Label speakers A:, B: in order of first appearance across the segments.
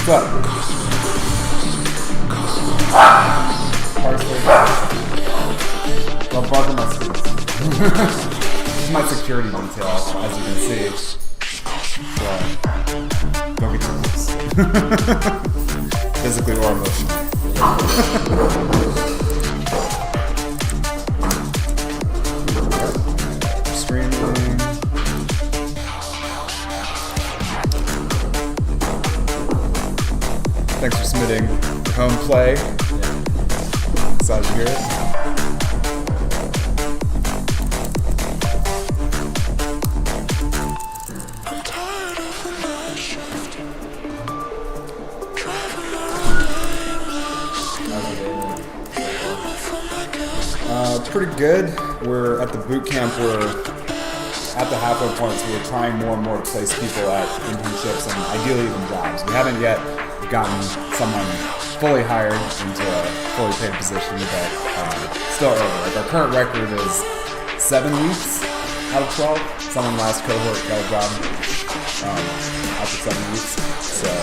A: up? Parsley. Well, bug my streets. This is my security detail, as you can see. So, don't get too close. Physically or emotionally. Streaming. Thanks for submitting home play. Excited to hear it. Pretty good. We're at the boot camp. We're at the halfway point, so we're trying more and more to place people at internships and ideally even jobs. We haven't yet gotten someone fully hired into a fully paid position, but still early. Like our current record is 7 weeks out of 12. Someone last cohort got a job after 7 weeks, so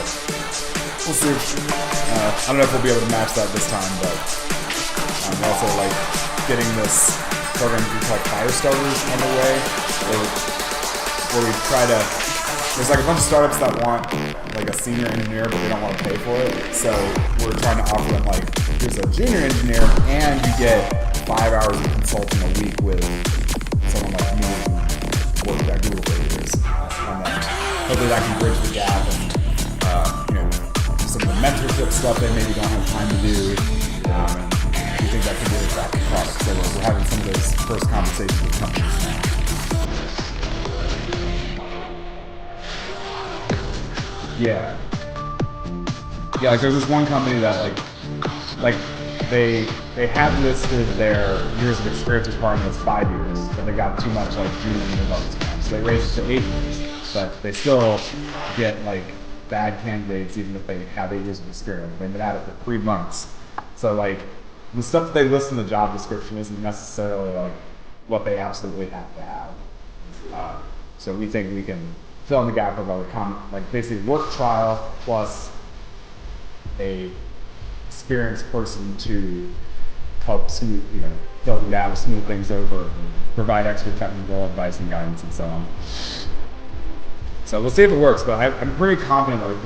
A: we'll see. I don't know if we'll be able to match that this time, but also like getting this program we call Fire Starters underway, where we try to, there's like a bunch of startups that want like a senior engineer, but they don't want to pay for it. So we're trying to offer them like, here's a junior engineer, and you get 5 hours of consulting a week with someone like me who worked at Google for years. And then hopefully that can bridge the gap and some of the mentorship stuff they maybe don't have time to do. We think that could be an attractive product. So we're having some of those first conversations with companies now. Yeah, like there's this one company that like they have listed their years of experience requirement as 5 years, but they got too much like junior engineer levels. So they raised it to 8 years, but they still get like bad candidates even if they have 8 years of experience. They've been at it for 3 months. So like the stuff that they list in the job description isn't necessarily like what they absolutely have to have. So we think we can fill in the gap of like basically work trial plus a experienced person to help smooth, fill the gap, smooth things over, provide extra technical advice and guidance and so on. So we'll see if it works, but I'm pretty confident that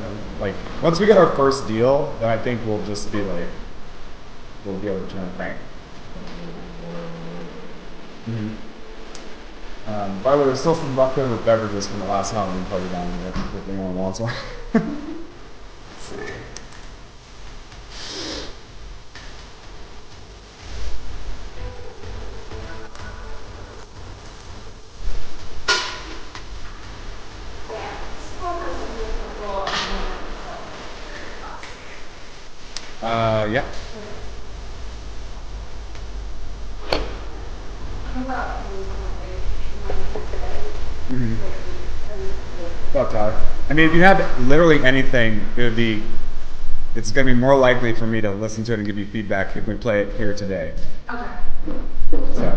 A: like once we get our first deal, then I think we'll just be like, we'll be able to turn it crank. Mm-hmm. By the way, there's still some leftover beverages from the last Halloween party down here if anyone wants one. Let's see. Yeah. Mm-hmm. About time. I mean, if you have literally anything, it's going to be more likely for me to listen to it and give you feedback if we play it here today.
B: Okay.
A: So.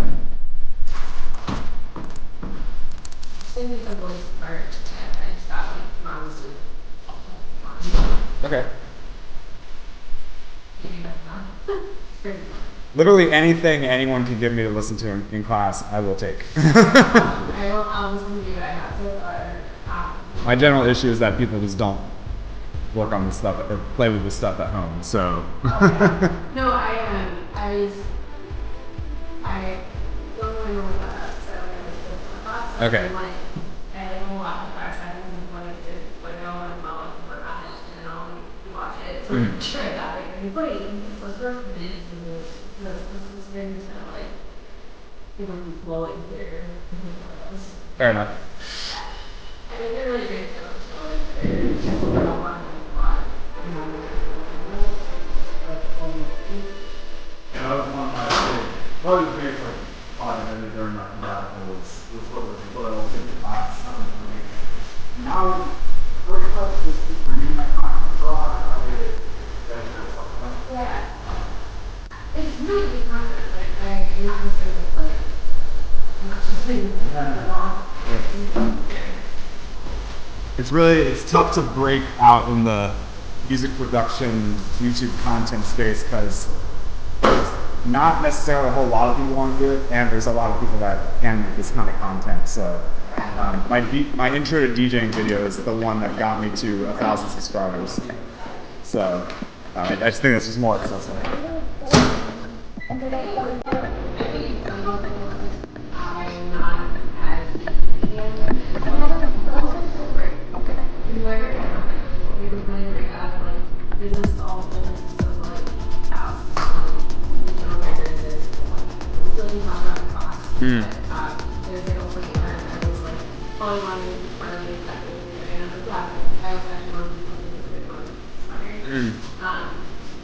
B: Send me the voice part and stop me from honestly.
A: Okay.
B: Maybe that's not.
A: Literally anything anyone can give me to listen to in class, I will take.
B: I'll listen to you guys after,
A: My general issue is that people just don't work on this stuff or play with this stuff at home. So.
B: Okay. No, I don't really know what that is. I don't know class.
A: Okay.
B: I know a lot of class. I don't know what I did, what I know, and what I did, and I'll watch it. So I'm sure that like great. What's working is this is very kind of like blowing through.
A: Fair enough.
B: I mean, they're really great shows, so like they're a lot.
A: Yeah, that was one of my probably the biggest like thought I did during my sabbatical was what was the little class. Now, first class was for me, my
B: Yeah. It's really good content. Like I use this as like not just things
A: it's tough to break out in the music production, YouTube content space because not necessarily a whole lot of people want to do it, and there's a lot of people that can make this kind of content. So my intro to DJing video is the one that got me to 1,000 subscribers. So I just think this is more accessible.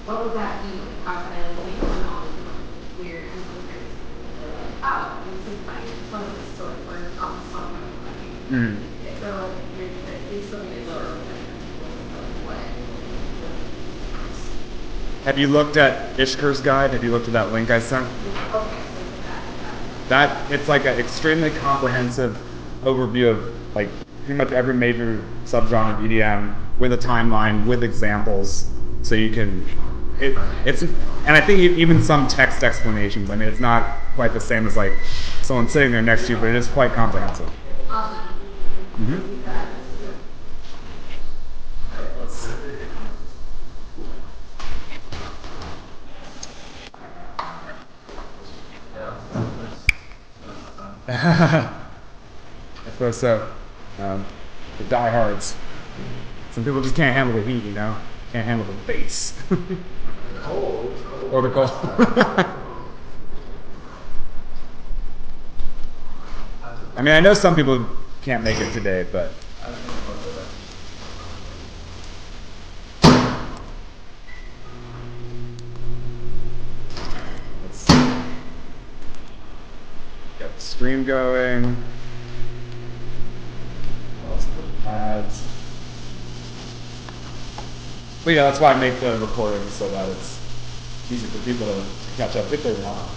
B: What would that be? How can I make one all weird and something? Oh, this is funny. One of the story where it's almost funny. So you're still going to what?
A: Have you looked at Ishkur's guide? Have you looked at that link I sent?
B: Okay,
A: That it's like an extremely comprehensive overview of like pretty much every major subgenre of EDM with a timeline, with examples, so you can. It's and I think even some text explanations. I mean, it's not quite the same as like someone sitting there next to you, but it is quite comprehensive. I suppose so. The diehards. Some people just can't handle the heat, you know? Can't handle the bass. Or the cold. I mean, I know some people can't make it today, but. Let's see. Got the stream going. Ads. But yeah, that's why I make the recordings so that it's easy for people to catch up if they want.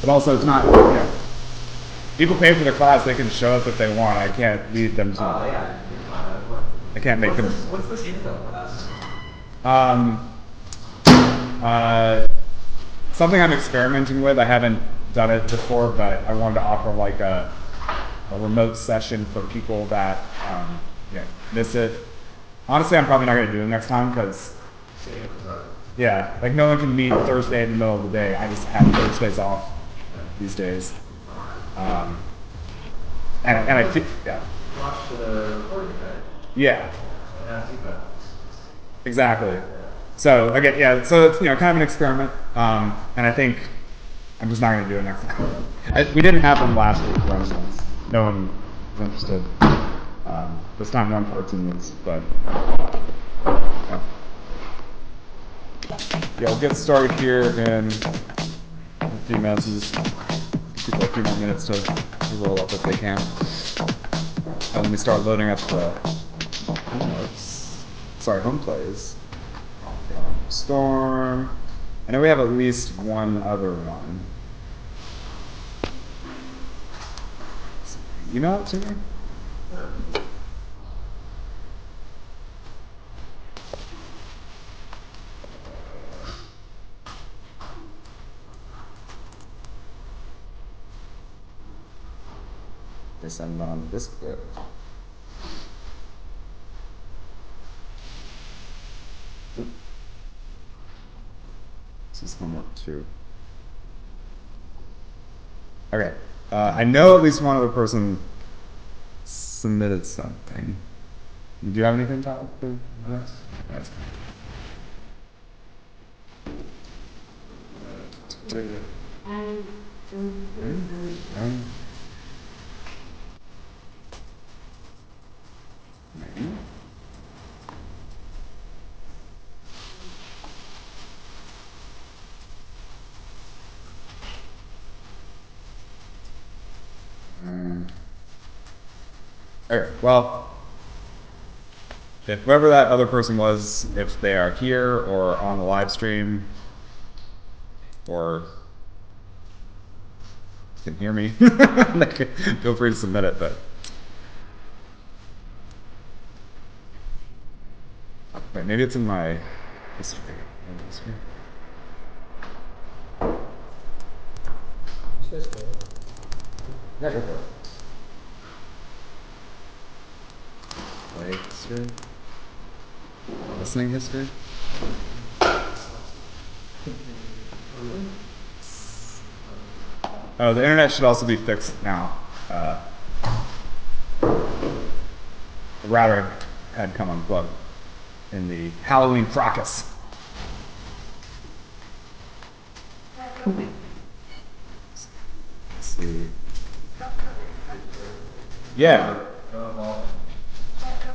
A: But also, it's not, you know, people pay for their class, they can show up if they want. I can't lead them to. I can't make them.
C: What's the scene class?
A: Something I'm experimenting with. I haven't done it before, but I wanted to offer like a remote session for people that miss it. Honestly, I'm probably not going to do it next time because, yeah, like no one can meet Thursday in the middle of the day. I just have Thursdays off these days. And I think, yeah.
C: Watch the recording, right?
A: Yeah.
C: And ask feedback.
A: Exactly. So again, yeah. So it's kind of an experiment, and I think I'm just not going to do it next time. We didn't have them last week, for instance. No one was interested. This time, one person was, but yeah. We'll get started here in a few minutes. And just give people a few more minutes to roll up if they can. And let me start loading up the home plays. Storm. I know we have at least one other one. Email it to me? They send on Discord. This is homework 2. Okay. I know at least one other person submitted something. Do you have anything, Tyler? Yes. That's good. Maybe. Okay, well, if whoever that other person was, if they are here or on the live stream, or can hear me, feel free to submit it. But Wait, maybe it's in my history. Yeah, go for it. Play history. Listening history. Oh, the internet should also be fixed now. The router had come unplugged in the Halloween fracas. Let's see. Yeah.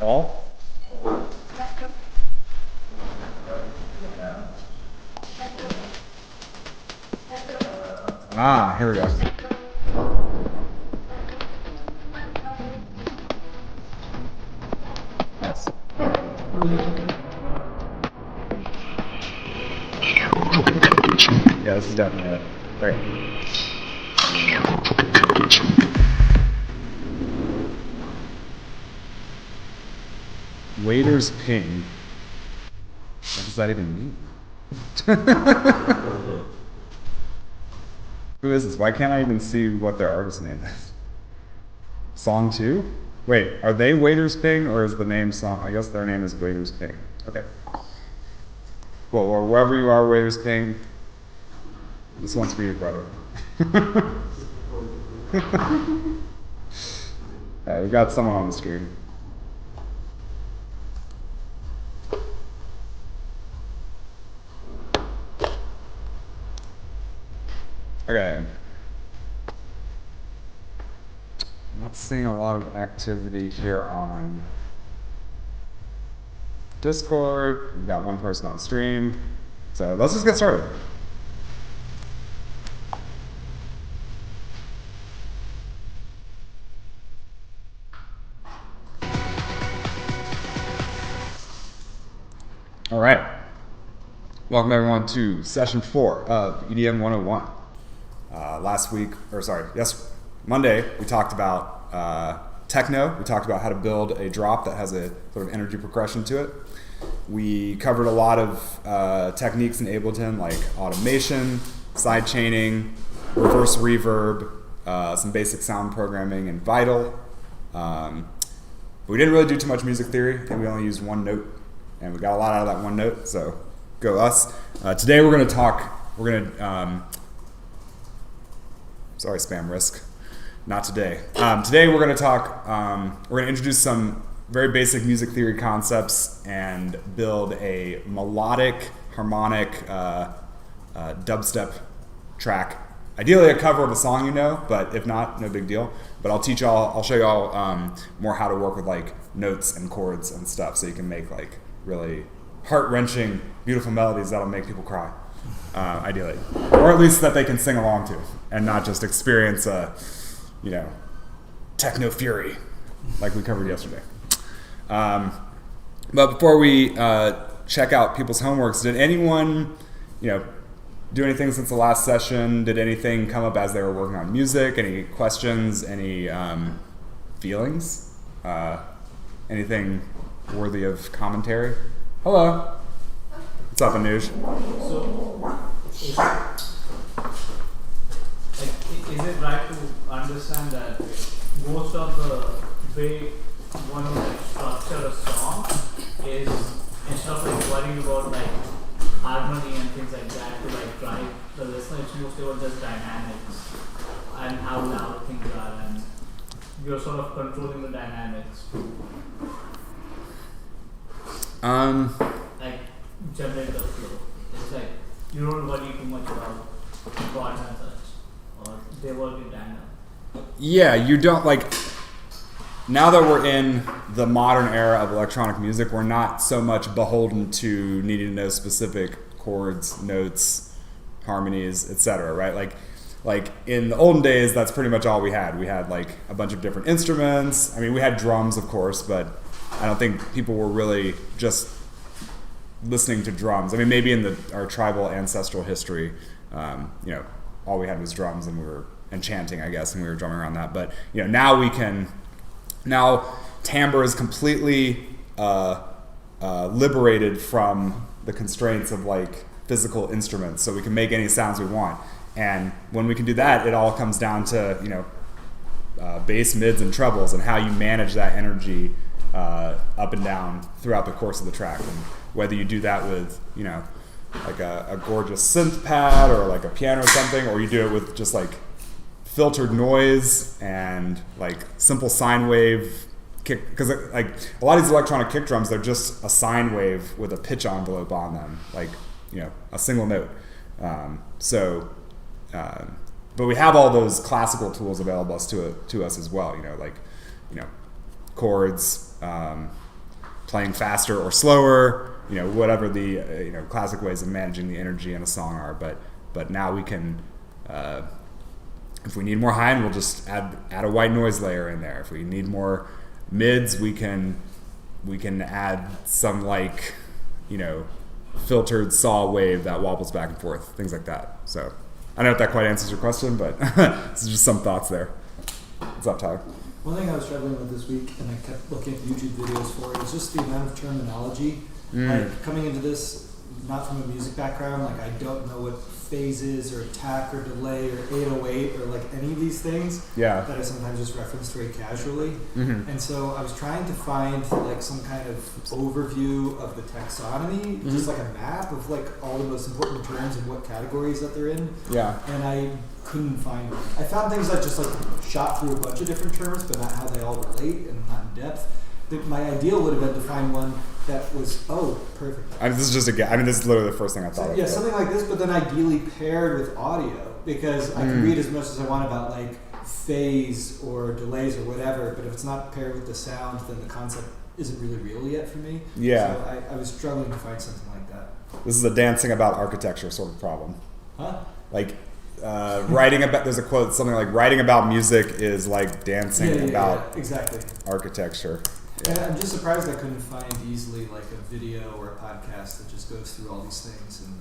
A: All? Ah, here we go. Yes. Yeah, this is definitely it. Great. Waiter's ping. What does that even mean? Who is this? Why can't I even see what their artist name is? Song 2? Wait, are they Waiter's Ping or is the name song? I guess their name is Waiter's Ping. Okay. Well, or wherever you are, Waiter's Ping, this one's for you, brother. We've got someone on the screen. Okay. I'm not seeing a lot of activity here on Discord. We've got one person on stream. So let's just get started. All right. Welcome everyone to session 4 of EDM 101. Monday, we talked about techno. We talked about how to build a drop that has a sort of energy progression to it. We covered a lot of techniques in Ableton like automation, side chaining, reverse reverb, some basic sound programming in Vital. But we didn't really do too much music theory. I think we only used one note, and we got a lot out of that one note, so go us. Today we're going to talk, sorry, spam risk. Not today. Today we're going to talk, we're going to introduce some very basic music theory concepts and build a melodic, harmonic dubstep track. Ideally a cover of a song you know, but if not, no big deal. But I'll show you all more how to work with like notes and chords and stuff so you can make like really heart-wrenching, beautiful melodies that'll make people cry, ideally. Or at least that they can sing along to and not just experience techno fury like we covered yesterday. But before we check out people's homeworks, did anyone, do anything since the last session? Did anything come up as they were working on music? Any questions? Any feelings? Anything worthy of commentary? Hello. What's up, Anuj?
D: So, is it right to understand that most of the way one would structure a song is instead of like worrying about like harmony and things like that to like drive the listener, it's mostly about just dynamics and how loud things are, and you're sort of controlling the dynamics to like generate the flow. It's like you don't worry too much about chords and such, or they work in tandem.
A: Yeah, you don't like. Now that we're in the modern era of electronic music, we're not so much beholden to needing to know specific chords, notes, harmonies, etc. Right? Like in the olden days, that's pretty much all we had. We had like a bunch of different instruments. I mean, we had drums, of course, but I don't think people were really just listening to drums. I mean, maybe in our tribal ancestral history, all we had was drums and chanting, I guess, and we were drumming around that. But now we can. Now timbre is completely liberated from the constraints of like physical instruments, so we can make any sounds we want. And when we can do that, it all comes down to, you know, bass, mids, and trebles, and how you manage that energy up and down throughout the course of the track. And whether you do that with, you know, like a gorgeous synth pad or like a piano or something, or you do it with just like filtered noise and like simple sine wave kick, because like a lot of these electronic kick drums, they're just a sine wave with a pitch envelope on them, like, you know, a single note. But we have all those classical tools available to us as well, you know, like, you know, chords, playing faster or slower, you know, whatever the you know, classic ways of managing the energy in a song are. But now we can, if we need more high end, we'll just add a white noise layer in there. If we need more mids, we can add some, like, you know, filtered saw wave that wobbles back and forth, things like that. So I don't know if that quite answers your question, but this is just some thoughts there. What's up, Tyler?
E: One thing I was struggling with this week, and I kept looking at YouTube videos for it, is just the amount of terminology. Like, coming into this, not from a music background, like, I don't know what phase is, or attack, or delay, or 808, or like any of these things that I sometimes just reference very casually. And so I was trying to find like some kind of overview of the taxonomy, just like a map of like all the most important terms and what categories that they're in. And I couldn't find one. I found things that just like shot through a bunch of different terms, but not how they all relate and not in depth. My ideal would have been to find one that was, perfect.
A: I mean, this is literally the first thing I thought of.
E: Yeah, something like this, but then ideally paired with audio, because I can read as much as I want about like phase or delays or whatever, but if it's not paired with the sound, then the concept isn't really real yet for me. So I was struggling to find something like that.
A: This is a dancing about architecture sort of problem. Like, writing about, there's a quote, something like, writing about music is like dancing about
E: exactly
A: architecture.
E: And I'm just surprised I couldn't find easily like a video or a podcast that just goes through all these things and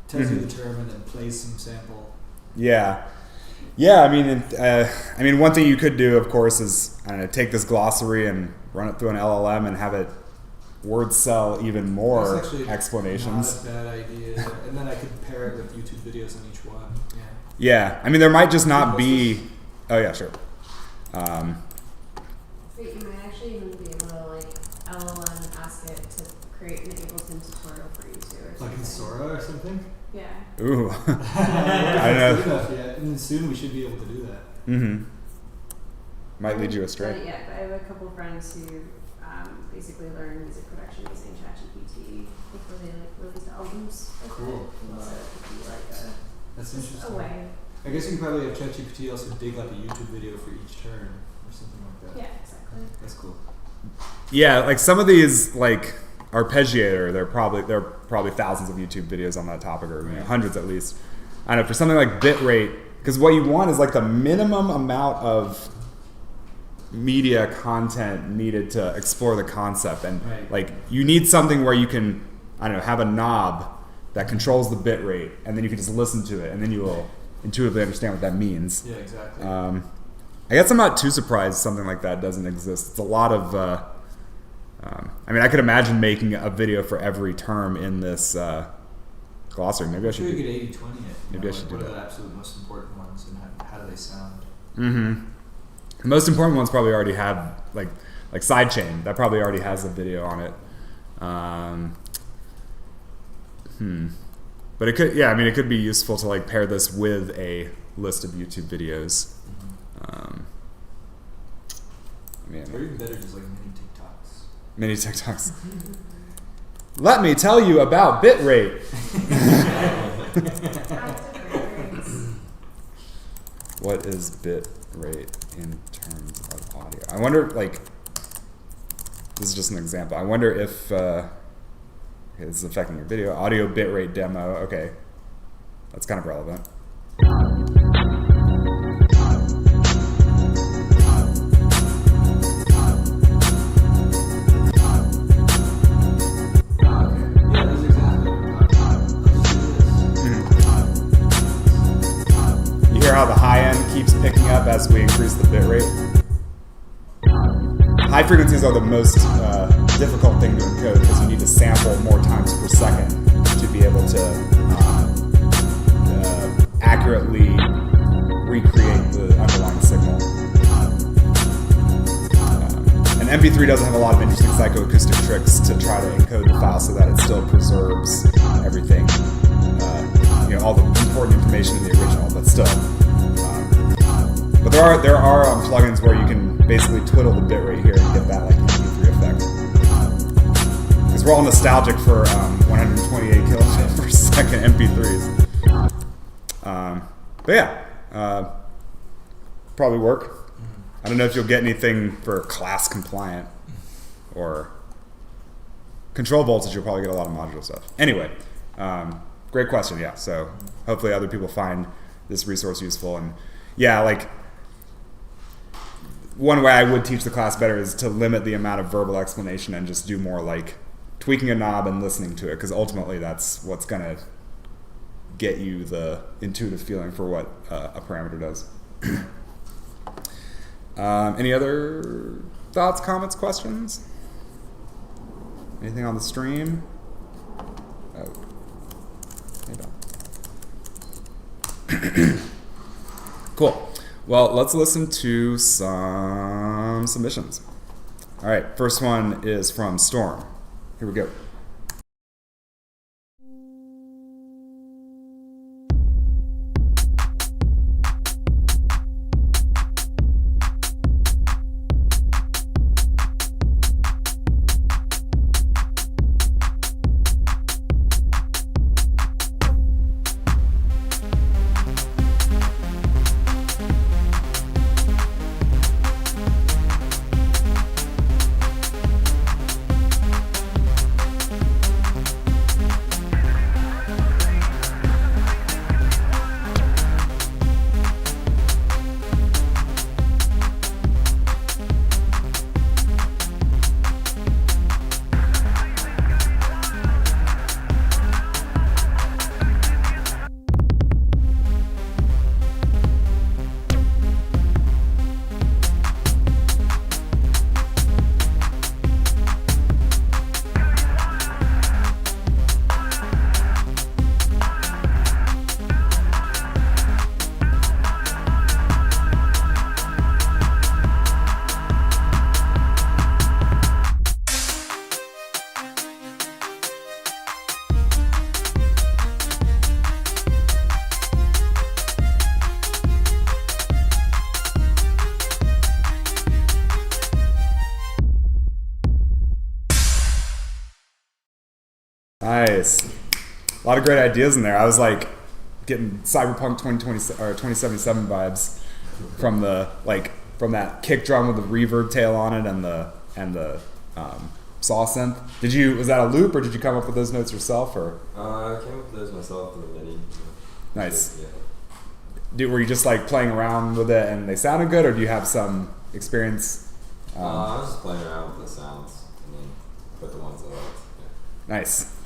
E: tells you the term and then plays some sample.
A: I mean, one thing you could do, of course, is, I don't know, take this glossary and run it through an LLM and have it word sell even more explanations.
E: Not a bad idea. And then I could pair it with YouTube videos on each one.
A: Yeah, I mean, there might just not be. Oh yeah, sure.
B: Wait, you might actually even be able to like LLM ask it to create an Ableton tutorial for you too, or something.
E: Like in Sora or something?
B: Yeah.
A: Ooh.
E: I
A: don't know.
E: Good enough yet. And then soon we should be able to do that.
A: Might lead you astray.
B: But I have a couple of friends who basically learn music production using ChatGPT before they like release albums.
E: Cool.
B: So it could be like
E: That's interesting.
B: a way.
E: I guess you could probably have ChatGPT also dig like a YouTube video for each turn or something like that.
B: Yeah, exactly.
E: That's cool.
A: Yeah, like some of these, like arpeggiator, there are probably thousands of YouTube videos on that topic, or hundreds at least. I don't know, for something like bitrate, because what you want is like the minimum amount of media content needed to explore the concept, and like you need something where you can, I don't know, have a knob that controls the bit rate, and then you can just listen to it, and then you will intuitively understand what that means.
E: Yeah, exactly.
A: I guess I'm not too surprised something like that doesn't exist. It's a lot of, I mean, I could imagine making a video for every term in this glossary. Maybe I should
E: do.
A: do
E: You could 80-20 it.
A: Maybe I should do
E: what
A: that.
E: are the absolute most important ones, and how do they sound?
A: The most important ones probably already have, like Sidechain. That probably already has a video on it. But it could, it could be useful to like pair this with a list of YouTube videos.
E: Or even better, just like mini TikToks.
A: Mini TikToks. Let me tell you about bitrate. What is bitrate in terms of audio? I wonder, like, this is just an example. I wonder if, okay, this is affecting your video. Audio bitrate demo. Okay, that's kind of relevant. How the high end keeps picking up as we increase the bit rate. High frequencies are the most difficult thing to encode because you need to sample more times per second to be able to accurately recreate the underlying signal. And MP3 doesn't have a lot of interesting psychoacoustic tricks to try to encode the file so that it still preserves everything, all the important information in the original, but still. But there are plugins where you can basically twiddle the bit rate here and get that like MP3 effect. Because we're all nostalgic for 128 kilobit per second MP3s. But yeah, probably work. I don't know if you'll get anything for class compliant or control voltage. You'll probably get a lot of module stuff. Anyway, great question. Yeah, so hopefully other people find this resource useful. And yeah, like one way I would teach the class better is to limit the amount of verbal explanation and just do more like tweaking a knob and listening to it, because ultimately that's what's going to get you the intuitive feeling for what a parameter does. Any other thoughts, comments, questions? Anything on the stream? Oh. Hey, cool. Well, let's listen to some submissions. All right, first one is from Storm. Here we go. Nice. A lot of great ideas in there. I was like getting Cyberpunk 2077 vibes from from that kick drum with the reverb tail on it and the saw synth. Was that a loop, or did you come up with those notes yourself, or?
F: I came up with those myself through the MIDI.
A: Nice.
F: Yeah.
A: Were you just like playing around with it and they sounded good, or do you have some experience?
F: I was just playing around with the sounds and then put the ones I liked. Yeah.
A: Nice.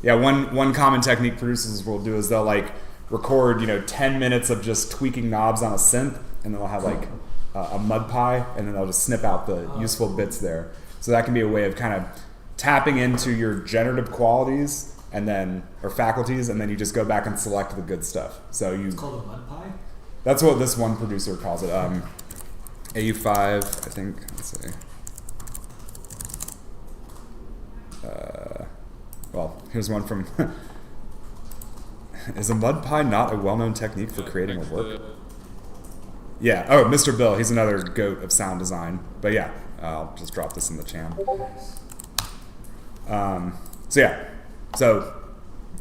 A: Yeah, one common technique producers will do is they'll like record 10 minutes of just tweaking knobs on a synth, and then they'll have like a mud pie, and then they'll just snip out the useful bits there. So that can be a way of kind of tapping into your generative qualities or faculties, and then you just go back and select the good stuff. So
E: It's called a mud pie?
A: That's what this one producer calls it. AU5, I think. Let's see. Well, here's one from. Is a mud pie not a well-known technique for creating a work? Yeah. Oh, Mr. Bill. He's another goat of sound design. But yeah, I'll just drop this in the channel. So yeah. So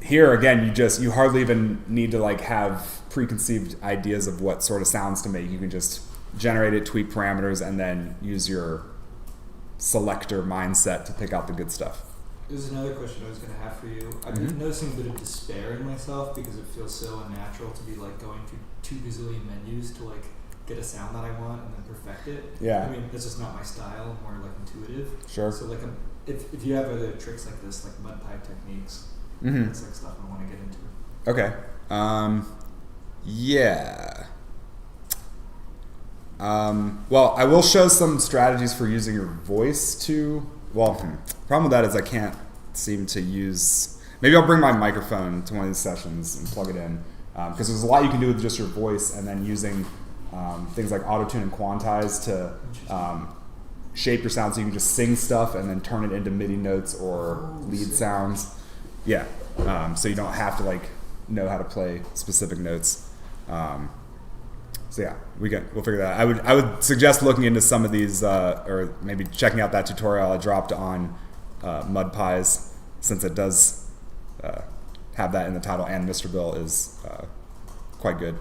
A: here again, you hardly even need to like have preconceived ideas of what sort of sounds to make. You can just generate it, tweak parameters, and then use your selector mindset to pick out the good stuff.
E: There's another question I was going to have for you. I've been noticing a bit of despair in myself because it feels so unnatural to be like going through 2 gazillion menus to like get a sound that I want and then perfect it.
A: Yeah.
E: I mean, that's just not my style. I'm more like intuitive.
A: Sure.
E: So like, if you have other tricks like this, like mud pie techniques, that's like stuff I want to get into.
A: Okay. Yeah. Well, I will show some strategies for using your voice to problem with that is I can't seem to use. Maybe I'll bring my microphone to one of these sessions and plug it in, because there's a lot you can do with just your voice, and then using things like auto-tune and quantize to shape your sound so you can just sing stuff and then turn it into MIDI notes or lead sounds. Yeah, so you don't have to like know how to play specific notes. So yeah, we'll figure that out. I would suggest looking into some of these, or maybe checking out that tutorial I dropped on MudPies, since it does have that in the title, and Mr. Bill is quite good.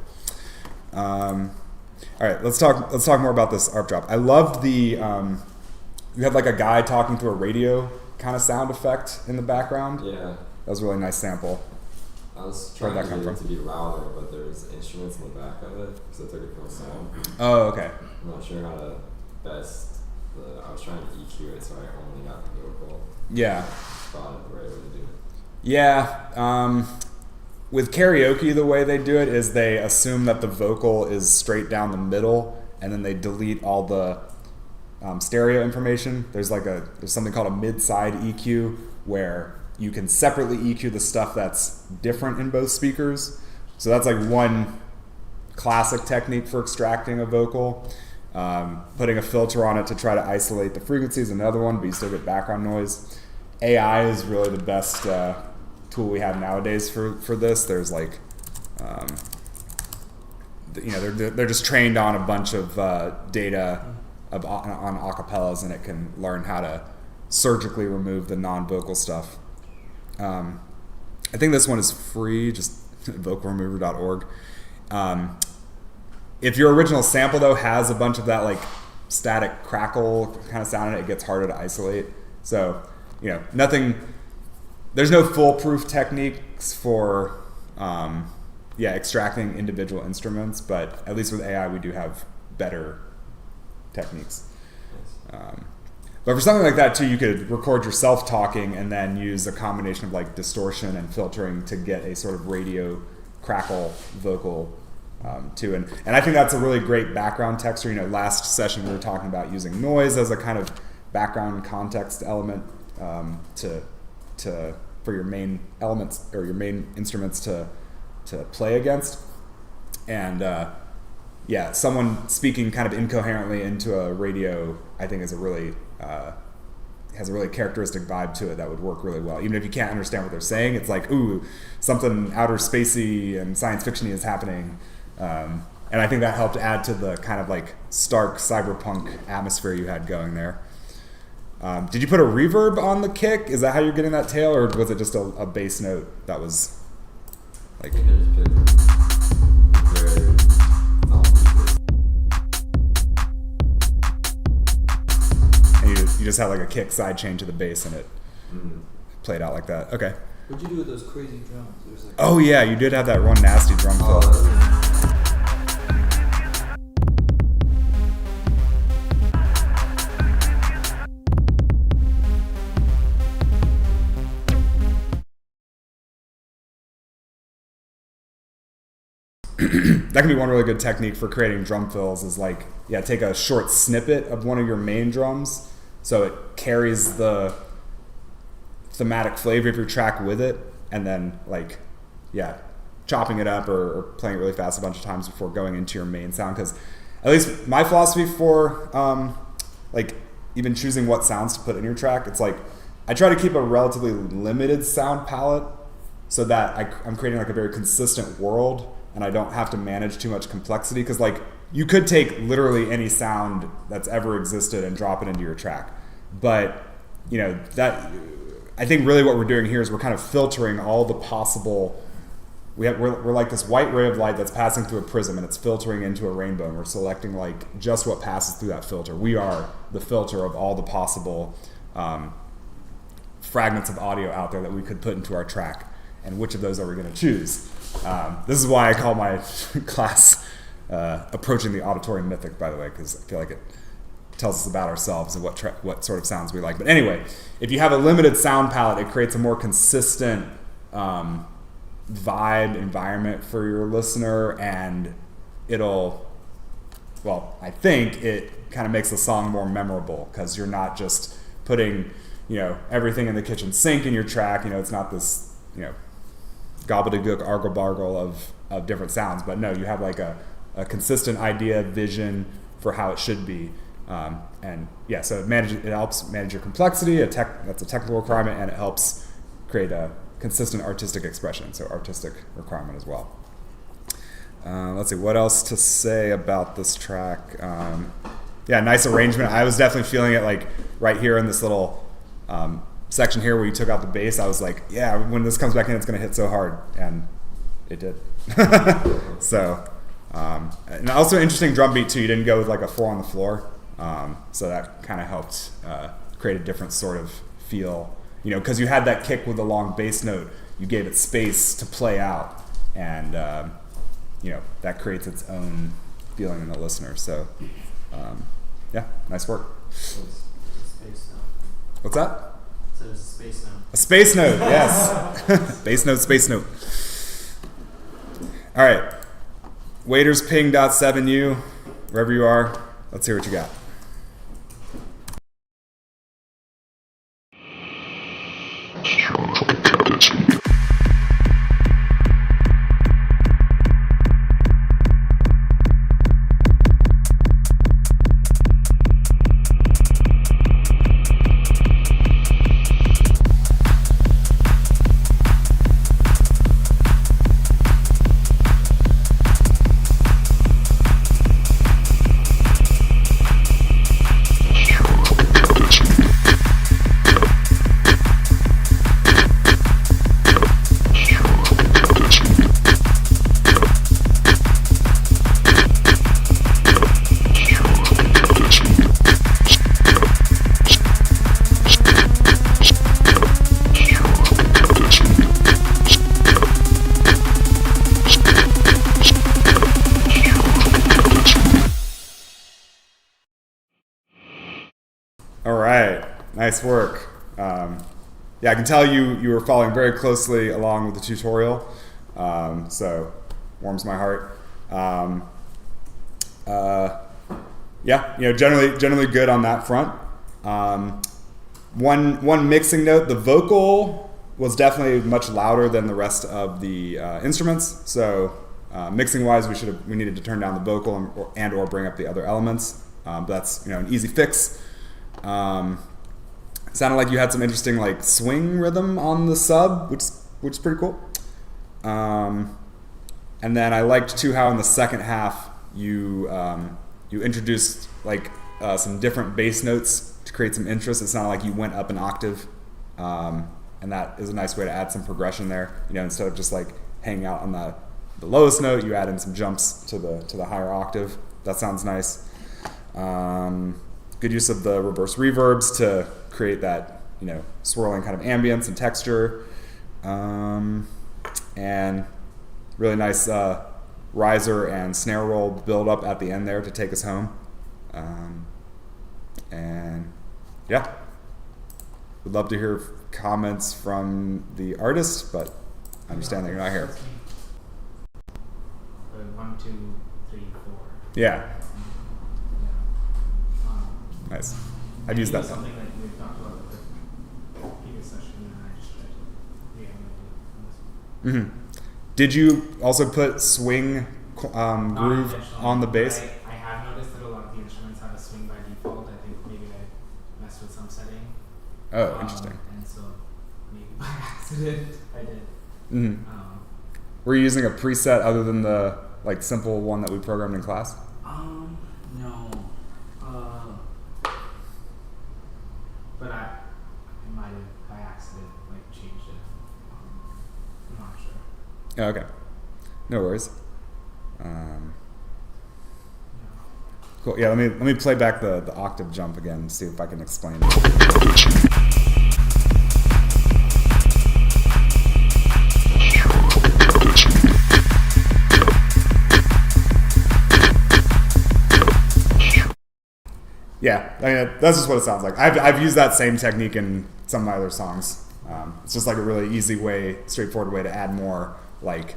A: All right, let's talk more about this ARP drop. I loved the you had like a guy talking to a radio kind of sound effect in the background.
F: Yeah.
A: That was a really nice sample.
F: I was
A: Where'd
F: trying
A: that
F: to
A: come
F: get it
A: from?
F: to be louder, but there's instruments in the back of it, so it took it from a sound.
A: Oh, okay.
F: I'm not sure how to best I was trying to EQ it, so I only got the vocal.
A: Yeah.
F: Thought of the right way to do it.
A: Yeah. With karaoke, the way they do it is they assume that the vocal is straight down the middle, and then they delete all the stereo information. There's something called a mid-side EQ, where you can separately EQ the stuff that's different in both speakers. So that's like one classic technique for extracting a vocal. Putting a filter on it to try to isolate the frequencies, another one, but you still get background noise. AI is really the best tool we have nowadays for this. There's like, they're just trained on a bunch of data on acapellas, and it can learn how to surgically remove the non-vocal stuff. I think this one is free, just vocalremover.org. If your original sample, though, has a bunch of that like static crackle kind of sound in it, it gets harder to isolate. So, there's no foolproof techniques for extracting individual instruments, but at least with AI we do have better techniques. But for something like that too, you could record yourself talking and then use a combination of like distortion and filtering to get a sort of radio crackle vocal too. And I think that's a really great background texture. Last session we were talking about using noise as a kind of background context element for your main elements or your main instruments to play against. And someone speaking kind of incoherently into a radio, I think, is a really has a really characteristic vibe to it that would work really well. Even if you can't understand what they're saying, it's like, ooh, something outer spacey and science fiction-y is happening. And I think that helped add to the kind of like stark cyberpunk atmosphere you had going there. Did you put a reverb on the kick? Is that how you're getting that tail, or was it just a bass note that was like...
F: I think I just picked very
A: And you just had like a kick side chain to the bass, and it played out like that. Okay.
E: What'd you do with those crazy drums? There's like
A: Oh yeah, you did have that one nasty drum fill. That can be one really good technique for creating drum fills, is like, take a short snippet of one of your main drums so it carries the thematic flavor of your track with it, and then like, chopping it up or playing it really fast a bunch of times before going into your main sound. Because at least my philosophy for like even choosing what sounds to put in your track, it's like I try to keep a relatively limited sound palette so that I'm creating like a very consistent world, and I don't have to manage too much complexity. Because like you could take literally any sound that's ever existed and drop it into your track, but that I think really what we're doing here is we're kind of filtering all the possible. We're like this white ray of light that's passing through a prism, and it's filtering into a rainbow, and we're selecting like just what passes through that filter. We are the filter of all the possible fragments of audio out there that we could put into our track, and which of those are we going to choose? This is why I call my class Approaching the Auditory Mythic, by the way, because I feel like it tells us about ourselves and what sort of sounds we like. But anyway, if you have a limited sound palette, it creates a more consistent vibe environment for your listener, and I think it kind of makes the song more memorable, because you're not just putting, everything in the kitchen sink in your track. It's not this, gobbledygook argle bargle of different sounds, but no, you have like a consistent idea, vision for how it should be. And yeah, so it helps manage your complexity, that's a technical requirement, and it helps create a consistent artistic expression, so artistic requirement as well. Let's see, what else to say about this track? Yeah, nice arrangement. I was definitely feeling it like right here in this little section here where you took out the bass. I was like, yeah, when this comes back in, it's going to hit so hard, and it did. So, and also interesting drum beat too. You didn't go with like a 4 on the floor, so that kind of helped create a different sort of feel. Because you had that kick with the long bass note, you gave it space to play out, and that creates its own feeling in the listener. So, yeah, nice work.
F: Space note.
A: What's that?
F: So it's a space note.
A: A space note, yes. Bass note, space note. All right. Waiters ping.7u, wherever you are, let's hear what you got. Nice work. Yeah, I can tell you were following very closely along with the tutorial, so warms my heart. Yeah, generally good on that front. One mixing note: the vocal was definitely much louder than the rest of the instruments. So mixing wise, we needed to turn down the vocal or bring up the other elements. But that's an easy fix. Sounded like you had some interesting like swing rhythm on the sub, which is pretty cool. And then I liked too how in the second half you introduced like some different bass notes to create some interest. It sounded like you went up an octave, and that is a nice way to add some progression there. Instead of just like hanging out on the lowest note, you add in some jumps to the higher octave. That sounds nice. Good use of the reverse reverbs to create that swirling kind of ambience and texture, and really nice riser and snare roll build up at the end there to take us home. And yeah, would love to hear comments from the artist, but I understand that you're not here.
D: 1, 2, 3, 4.
A: Yeah. Nice. I've used that.
D: Something like we talked about with the previous session, and I just tried to reiterate on this one.
A: Did you also put swing groove on the bass?
D: I have noticed that a lot of the instruments have a swing by default. I think maybe I messed with some setting.
A: Oh, interesting.
D: And so maybe by accident I did.
A: Were you using a preset other than the like simple one that we programmed in class?
D: No. But I might have by accident like changed it. I'm not sure.
A: Oh, okay. No worries. Cool. Yeah, let me play back the octave jump again and see if I can explain it. Yeah, that's just what it sounds like. I've used that same technique in some of my other songs. It's just like a really easy way, straightforward way to add more like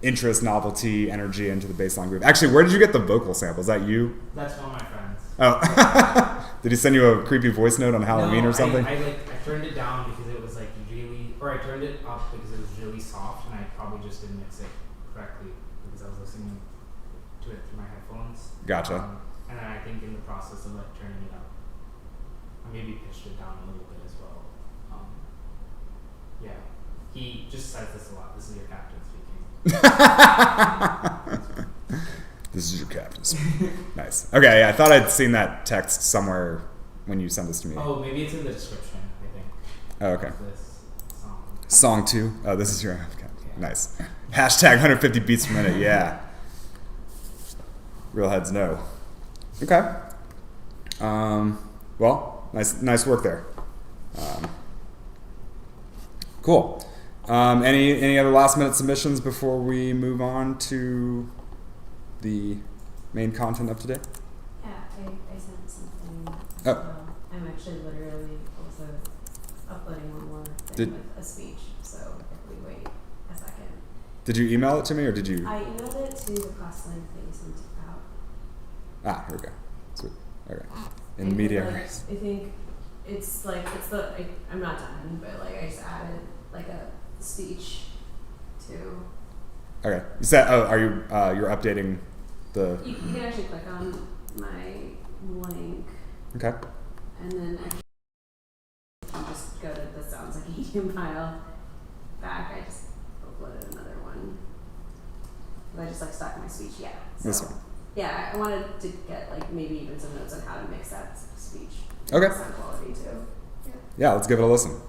A: interest, novelty, energy into the bassline groove. Actually, where did you get the vocal sample? Is that you?
D: That's one of my friends.
A: Oh, Did he send you a creepy voice note on Halloween
G: No,
A: or something?
G: I turned it down because it was like really, or I turned it up because it was really soft, and I probably just didn't mix it correctly because I was listening to it through my headphones.
A: Gotcha.
G: And then I think in the process of like turning it up, I maybe pitched it down a little bit as well. Yeah, he just says this a lot. This is your captain speaking.
A: This is your captain. Nice. Okay, yeah, I thought I'd seen that text somewhere when you sent this to me.
G: Oh, maybe it's in the description, I think.
A: Oh, okay.
G: Of this song.
A: Song 2. Oh, this is your captain. Nice. Hashtag 150 beats per minute. Yeah. Real heads know. Okay. Well, nice work there. Cool. Any other last minute submissions before we move on to the main content of today?
B: Yeah, I sent something.
A: Oh.
B: I'm actually literally also uploading one more thing with a speech, so if we wait a second.
A: Did you email it to me or did you?
B: I emailed it to the cross link that you sent out.
A: Ah, here we go. Sweet. Okay.
B: I
A: In
B: think,
A: media.
B: like, I think it's like, I'm not done, but like I just added like a speech to.
A: Okay. You said, are you, you're updating the.
B: You can actually click on my link.
A: Okay.
B: And then actually, if you just go to the sounds like EDM file back, I just uploaded another one. I just like stuck my speech, yeah. So,
A: This one.
B: yeah, I wanted to get like maybe even some notes on how to mix that speech.
A: Okay.
B: Sound quality too.
A: Yeah, let's give it a listen.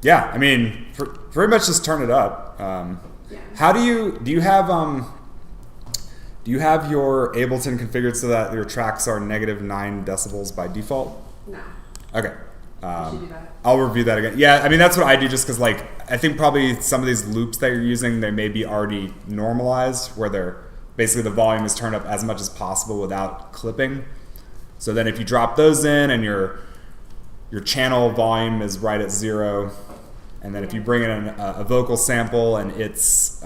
A: Yeah, I mean, very much just turn it up.
B: Yeah.
A: How do you have your Ableton configured so that your tracks are -9 decibels by default?
B: No.
A: Okay.
B: You should do that.
A: I'll review that again. Yeah, I mean that's what I do just because like I think probably some of these loops that you're using they may be already normalized where they're basically the volume is turned up as much as possible without clipping. So then if you drop those in and your channel volume is right at 0. And then if you bring in a vocal sample and it's,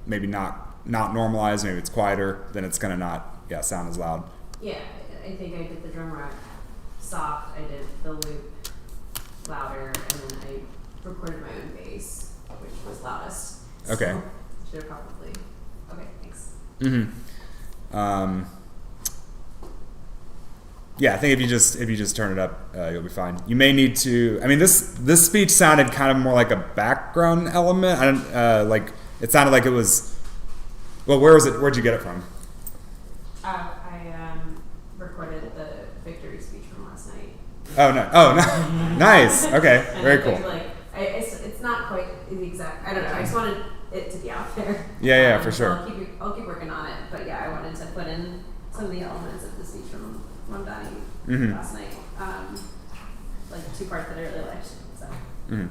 A: maybe not normalized, maybe it's quieter, then it's gonna not, sound as loud.
B: Yeah, I think I did the drum rack soft, I did the loop louder, and then I recorded my own bass, which was loudest.
A: Okay.
B: So, should have probably. Okay, thanks.
A: Mm-hmm. Yeah, I think if you just turn it up, you'll be fine. You may need to. I mean, this speech sounded kind of more like a background element. I don't like. It sounded like it was. Well, where was it? Where'd you get it from?
B: I recorded the victory speech from last night.
A: Oh no! Oh no! Nice. Okay.
B: And
A: Very
B: I
A: cool.
B: think, like, it's not quite the exact. I don't know. I just wanted it to be out there.
A: Yeah, for
B: so
A: sure.
B: I'll keep working on it. But yeah, I wanted to put in some of the elements of the speech from Mamdani last night. Like 2 parts that I really liked. So.
A: Mm-hmm.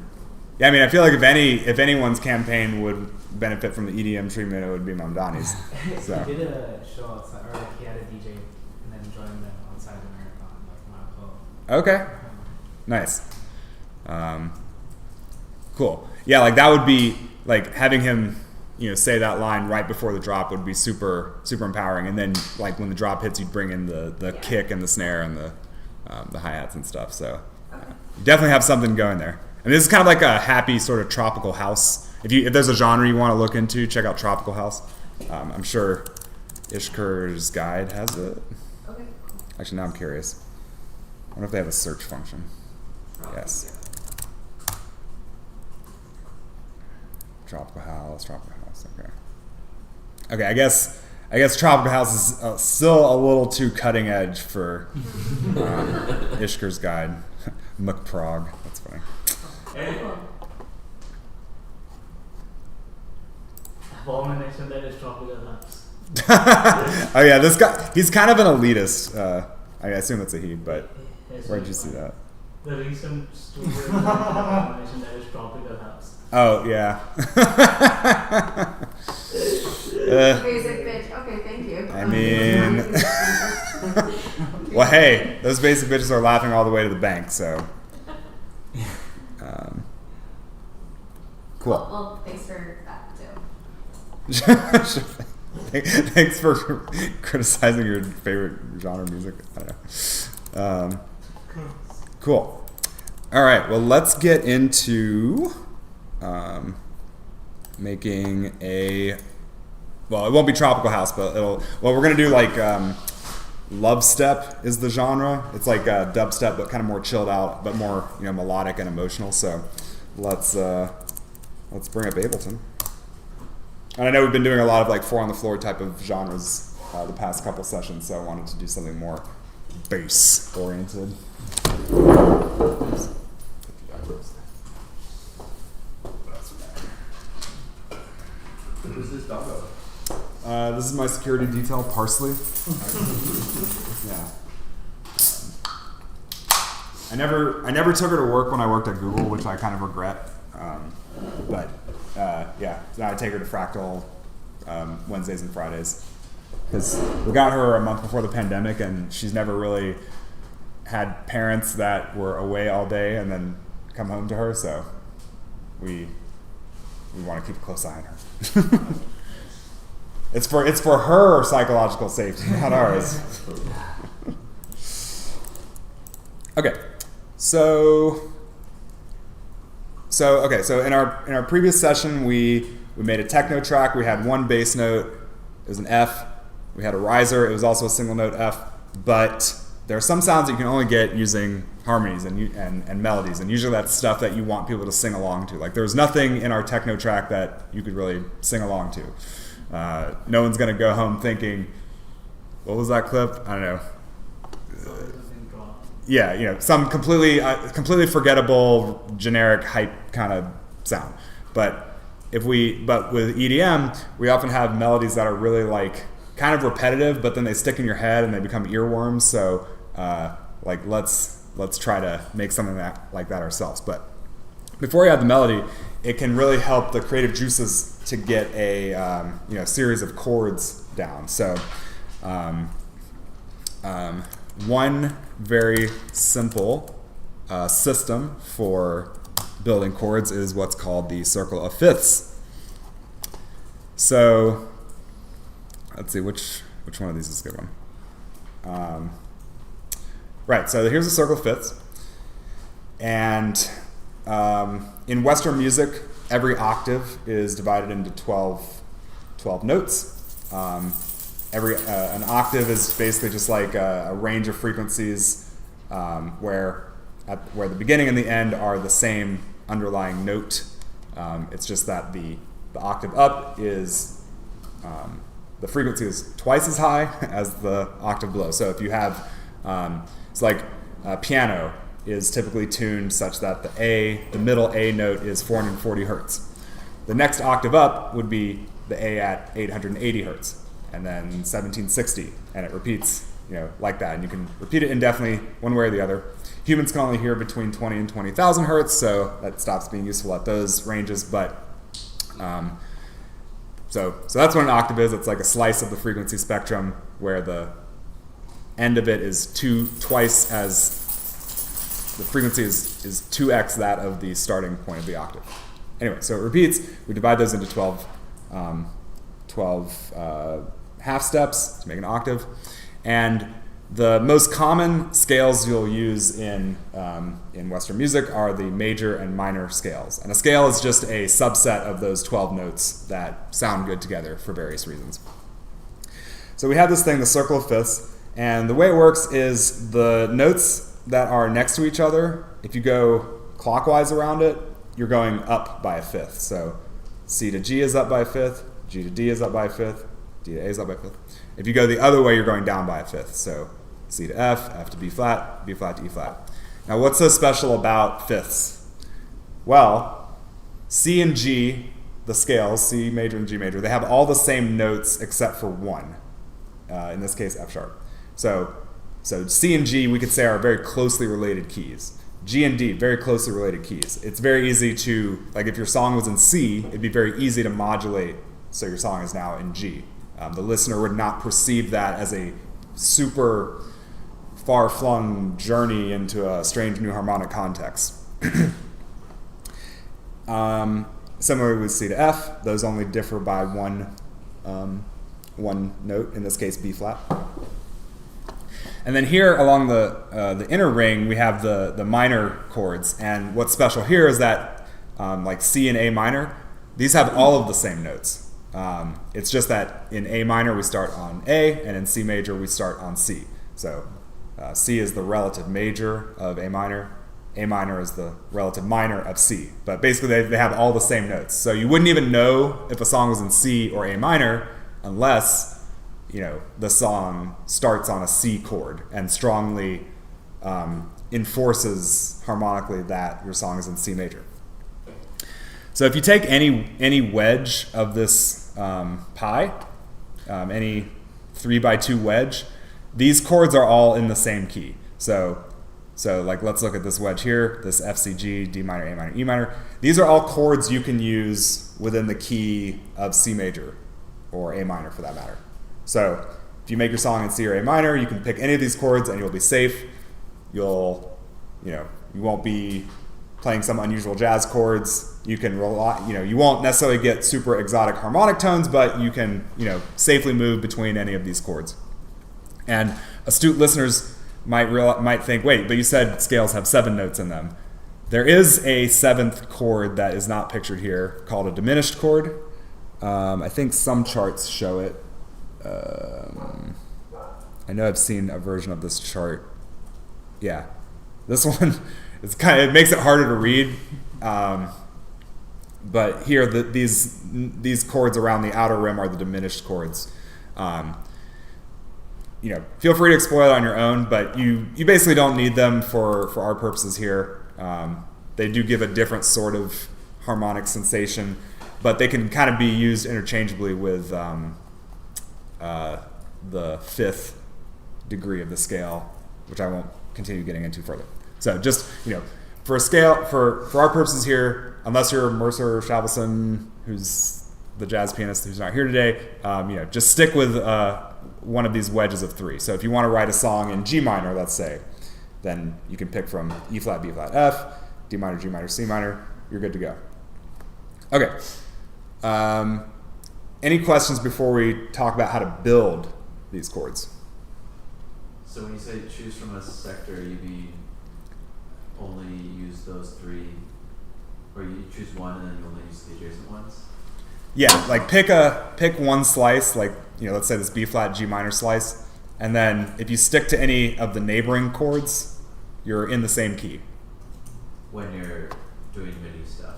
A: Yeah, I mean, I feel like if anyone's campaign would benefit from the EDM treatment, it would be Mamdani's. So.
G: He did a show outside, or like he had a DJ and then joined them outside the marathon, like Mount
A: Okay. Nice. Cool. Yeah, like that would be like having him, say that line right before the drop would be super empowering. And then like when the drop hits, you'd bring in the kick and the snare and the hi-hats and stuff. So you definitely have something going there. And this is kind of like a happy sort of tropical house. If there's a genre you want to look into, check out Tropical House. I'm sure Ishkur's Guide has it.
B: Okay.
A: Actually, now I'm curious. I wonder if they have a search function. Yes. Tropical House. Okay. Okay, I guess Tropical House is still a little too cutting edge for Ishkur's Guide. McProg. That's funny.
G: Hey.
D: Abomination that is tropical house.
A: Oh yeah, this guy, he's kind of an elitist. I assume it's a he, but
D: Yes,
A: where'd
D: we
A: you see
D: find
A: that?
D: The recent studio abomination that is tropical house.
A: Oh yeah.
B: Basic bitch. Okay, thank you.
A: I mean, well, hey, those basic bitches are laughing all the way to the bank, so. Cool.
B: Well, thanks for that too.
A: Thanks for criticizing your favorite genre of music. I don't know. Cool. All right. Well, let's get into making a. Well, it won't be tropical house, but it'll. Well, we're gonna do like love step is the genre. It's like dubstep, but kind of more chilled out, but more melodic and emotional. So let's bring up Ableton. And I know we've been doing a lot of like 4 on the floor type of genres the past couple sessions, so I wanted to do something more bass oriented.
C: Who's this doggo?
A: This is my security detail, Parsley. Yeah. I never took her to work when I worked at Google, which I kind of regret. But yeah, I take her to Fractal Wednesdays and Fridays because we got her a month before the pandemic, and she's never really had parents that were away all day and then come home to her. So we want to keep a close eye on her. It's for her psychological safety, not ours. Okay, so in our previous session we made a techno track. We had one bass note, it was an F. We had a riser, it was also a single note F. But there are some sounds that you can only get using harmonies and melodies, and usually that's stuff that you want people to sing along to. Like there's nothing in our techno track that you could really sing along to. No one's gonna go home thinking, what was that clip? I don't know. Yeah, some completely forgettable, generic hype kind of sound. But with EDM, we often have melodies that are really like kind of repetitive, but then they stick in your head and they become earworms. So let's try to make something like that ourselves. But before you have the melody, it can really help the creative juices to get a series of chords down. So one very simple system for building chords is what's called the circle of fifths. So let's see which one of these is a good one. Right, so here's a circle of fifths, and in Western music, every octave is divided into 12 notes. An octave is basically just like a range of frequencies where the beginning and the end are the same underlying note. It's just that the octave up is the frequency is twice as high as the octave below. So if you have it's like piano is typically tuned such that the middle A note is 440 hertz. The next octave up would be the A at 880 hertz, and then 1760, and it repeats, like that. And you can repeat it indefinitely, one way or the other. Humans can only hear between 20 and 20,000 hertz, so that stops being useful at those ranges. But so that's what an octave is. It's like a slice of the frequency spectrum where the end of it is twice as the frequency is 2x that of the starting point of the octave. Anyway, so it repeats. We divide those into 12 half steps to make an octave. And the most common scales you'll use in Western music are the major and minor scales. And a scale is just a subset of those 12 notes that sound good together for various reasons. So we have this thing, the circle of fifths, and the way it works is the notes that are next to each other, if you go clockwise around it, you're going up by a fifth. So C to G is up by a fifth, G to D is up by a fifth, D to A is up by a fifth. If you go the other way, you're going down by a fifth. So C to F, F to B flat to E flat. Now what's so special about fifths? Well, C and G the scales, C major and G major, they have all the same notes except for one. In this case, F sharp. So C and G, we could say, are very closely related keys. G and D, very closely related keys. It's very easy to, like if your song was in C, it'd be very easy to modulate so your song is now in G. The listener would not perceive that as a super far-flung journey into a strange new harmonic context. Similarly with C to F, those only differ by one note, in this case B flat. And then here along the inner ring, we have the minor chords. And what's special here is that like C and A minor, these have all of the same notes. It's just that in A minor we start on A, and in C major we start on C. So C is the relative major of A minor is the relative minor of C. But basically they have all the same notes. So you wouldn't even know if a song was in C or A minor unless the song starts on a C chord and strongly enforces harmonically that your song is in C major. So if you take any wedge of this pi, any 3x2 wedge, these chords are all in the same key. So like let's look at this wedge here, this F, C, G, D minor, A minor, E minor. These are all chords you can use within the key of C major or A minor for that matter. So if you make your song in C or A minor, you can pick any of these chords and you'll be safe. You won't be playing some unusual jazz chords. You can rely, you won't necessarily get super exotic harmonic tones, but you can, safely move between any of these chords. And astute listeners might think, wait, but you said scales have 7 notes in them. There is a 7th chord that is not pictured here called a diminished chord. I think some charts show it. I know I've seen a version of this chart. Yeah, this one it makes it harder to read. But here, these chords around the outer rim are the diminished chords. Feel free to explore it on your own, but you basically don't need them for our purposes here. They do give a different sort of harmonic sensation, but they can kind of be used interchangeably with the 5th degree of the scale, which I won't continue getting into further. So just, for a scale, for our purposes here, unless you're Mercer Shavelson, who's the jazz pianist who's not here today, just stick with one of these wedges of 3. So if you want to write a song in G minor, let's say, then you can pick from E flat, B flat, F, D minor, G minor, C minor. You're good to go. Okay. Any questions before we talk about how to build these chords?
C: So when you say choose from a sector, you mean only use those 3, or you choose one and then you only use the adjacent ones?
A: Yeah, like pick one slice, like let's say this B flat G minor slice, and then if you stick to any of the neighboring chords, you're in the same key.
C: When you're doing MIDI stuff.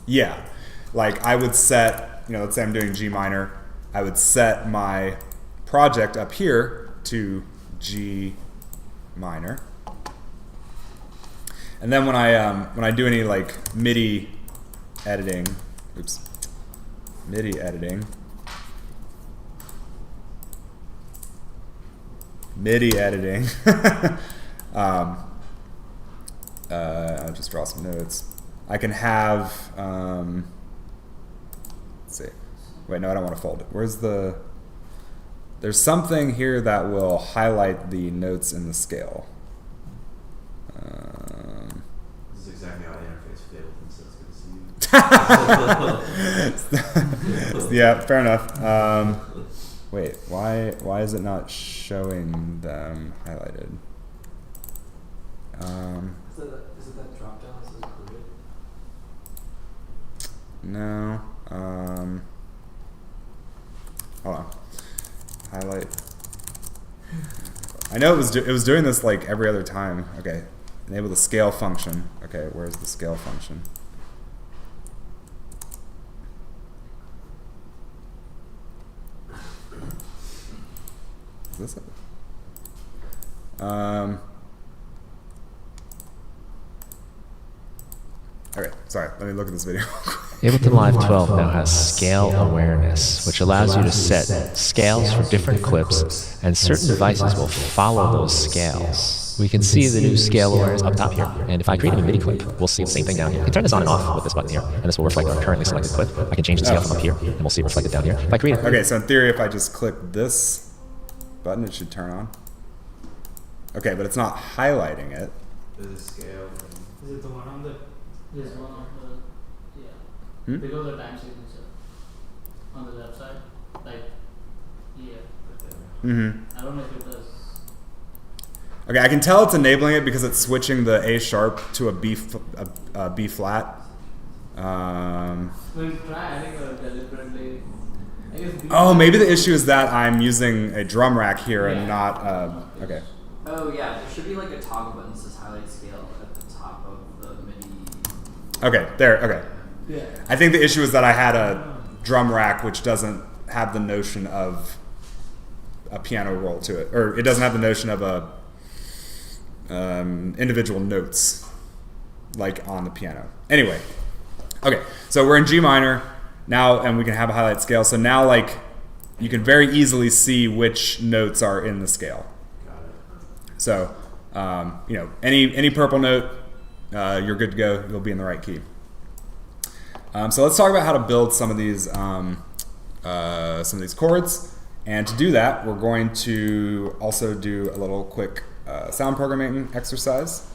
A: Yeah, like I would set, let's say I'm doing G minor, I would set my project up here to G minor, and then when I do any like MIDI editing, I'll just draw some notes. I can have, let's see. Wait, no, I don't want to fold it. There's something here that will highlight the notes in the scale.
C: This is exactly how the interface failed, and so it's good to see you.
A: Yeah, fair enough. Wait, why is it not showing them highlighted?
F: Is it that drop down that says grid?
A: No. Hold on. Highlight. I know it was doing this like every other time. Okay. Enable the scale function. Okay, where's the scale function? Is this it? Okay, sorry. Let me look at this video.
H: Ableton Live 12 now has scale awareness, which allows you to set scales for different clips, and certain devices will follow those scales. We can see the new scale awareness up top here, and if I create a new MIDI clip, we'll see the same thing down here. I can turn this on and off with this button here, and this will reflect our currently selected clip. I can change the scale from up here, and we'll see it reflected down here. If I create
A: Okay, so in theory, if I just click this button, it should turn on. Okay, but it's not highlighting it.
C: There's a scale.
D: Is it the one on the?
I: There's one on the, yeah.
A: Hmm?
I: Below the time signature. On the left side. Like, yeah.
A: Mm-hmm.
I: I don't know if it does.
A: Okay, I can tell it's enabling it because it's switching the A sharp to a B flat.
I: We'll try adding a deliberately. I guess
A: Oh, maybe the issue is that I'm using a drum rack here and not. Okay.
J: Oh yeah, there should be like a toggle button that says highlight scale at the top of the MIDI.
A: Okay, there. Okay.
I: Yeah.
A: I think the issue is that I had a drum rack which doesn't have the notion of a piano roll to it, or it doesn't have the notion of a individual notes like on the piano. Anyway, okay, so we're in G minor now, and we can have a highlight scale. So now, like, you can very easily see which notes are in the scale. So, you know, any purple note, you're good to go. You'll be in the right key. So let's talk about how to build some of these chords. And to do that, we're going to also do a little quick sound programming exercise.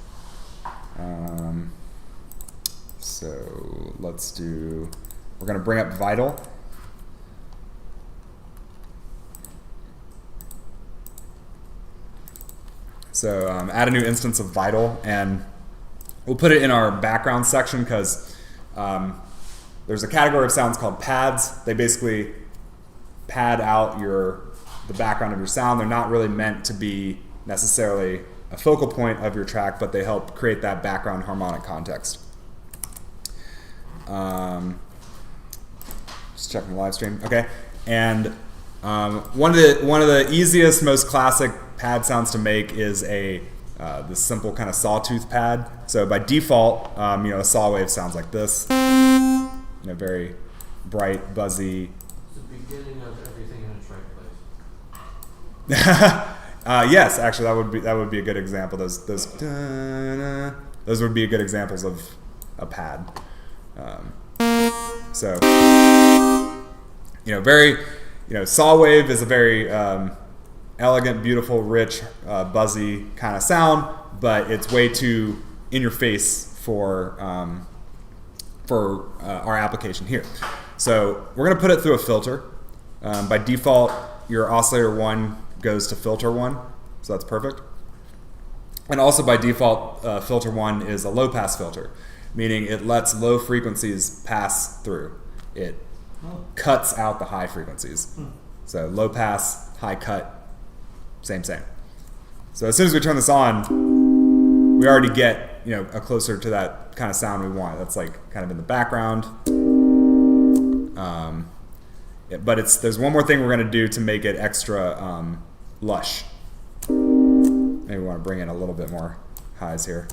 A: So let's do. We're going to bring up Vital. So add a new instance of Vital, and we'll put it in our background section because there's a category of sounds called pads. They basically pad out the background of your sound. They're not really meant to be necessarily a focal point of your track, but they help create that background harmonic context. Just checking the live stream. Okay, and one of the easiest, most classic pad sounds to make is this simple kind of sawtooth pad. So by default, a saw wave sounds like this. Very bright, buzzy.
C: It's the beginning of everything in a track place.
A: Yes, actually, that would be a good example. Those would be good examples of a pad. Saw wave is a very elegant, beautiful, rich, buzzy kind of sound, but it's way too in your face for our application here. So we're going to put it through a filter. By default, your oscillator 1 goes to filter 1, so that's perfect. And also by default, filter 1 is a low pass filter, meaning it lets low frequencies pass through. It cuts out the high frequencies. So low pass, high cut, same. So as soon as we turn this on, we already get a closer to that kind of sound we want. That's like kind of in the background. But there's one more thing we're going to do to make it extra lush. Maybe we want to bring in a little bit more highs here.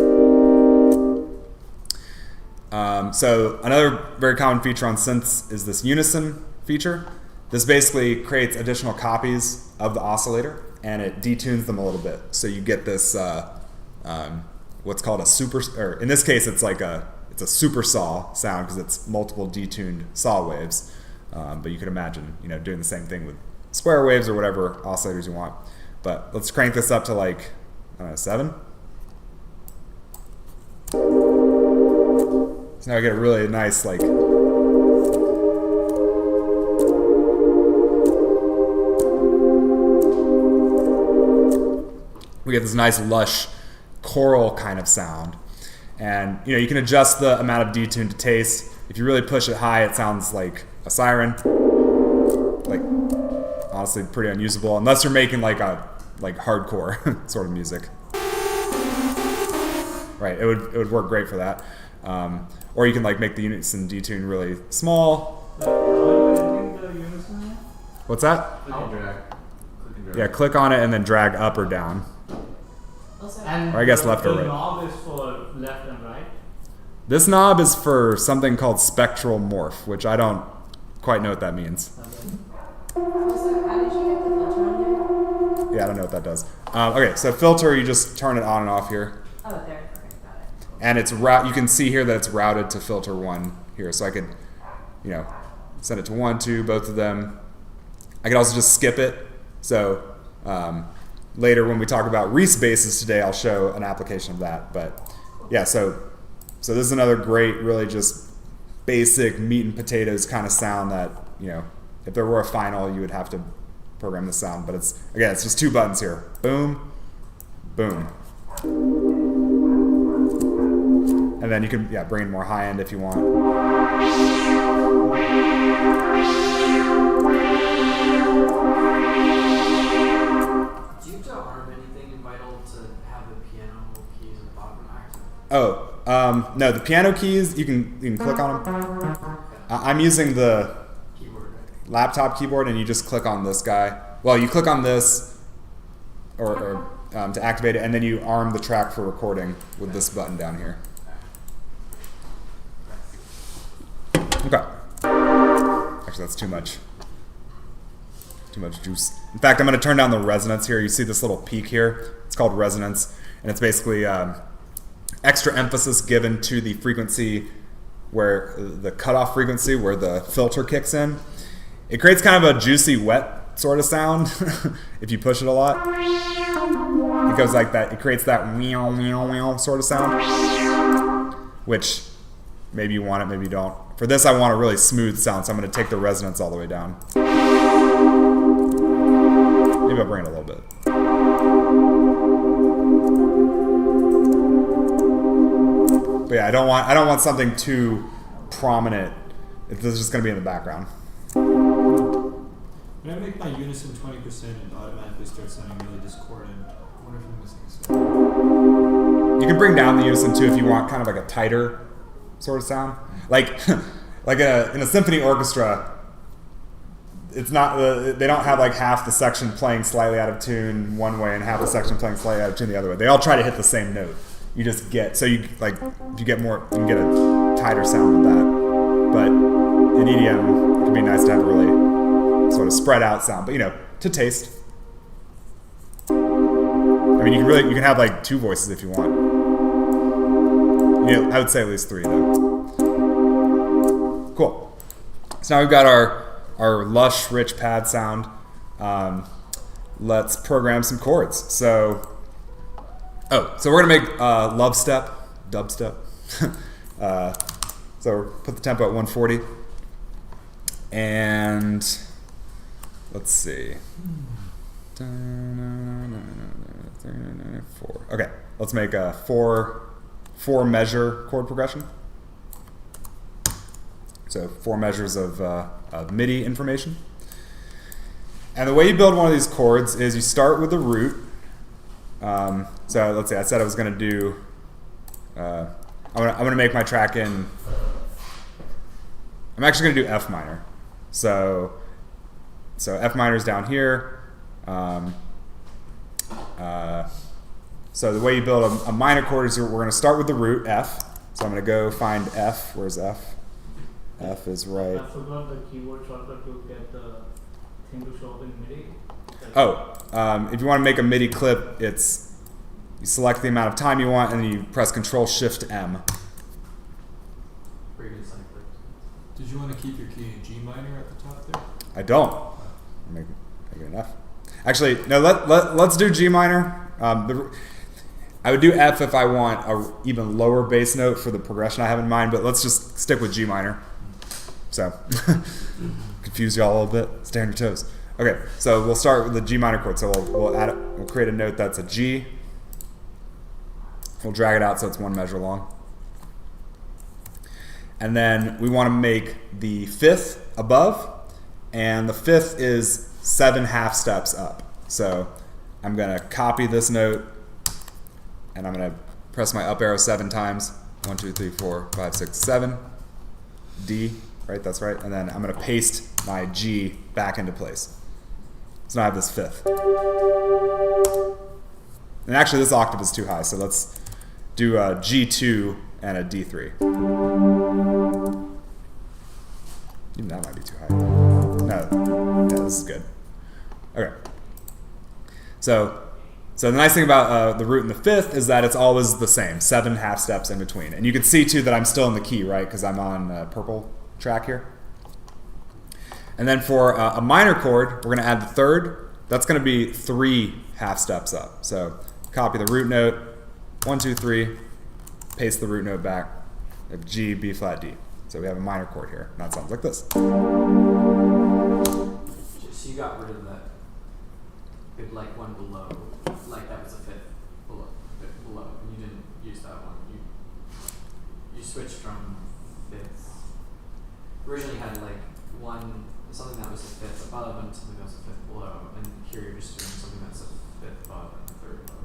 A: So another very common feature on synths is this unison feature. This basically creates additional copies of the oscillator, and it detunes them a little bit. So you get this what's called a super, or in this case it's a super saw sound because it's multiple detuned saw waves. But you could imagine doing the same thing with square waves or whatever oscillators you want. But let's crank this up to like 7. So now I get a really nice we get this nice lush choral kind of sound. And you can adjust the amount of detune to taste. If you really push it high, it sounds like a siren. Like honestly pretty unusable unless you're making like hardcore sort of music. Right, it would work great for that. Or you can make the unison detune really small. What's that?
C: Click and drag.
A: Yeah, click on it and then drag up or down.
D: And
A: Or I guess left or
D: the
A: right.
D: knob is for left and right.
A: This knob is for something called spectral morph, which I don't quite know what that means.
B: Also, how did you get the filter on there?
A: Yeah, I don't know what that does. Okay, so filter, you just turn it on and off here.
B: Oh, there. Okay, got it.
A: And it's you can see here that it's routed to filter 1 here. So I could, send it to 1, 2, both of them. I could also just skip it. So later when we talk about Reese bases today, I'll show an application of that. But yeah, so this is another great, really just basic meat and potatoes kind of sound that, if there were a final, you would have to program the sound. But it's just 2 buttons here. Boom, boom. And then you can bring in more high end if you want.
J: Do you have to arm anything in Vital to have the piano keys at the bottom active?
A: Oh, no, the piano keys, you can click on them. I'm using the
J: Keyboard, right?
A: laptop keyboard, and you just click on this guy. Well, you click on this or to activate it, and then you arm the track for recording with this button down here. Okay. Actually, that's too much. Too much juice. In fact, I'm going to turn down the resonance here. You see this little peak here? It's called resonance, and it's basically extra emphasis given to the frequency where the cutoff frequency where the filter kicks in. It creates kind of a juicy, wet sort of sound if you push it a lot. It goes like that. It creates that meow, meow, meow sort of sound, which maybe you want it, maybe you don't. For this, I want a really smooth sound, so I'm going to take the resonance all the way down. Maybe I'll bring it a little bit. But yeah, I don't want something too prominent if this is just going to be in the background.
E: When I make my unison 20%, it automatically starts sounding really discordant. I wonder if I'm missing a step.
A: You can bring down the unison too if you want kind of like a tighter sort of sound. Like in a symphony orchestra, it's not they don't have like half the section playing slightly out of tune one way and half the section playing slightly out of tune the other way. They all try to hit the same note. You just get if you get more, you can get a tighter sound with that. But in EDM, it can be nice to have a really sort of spread out sound, but to taste. I mean, you can have like 2 voices if you want. I would say at least 3 though. Cool. So now we've got our lush, rich pad sound. Let's program some chords. So we're gonna make dubstep. So put the tempo at 140, and let's see. 4. Okay, let's make a 4 measure chord progression. So 4 measures of MIDI information. And the way you build one of these chords is you start with the root. So let's say I said I was going to do. I'm going to make my track in. I'm actually going to do F minor. So F minor is down here. So the way you build a minor chord is we're going to start with the root F. So I'm going to go find F. Where's F? F is right.
D: I forgot the keyboard shortcut to get the thing to show up in MIDI.
A: If you want to make a MIDI clip, you select the amount of time you want, and then you press Control-Shift-M.
E: Did you want to keep your key in G minor at the top there?
A: I don't. Make it enough. Actually, no. Let's do G minor. I would do F if I want a even lower bass note for the progression I have in mind, but let's just stick with G minor. So confuse y'all a little bit. Stay on your toes. Okay, so we'll start with the G minor chord. So we'll create a note that's a G. We'll drag it out so it's 1 measure long. And then we want to make the 5th above, and the 5th is 7 half steps up. So I'm going to copy this note, and I'm going to press my up arrow 7 times. 1, 2, 3, 4, 5, 6, 7. D, right? That's right. And then I'm going to paste my G back into place. So now I have this 5th. And actually, this octave is too high, so let's do G2 and a D3. Even that might be too high. No, yeah, this is good. Okay. So the nice thing about the root in the fifth is that it's always the same, 7 half steps in between. And you can see too that I'm still in the key, right? Because I'm on purple track here. And then for a minor chord, we're going to add the third. That's going to be 3 half steps up. So copy the root note, 1, 2, 3, paste the root note back, G, B flat, D. So we have a minor chord here, and that sounds like this.
J: So you got rid of that big like one below, like that was a fifth below, and you didn't use that one. You switched from fifths. Originally you had like something that was a fifth above and something that was a fifth below, and here you're just doing something that's a fifth above and a third below.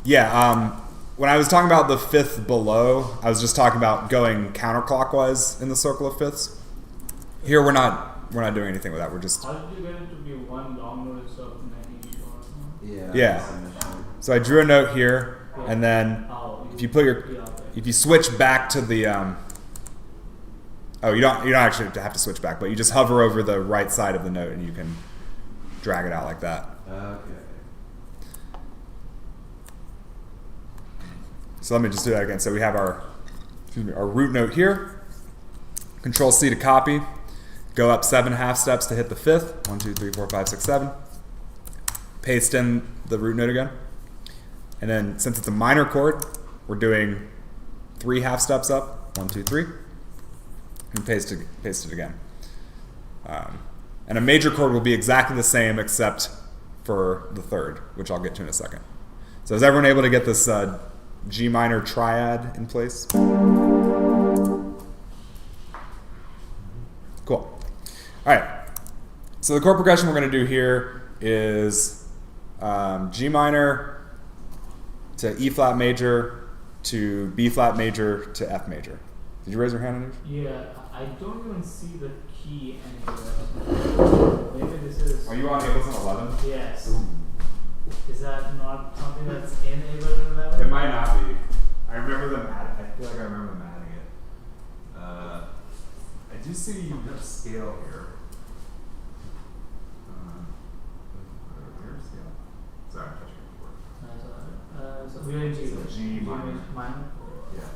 A: Yeah, when I was talking about the fifth below, I was just talking about going counterclockwise in the circle of fifths. Here we're not doing anything with that. We're just
D: How did you get it to be one long note instead of 90 or something?
A: Yeah. So I drew a note here, and then if you switch back to the you don't actually have to switch back, but you just hover over the right side of the note and you can drag it out like that.
C: Okay.
A: So let me just do that again. So we have our root note here. Control C to copy. Go up 7 half steps to hit the fifth. 1, 2, 3, 4, 5, 6, 7. Paste in the root note again. And then since it's a minor chord, we're doing 3 half steps up. 1, 2, 3. And paste it again. And a major chord will be exactly the same except for the third, which I'll get to in a second. So is everyone able to get this G minor triad in place? Cool. All right. So the chord progression we're going to do here is G minor to E flat major to B flat major to F major. Did you raise your hand, Anish?
D: Yeah, I don't even see the key anywhere. Maybe this is.
A: Are you on Ableton 11?
D: Yes. Is that not something that's in Ableton 11?
A: It might not be. I remember them I feel like I remember them adding it. I do see you have scale here. Where's scale? Sorry, I'm touching your keyboard.
D: So we're in G.
A: So G minor.
D: Minor?
A: Yeah.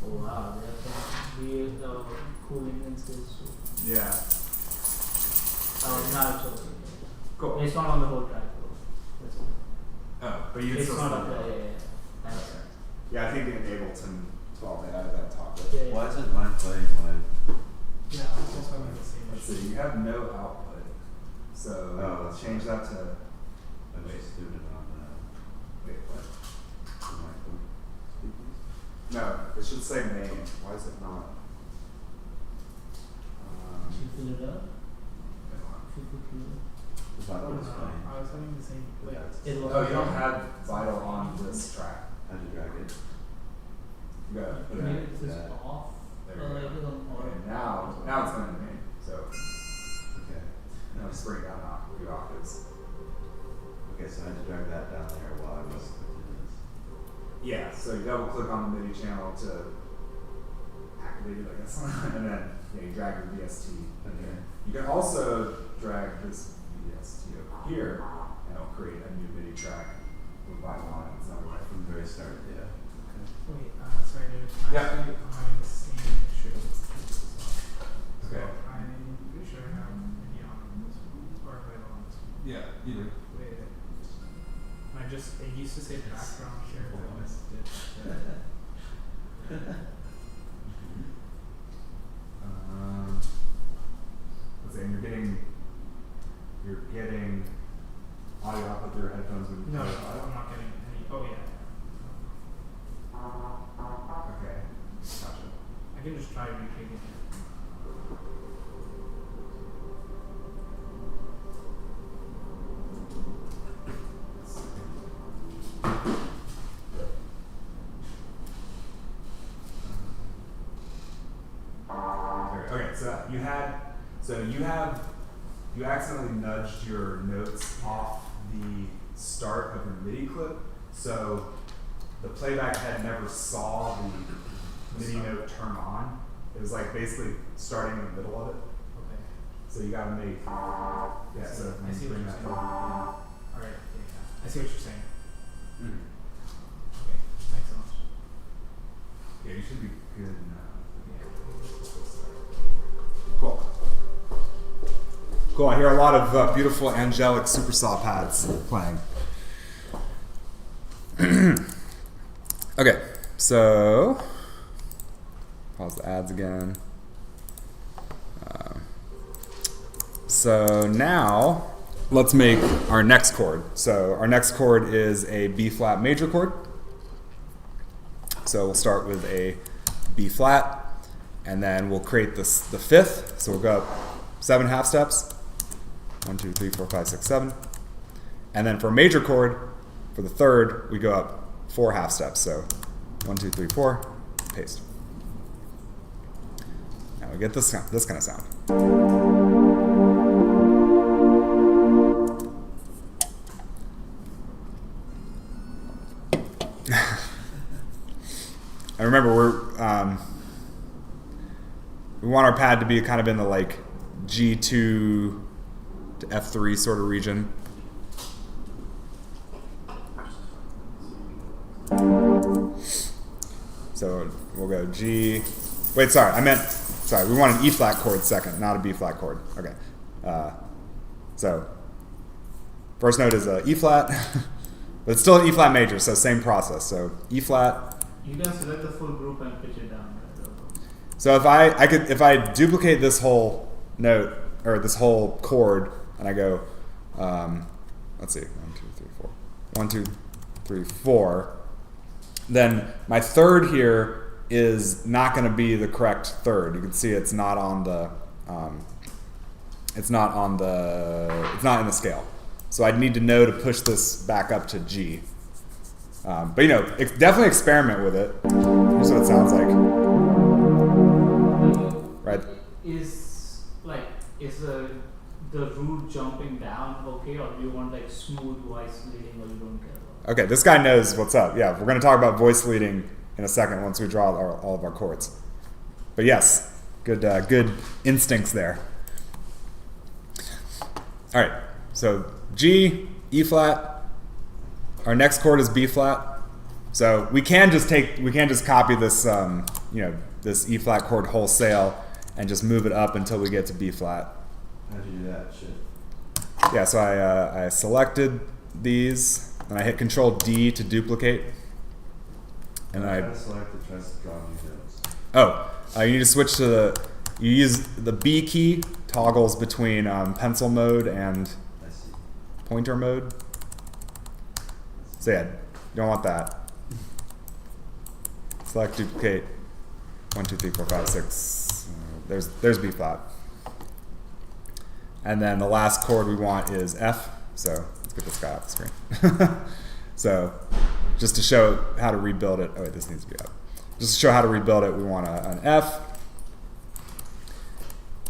D: Oh wow, there's some weird cool Indian skills too.
A: Yeah.
D: Now it's okay.
A: Cool.
D: It's not on the whole track though. That's okay.
A: Oh, but you can
D: It's
A: still
D: not
A: see
D: up
A: it.
D: there, yeah. Thanks.
A: Yeah, I think in Ableton 12 they added that top bit.
D: Yeah.
C: Why isn't mine playing when?
I: Yeah, I was also having the same
A: Let's
I: issue.
A: see, you have no output. So
C: that's
A: change
C: right.
A: that to,
C: I was just doing it on
A: wait, what?
C: the microphone speakers.
A: No, it should say main. Why is it not?
D: Should we fill it up? Should we fill it up?
C: The button was playing.
I: I was having the same. Wait,
D: It was.
A: Oh, you don't have Vital on this track.
C: How'd you drag it?
A: You gotta put it
D: Maybe
A: in.
D: this is
C: Yeah.
D: off.
A: There
D: Or
A: you
D: like
A: go.
D: it on
A: Okay, now it's going to main. So
C: Okay.
A: now just bring it down a few octaves.
C: Okay, so I had to drag that down there while I was clicking this.
A: Yeah, so you double click on the MIDI channel to activate it, I guess. And then you drag your VST in here. You can also drag this VST over here and it'll create a new MIDI track with Vital on it. It's not right.
C: From the very start, yeah.
I: Wait, sorry, dude. I'm
A: Yeah.
I: actually having the same issue.
A: Okay.
I: So I'm pretty sure I have any on this one, or if I don't on this one.
A: Yeah, you do.
I: Wait. I used to say background share, but I missed it.
A: Let's see, and you're getting audio output through your headphones when you
I: No,
A: play.
I: I'm not getting any. Oh yeah.
A: Okay, gotcha.
I: I can just try retweaking it.
A: Okay, you accidentally nudged your notes off the start of your MIDI clip. So the playback head never saw the MIDI note turn on. It was like basically starting in the middle of it.
D: Okay.
A: So you gotta make, yeah, so
D: I see what
A: bring
D: you're
A: that
D: saying.
A: forward.
D: Yeah. Alright, yeah. I see what you're saying.
C: Mm.
D: Okay, thanks so much.
A: Yeah, you should be good now.
D: Yeah.
A: Cool. Cool, I hear a lot of beautiful angelic super saw pads playing. Okay, so pause the ads again. So now let's make our next chord. So our next chord is a B flat major chord. So we'll start with a B flat, and then we'll create this the fifth. So we'll go up 7 half steps. 1, 2, 3, 4, 5, 6, 7. And then for a major chord, for the third, we go up 4 half steps. So 1, 2, 3, 4, paste. Now we get this kind of sound. And remember, we want our pad to be kind of in the like G2 to F3 sort of region. So we'll go G. Wait, sorry, we want an E flat chord second, not a B flat chord. Okay. So first note is a E flat, but it's still an E flat major, so same process. So E flat.
D: You can select the full group and pitch it down. Right?
A: So if I duplicate this whole note or this whole chord and I go, let's see, 1, 2, 3, 4, 1, 2, 3, 4, then my third here is not going to be the correct third. You can see it's not on the, it's not in the scale. So I'd need to know to push this back up to G. But you know, definitely experiment with it. Here's what it sounds like. Right.
D: Is the root jumping down okay, or do you want like smooth voice leading, or you don't care about?
A: Okay, this guy knows what's up. Yeah, we're going to talk about voice leading in a second once we draw all of our chords. But yes, good instincts there. All right, so G, E flat. Our next chord is B flat. So we can just copy this, this E flat chord wholesale and just move it up until we get to B flat.
C: How'd you do that? Shit.
A: Yeah, so I selected these and I hit Control D to duplicate. And
C: I select it, tries to draw new notes.
A: You need to switch to you use the B key, toggles between pencil mode and pointer mode. So yeah, you don't want that. Select, duplicate, 1, 2, 3, 4, 5, 6. There's B flat. And then the last chord we want is F. So let's get this guy off the screen. So just to show how to rebuild it. Oh wait, this needs to be up. Just to show how to rebuild it, we want an F.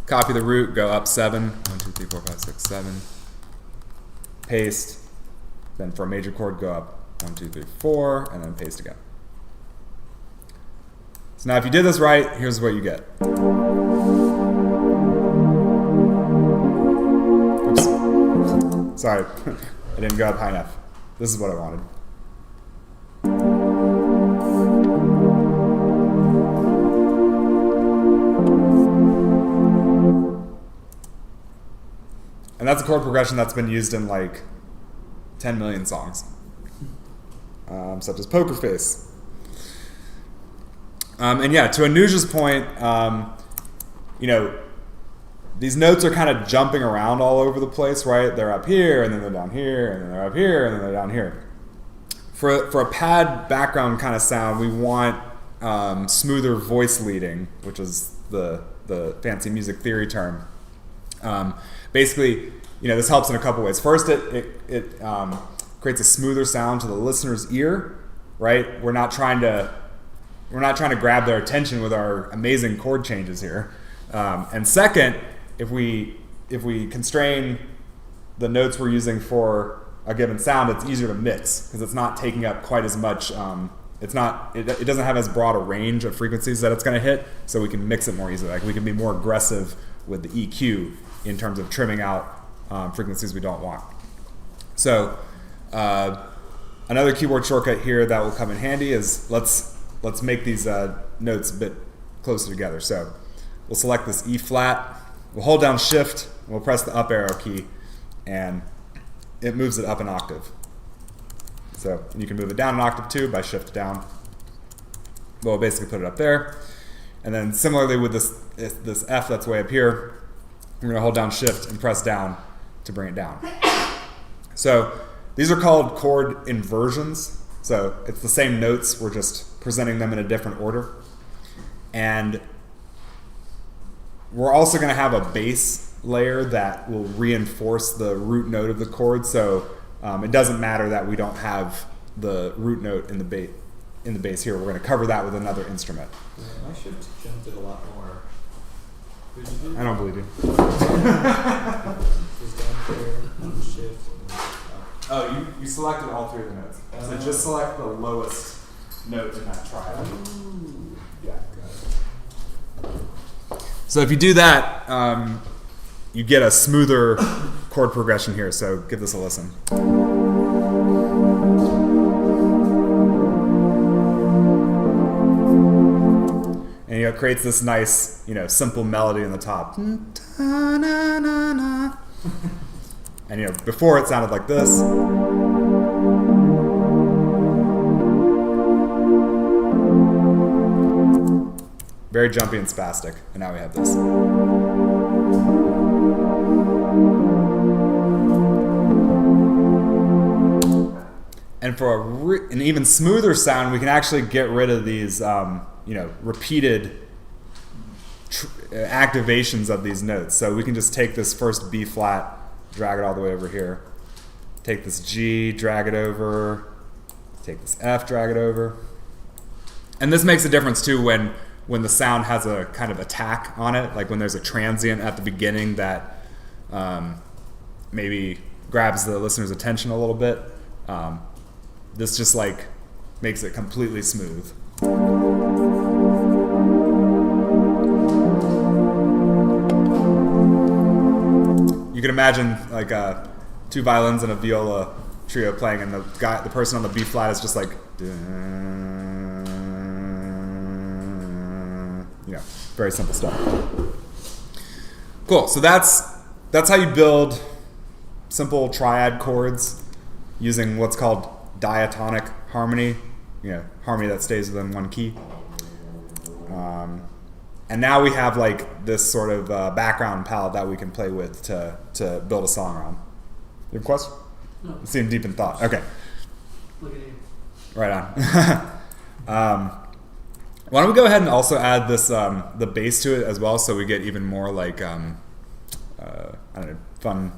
A: Copy the root, go up 7. 1, 2, 3, 4, 5, 6, 7. Paste. Then for a major chord, go up 1, 2, 3, 4, and then paste again. So now if you did this right, here's what you get. Oops. Sorry, I didn't go up high enough. This is what I wanted. And that's a chord progression that's been used in like 10 million songs, such as Poker Face. And yeah, to Anuja's point, these notes are kind of jumping around all over the place, right? They're up here, and then they're down here, and then they're up here, and then they're down here. For a pad background kind of sound, we want smoother voice leading, which is the fancy music theory term. Basically, this helps in a couple ways. First, it creates a smoother sound to the listener's ear, right? We're not trying to grab their attention with our amazing chord changes here. And second, if we constrain the notes we're using for a given sound, it's easier to mix because it's not taking up quite as much it's not, it doesn't have as broad a range of frequencies that it's going to hit, so we can mix it more easily. Like we can be more aggressive with the EQ in terms of trimming out frequencies we don't want. So another keyboard shortcut here that will come in handy is let's make these notes a bit closer together. So we'll select this E flat, we'll hold down Shift, we'll press the up arrow key, and it moves it up an octave. So you can move it down an octave too by Shift down. We'll basically put it up there. And then similarly with this F that's way up here, we're going to hold down Shift and press down to bring it down. So these are called chord inversions. So it's the same notes, we're just presenting them in a different order. And we're also going to have a bass layer that will reinforce the root note of the chord. So it doesn't matter that we don't have the root note in the bass here. We're going to cover that with another instrument.
E: Yeah, my Shift jumped it a lot more. Did you do?
A: I don't believe you.
E: Just down there, Shift.
A: Oh, you selected all three of the notes. So just select the lowest note in that triad. Yeah. So if you do that, you get a smoother chord progression here. So give this a listen. And it creates this nice, simple melody in the top. And before it sounded like this. Very jumpy and spastic. And now we have this. And for an even smoother sound, we can actually get rid of these, repeated activations of these notes. So we can just take this first B flat, drag it all the way over here. Take this G, drag it over. Take this F, drag it over. And this makes a difference too when the sound has a kind of attack on it, like when there's a transient at the beginning that maybe grabs the listener's attention a little bit. This just makes it completely smooth. You can imagine two violins and a viola trio playing, and the person on the B flat is just like, very simple stuff. Cool. So that's how you build simple triad chords using what's called diatonic harmony, harmony that stays within one key. And now we have this sort of background palette that we can play with to build a song on. You have a question?
I: No.
A: You seem deep in thought. Okay.
I: Look at you.
A: Right on. Why don't we go ahead and also add this the bass to it as well, so we get even more fun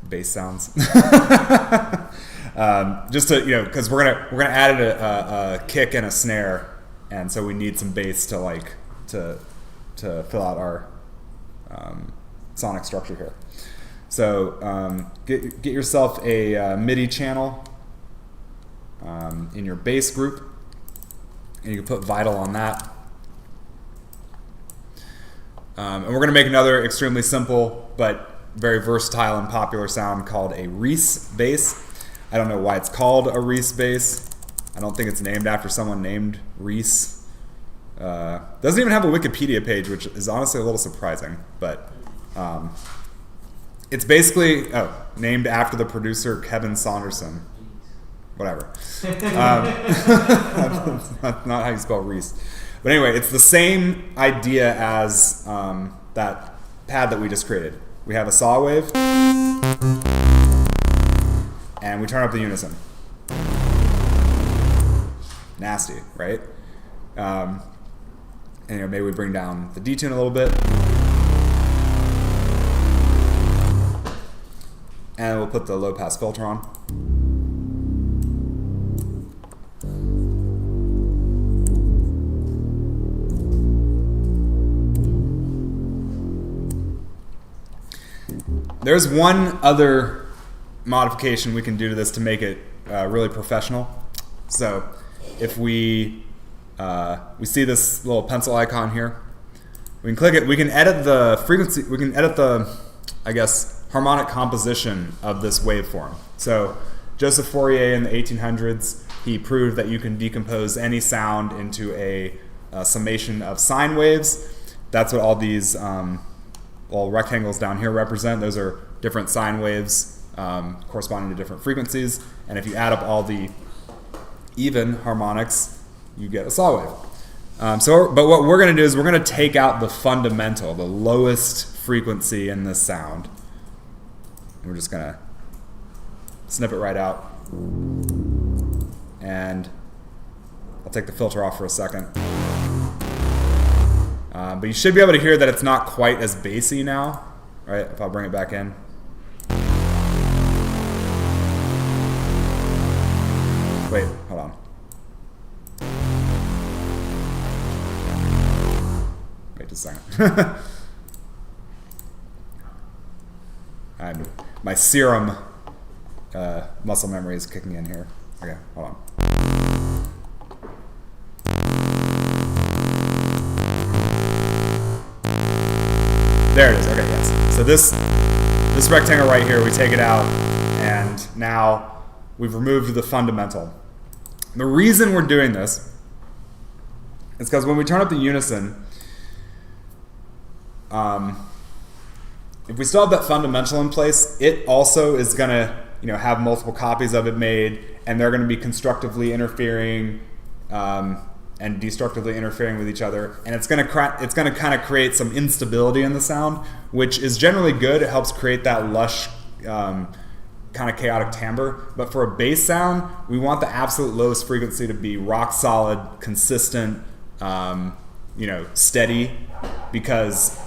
A: bass sounds. Just to because we're gonna add a kick and a snare, and so we need some bass to fill out our sonic structure here. So get yourself a MIDI channel in your bass group, and you can put Vital on that. And we're gonna make another extremely simple but very versatile and popular sound called a Reese bass. I don't know why it's called a Reese bass. I don't think it's named after someone named Reese. Doesn't even have a Wikipedia page, which is honestly a little surprising. But it's basically named after the producer Kevin Saunderson. Whatever. That's not how you spell Reese. But anyway, it's the same idea as that pad that we just created. We have a saw wave, and we turn up the unison. Nasty, right? And maybe we bring down the detune a little bit. And we'll put the low pass filter on. There's one other modification we can do to this to make it really professional. So if we see this little pencil icon here, we can click it. We can edit the frequency. We can edit the, I guess, harmonic composition of this waveform. So Joseph Fourier in the 1800s, he proved that you can decompose any sound into a summation of sine waves. That's what all these little rectangles down here represent. Those are different sine waves corresponding to different frequencies. And if you add up all the even harmonics, you get a saw wave. But what we're going to do is we're going to take out the fundamental, the lowest frequency in this sound. And we're just going to snip it right out. And I'll take the filter off for a second. But you should be able to hear that it's not quite as bassy now, right? If I'll bring it back in. Wait, hold on. Wait just a second. My serum muscle memory is kicking in here. Okay, hold on. There it is. Okay, yes. So this rectangle right here, we take it out, and now we've removed the fundamental. The reason we're doing this is because when we turn up the unison, if we still have that fundamental in place, it also is going to have multiple copies of it made, and they're going to be constructively interfering and destructively interfering with each other, and it's going to kind of create some instability in the sound, which is generally good. It helps create that lush kind of chaotic timbre. But for a bass sound, we want the absolute lowest frequency to be rock solid, consistent, steady, because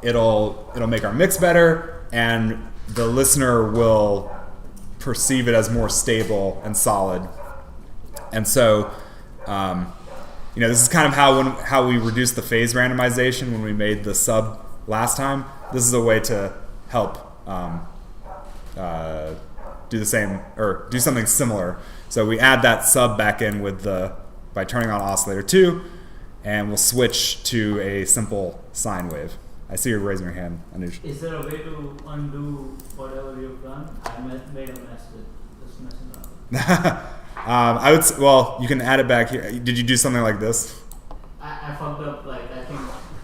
A: it'll make our mix better, and the listener will perceive it as more stable and solid. And so this is kind of how we reduced the phase randomization when we made the sub last time. This is a way to help do the same, or do something similar. So we add that sub back in by turning on oscillator 2, and we'll switch to a simple sine wave. I see you're raising your hand, Anuj.
D: Is there a way to undo whatever you've done? I made a mess with this messing up.
A: Well, you can add it back here. Did you do something like this?
D: I fucked up, I think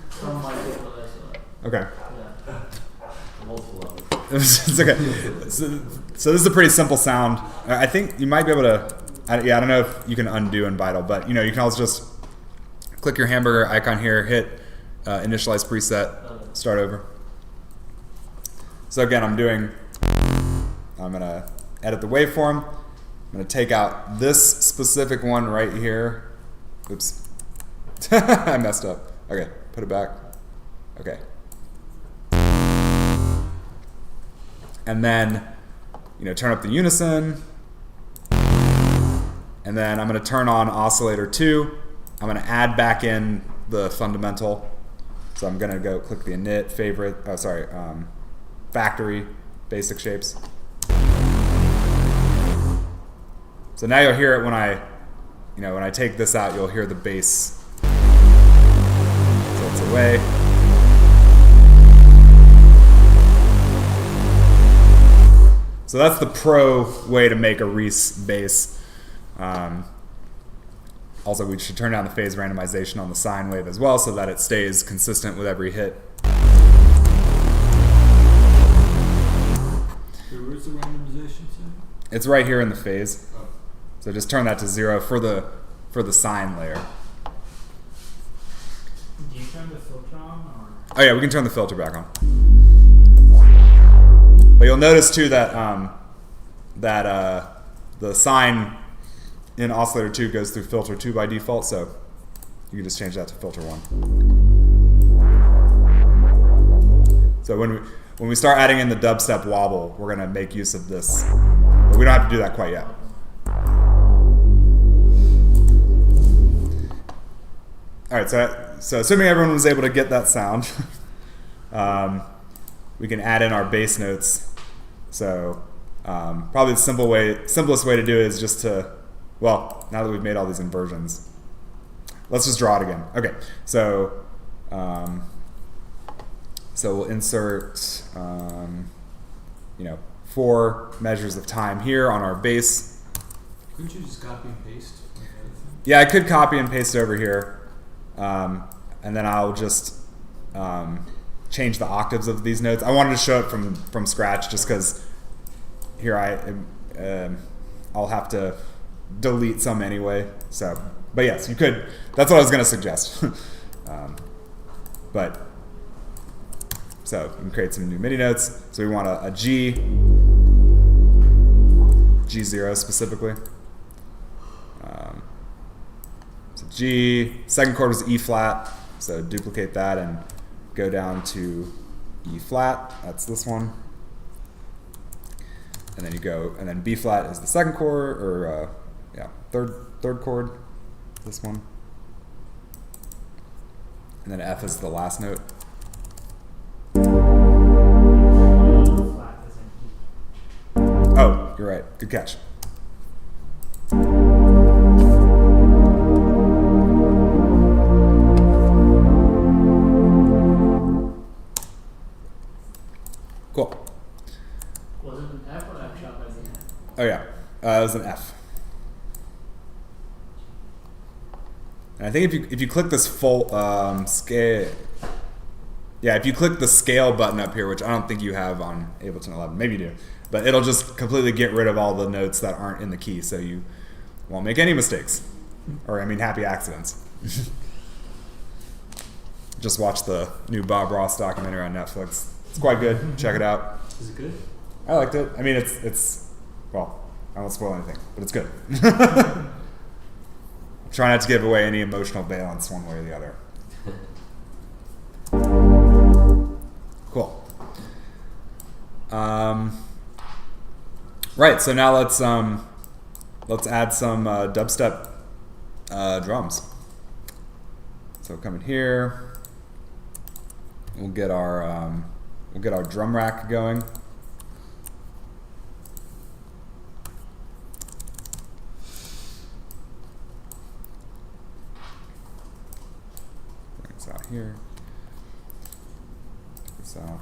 D: some might be the less.
A: Okay.
D: Yeah.
C: Multiple levels.
A: It's okay. So this is a pretty simple sound. I think you might be able to. I don't know if you can undo in Vital, but you can also just click your hamburger icon here, hit initialize preset, start over. So again, I'm going to edit the waveform. I'm going to take out this specific one right here. Oops. I messed up. Okay, put it back. Okay. And then, turn up the unison. And then I'm going to turn on oscillator 2. I'm going to add back in the fundamental. So I'm going to go click the init, favorite, factory, basic shapes. So now you'll hear it when I take this out, you'll hear the bass. So it's away. So that's the pro way to make a Reese bass. Also, we should turn down the phase randomization on the sine wave as well, so that it stays consistent with every hit.
E: Where's the randomization set?
A: It's right here in the phase. So just turn that to 0 for the sine layer.
D: Do you turn the filter on, or?
A: Oh yeah, we can turn the filter back on. But you'll notice too that the sine in oscillator 2 goes through filter 2 by default, so you can just change that to filter 1. So when we start adding in the dubstep wobble, we're going to make use of this. But we don't have to do that quite yet. All right, so assuming everyone was able to get that sound, we can add in our bass notes. So probably the simplest way to do it is just to well, now that we've made all these inversions, let's just draw it again. Okay, so we'll insert, 4 measures of time here on our base.
E: Couldn't you just copy and paste? Like the other thing?
A: Yeah, I could copy and paste over here, and then I'll just change the octaves of these notes. I wanted to show it from scratch just because here I'll have to delete some anyway. So, but yes, you could. That's what I was going to suggest. But so we can create some new MIDI notes. So we want a G0 specifically. So G, second chord was E flat, so duplicate that and go down to E flat, that's this one. And then you go, and then B flat is the second chord, or third chord, this one. And then F is the last note.
G: Flat as in E.
A: Oh, you're right, good catch. Cool.
I: Was it an F or F sharp as in F?
A: Oh yeah, it was an F. And I think if you click this full scale, yeah, if you click the scale button up here, which I don't think you have on Ableton 11, maybe you do, but it'll just completely get rid of all the notes that aren't in the key, so you won't make any mistakes, or I mean happy accidents. Just watch the new Bob Ross documentary on Netflix. It's quite good. Check it out.
E: Is it good?
A: I liked it. I mean, it's well, I won't spoil anything, but it's good. Try not to give away any emotional valence one way or the other. Cool. Right. So now let's add some dubstep drums. So come in here. We'll get our drum rack going. Bring this out here. Take this out.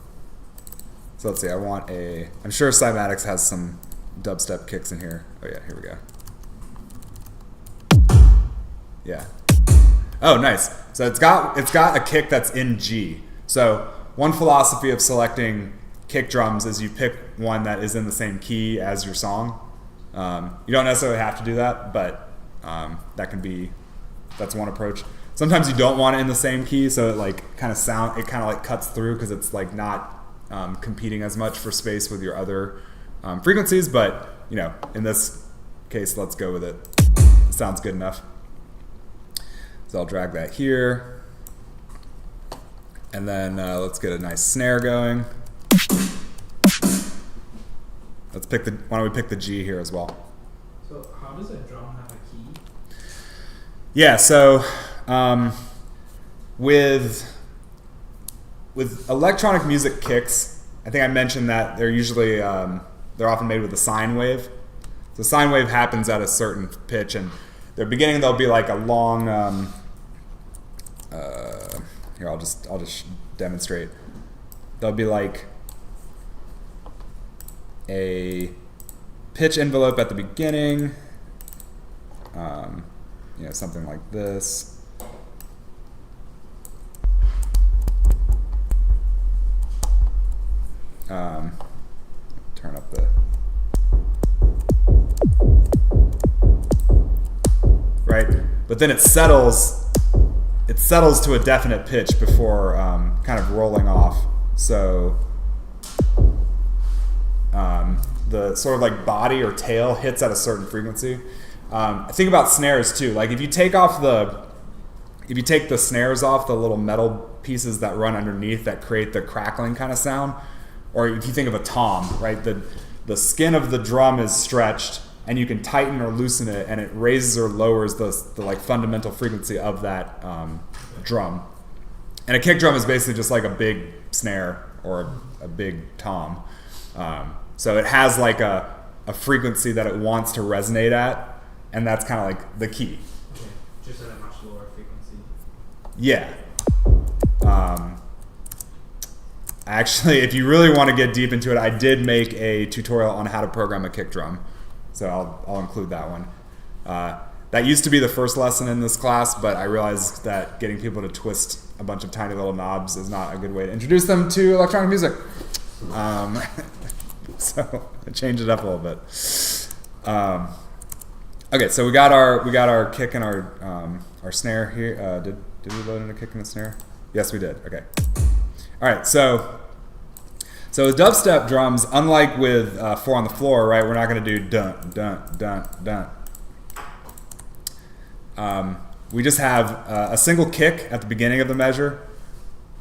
A: So let's see. I'm sure Cymatics has some dubstep kicks in here. Oh yeah, here we go. Yeah. Oh, nice. So it's got a kick that's in G. So one philosophy of selecting kick drums is you pick one that is in the same key as your song. You don't necessarily have to do that, but that's one approach. Sometimes you don't want it in the same key, so it kind of cuts through because it's like not competing as much for space with your other frequencies. But in this case, let's go with it. It sounds good enough. So I'll drag that here. And then let's get a nice snare going. Why don't we pick the G here as well?
D: So how does a drum have a key?
A: Yeah, so with electronic music kicks, I think I mentioned that they're usually they're often made with a sine wave. So sine wave happens at a certain pitch, and the beginning there'll be like a long. Here, I'll just demonstrate. There'll be like a pitch envelope at the beginning, something like this. Turn up the right, but then it settles to a definite pitch before kind of rolling off. So the sort of like body or tail hits at a certain frequency. Think about snares too. Like if you take the snares off, the little metal pieces that run underneath that create the crackling kind of sound, or if you think of a tom, right? The skin of the drum is stretched, and you can tighten or loosen it, and it raises or lowers the like fundamental frequency of that drum. And a kick drum is basically just like a big snare or a big tom. So it has like a frequency that it wants to resonate at, and that's kind of like the key.
G: Okay. Just at a much lower frequency.
A: Yeah. Actually, if you really want to get deep into it, I did make a tutorial on how to program a kick drum, so I'll include that one. That used to be the first lesson in this class, but I realized that getting people to twist a bunch of tiny little knobs is not a good way to introduce them to electronic music. So I changed it up a little bit. Okay, so we got our kick and our snare here. Did we load in a kick and a snare? Yes, we did. Okay. All right, so with dubstep drums, unlike with 4 on the floor, right, we're not going to do dun, dun, dun, dun. We just have a single kick at the beginning of the measure,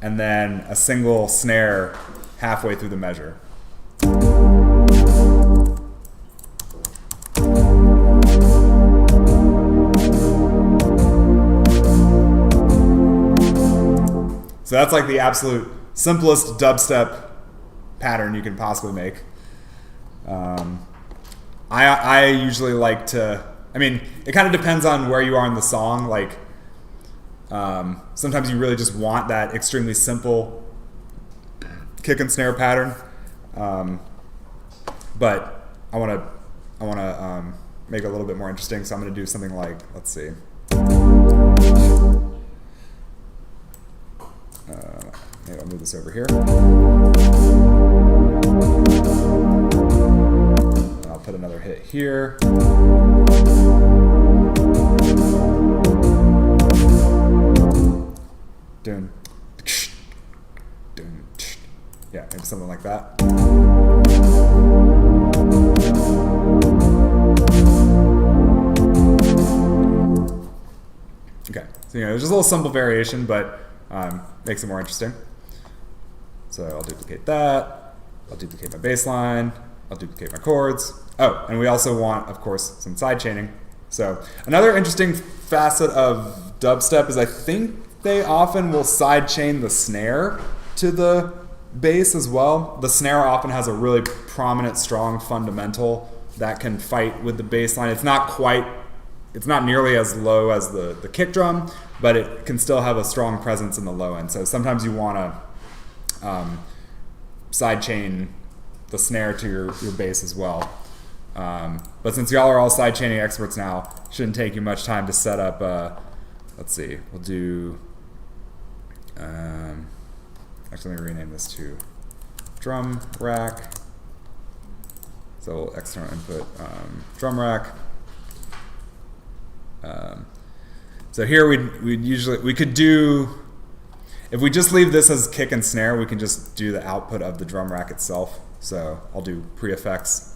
A: and then a single snare halfway through the measure. So that's like the absolute simplest dubstep pattern you can possibly make. I usually like to, I mean, it kind of depends on where you are in the song. Like, sometimes you really just want that extremely simple kick and snare pattern. But I want to make it a little bit more interesting, so I'm going to do something like, let's see. Maybe I'll move this over here. I'll put another hit here. Dun, dun, yeah, maybe something like that. Okay, so there's just a little simple variation, but makes it more interesting. So I'll duplicate that. I'll duplicate my bass line. I'll duplicate my chords. Oh, and we also want, of course, some side chaining. So another interesting facet of dubstep is I think they often will side chain the snare to the bass as well. The snare often has a really prominent, strong fundamental that can fight with the bass line. It's not nearly as low as the kick drum, but it can still have a strong presence in the low end. So sometimes you want to side chain the snare to your bass as well. But since y'all are all side chaining experts now, shouldn't take you much time to set up. Let's see, we'll do. Actually, let me rename this to drum rack. So external input drum rack. So here we could do, if we just leave this as kick and snare, we can just do the output of the drum rack itself. So I'll do pre-effects.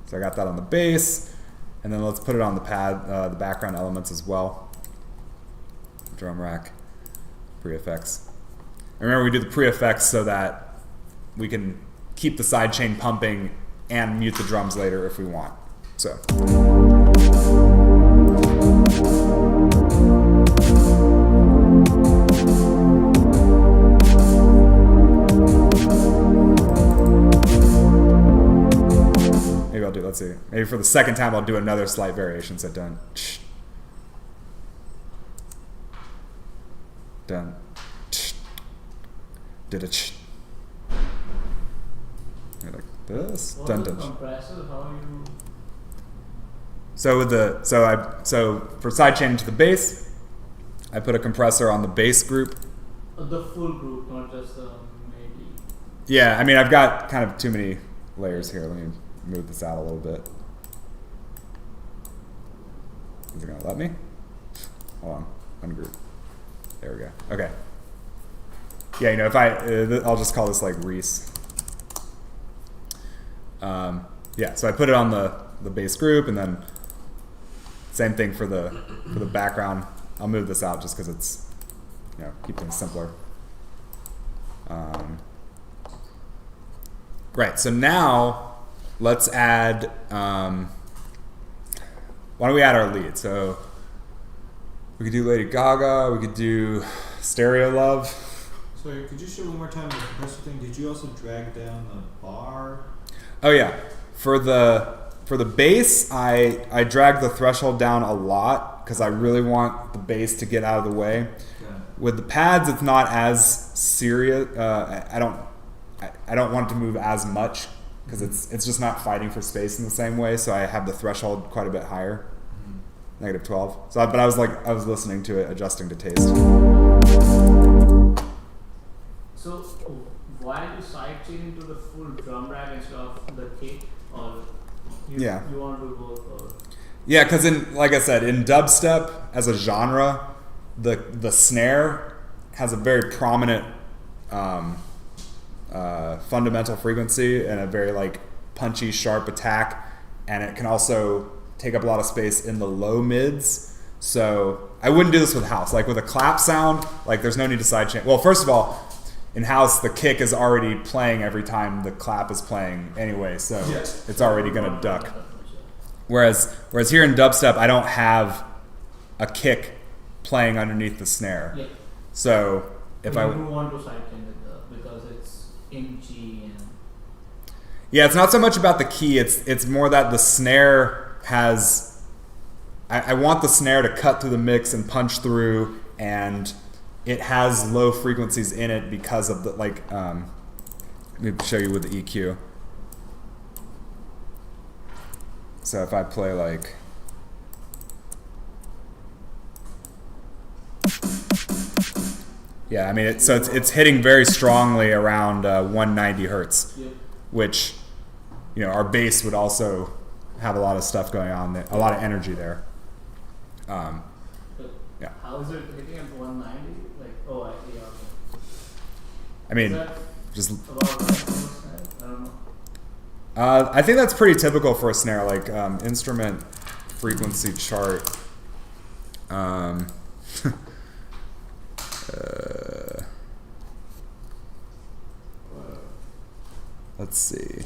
A: So I got that on the bass, and then let's put it on the pad, the background elements as well. Drum rack, pre-effects. Remember, we do the pre-effects so that we can keep the sidechain pumping and mute the drums later if we want. So. Maybe I'll do, let's see. Maybe for the second time I'll do another slight variation. So done. Done. Did it like this? Dun, dun.
I: Compressor, how are you?
A: So with the so for sidechaining to the bass, I put a compressor on the bass group.
I: The full group, not just maybe.
A: Yeah, I mean I've got kind of too many layers here. Let me move this out a little bit. Is it gonna let me? Hold on, ungroup. There we go. Okay. Yeah, if I'll just call this like Reese. Yeah, so I put it on the bass group, and then same thing for the background. I'll move this out just because it's keep things simpler. Right. So now let's add. Why don't we add our lead? So we could do Lady Gaga. We could do Stereo Love.
E: Sorry, could you show one more time the compressor thing? Did you also drag down the bar?
A: Oh yeah, for the bass, I drag the threshold down a lot because I really want the bass to get out of the way.
E: Yeah.
A: With the pads, it's not as serious. I don't want it to move as much because it's just not fighting for space in the same way. So I have the threshold quite a bit higher, -12. So, but I was listening to it, adjusting to taste.
D: So why do you side chain into the full drum rack instead of the kick, or you want to do both? Or?
A: Yeah, because like I said, in dubstep as a genre, the snare has a very prominent fundamental frequency and a very like punchy, sharp attack, and it can also take up a lot of space in the low mids. So I wouldn't do this with house. Like with a clap sound, like there's no need to sidechain. Well, first of all, in house the kick is already playing every time the clap is playing anyway, so it's already gonna duck. Whereas here in dubstep, I don't have a kick playing underneath the snare.
D: Yeah.
A: So if
D: you
A: I
D: do want to sidechain it because it's in G and
A: yeah, it's not so much about the key. It's more that the snare has. I want the snare to cut through the mix and punch through, and it has low frequencies in it because of the like. Let me show you with the EQ. So if I play like. Yeah, I mean, it's hitting very strongly around 190 hertz, which, you know, our bass would also have a lot of stuff going on there, a lot of energy there. Yeah.
D: How is it hitting at 190? Like, okay.
A: I mean,
D: Is that
A: just.
D: about right for a snare? I don't know.
A: I think that's pretty typical for a snare, like instrument frequency chart. Let's see.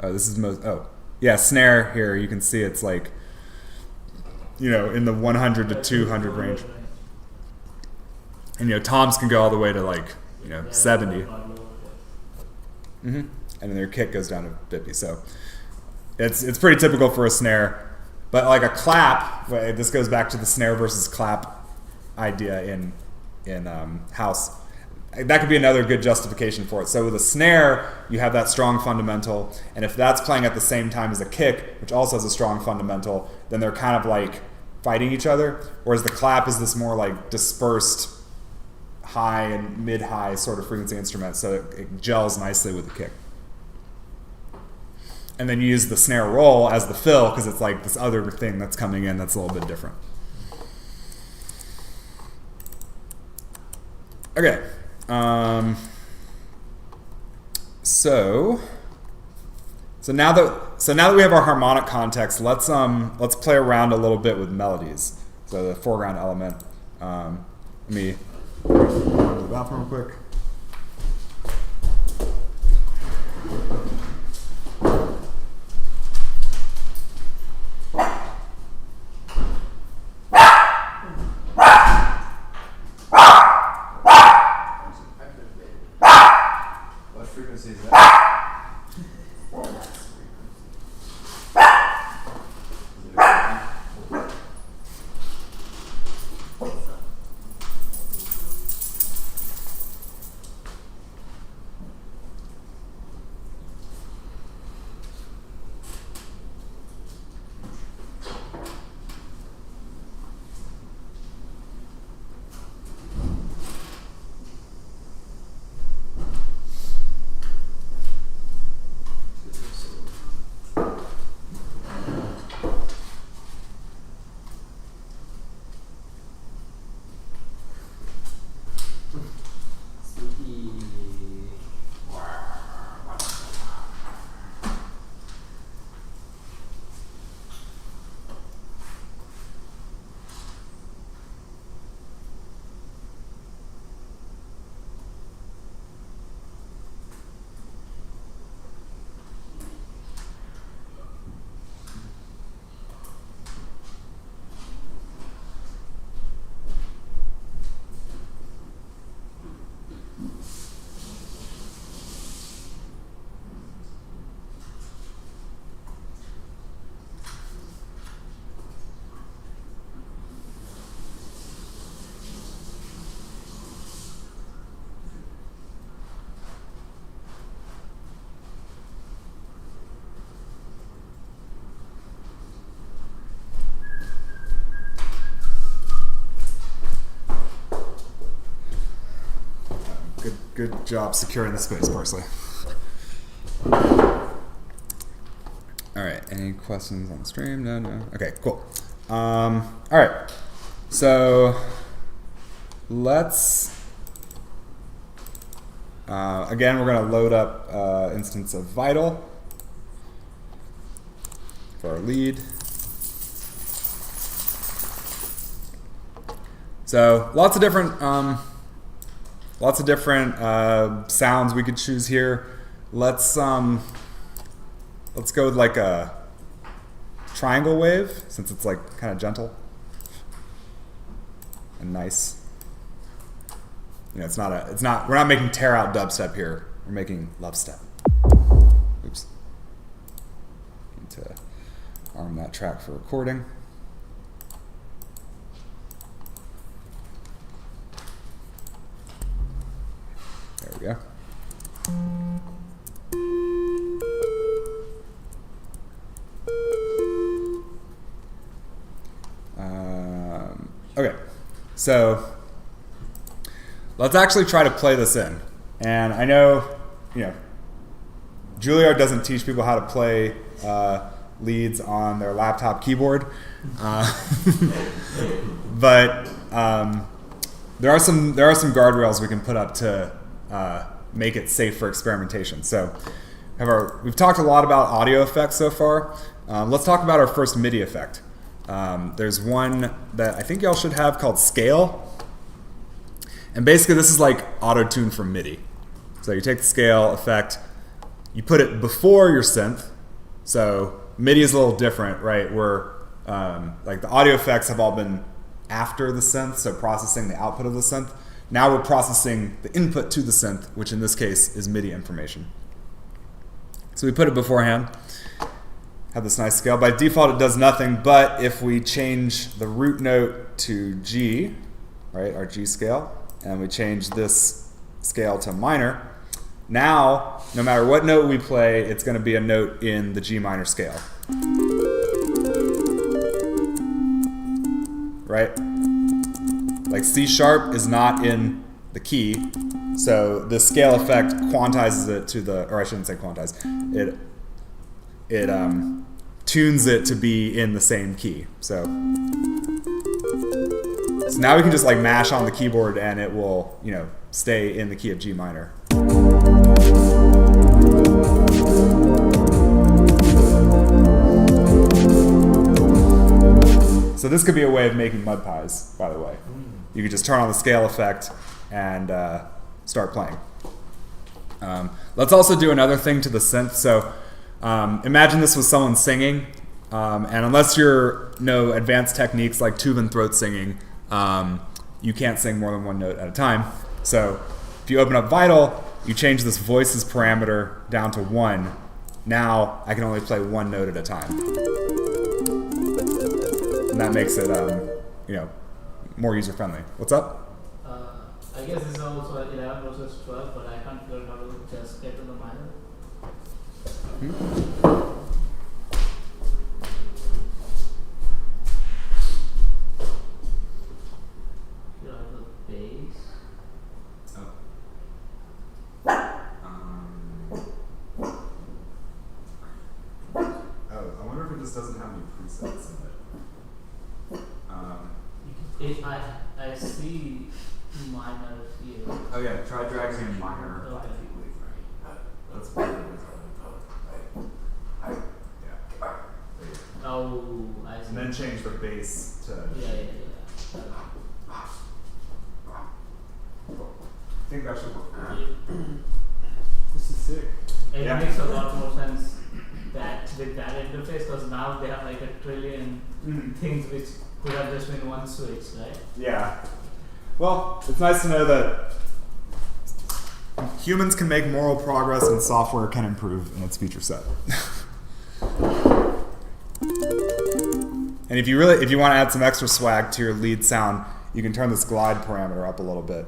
A: This is most. Oh, yeah, snare here. You can see it's like, you know, in the 100 to 200 range. And you know, toms can go all the way to like, you know, 70. And then their kick goes down to 50. So it's pretty typical for a snare. But like a clap, this goes back to the snare versus clap idea in house. That could be another good justification for it. So with a snare, you have that strong fundamental, and if that's playing at the same time as a kick, which also has a strong fundamental, then they're kind of like fighting each other. Whereas the clap is this more like dispersed high and mid-high sort of frequency instrument, so it gels nicely with the kick. And then you use the snare roll as the fill because it's like this other thing that's coming in that's a little bit different. Okay. So now that we have our harmonic context, let's play around a little bit with melodies. So the foreground element. Let me go to the bathroom real quick.
C: What frequency is that?
A: Good job securing the space, Parsley. All right, any questions on the stream? No. Okay, cool. All right, so let's, again, we're gonna load up instance of Vital for our lead. So lots of different sounds we could choose here. Let's go with like a triangle wave, since it's like kind of gentle and nice. You know, we're not making tear out dubstep here. We're making love step. Oops. Need to arm that track for recording. There we go. Okay, so let's actually try to play this in. And I know, Juilliard doesn't teach people how to play leads on their laptop keyboard, but there are some guardrails we can put up to make it safe for experimentation. So we've talked a lot about audio effects so far. Let's talk about our first MIDI effect. There's one that I think y'all should have called Scale. And basically this is like auto-tune from MIDI. So you take the scale effect, you put it before your synth. So MIDI is a little different, right? Where like the audio effects have all been after the synth, so processing the output of the synth. Now we're processing the input to the synth, which in this case is MIDI information. So we put it beforehand. Have this nice scale. By default, it does nothing, but if we change the root note to G, right, our G scale, and we change this scale to minor, now, no matter what note we play, it's going to be a note in the G minor scale. Right? Like C sharp is not in the key, so the scale effect quantizes it to the, or I shouldn't say quantize, it tunes it to be in the same key. So now we can just like mash on the keyboard and it will, stay in the key of G minor. So this could be a way of making mud pies, by the way. You could just turn on the scale effect and start playing. Let's also do another thing to the synth. So imagine this was someone singing, and unless you're know advanced techniques like tube and throat singing, you can't sing more than one note at a time. So if you open up Vital, you change this voices parameter down to 1. Now I can only play one note at a time, and that makes it more user friendly. What's up?
D: I guess this is also 11 versus 12, but I can't figure out how to just get to the minor. Here are the bass.
A: Oh. I wonder if it just doesn't have any presets in it.
D: I see minor here.
A: Oh yeah, try dragging in minor.
D: Okay.
A: That's weird.
D: Oh, I see.
A: And then change the bass to.
D: Yeah.
A: I think that should work.
E: This is sick.
D: It
A: Yeah.
D: makes a lot more sense that with that interface, because now they have like a trillion things which could have just been one switch, right?
A: Yeah. Well, it's nice to know that humans can make moral progress and software can improve in its feature set. And if you want to add some extra swag to your lead sound, you can turn this glide parameter up a little bit.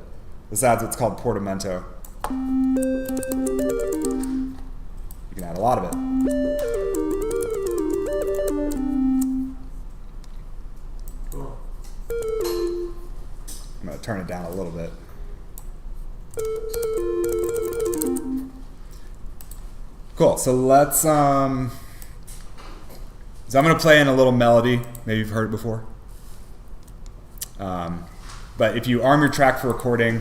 A: This adds what's called portamento. You can add a lot of it.
D: Cool.
A: I'm going to turn it down a little bit. Cool. So let's. So I'm gonna play in a little melody. Maybe you've heard it before. But if you arm your track for recording,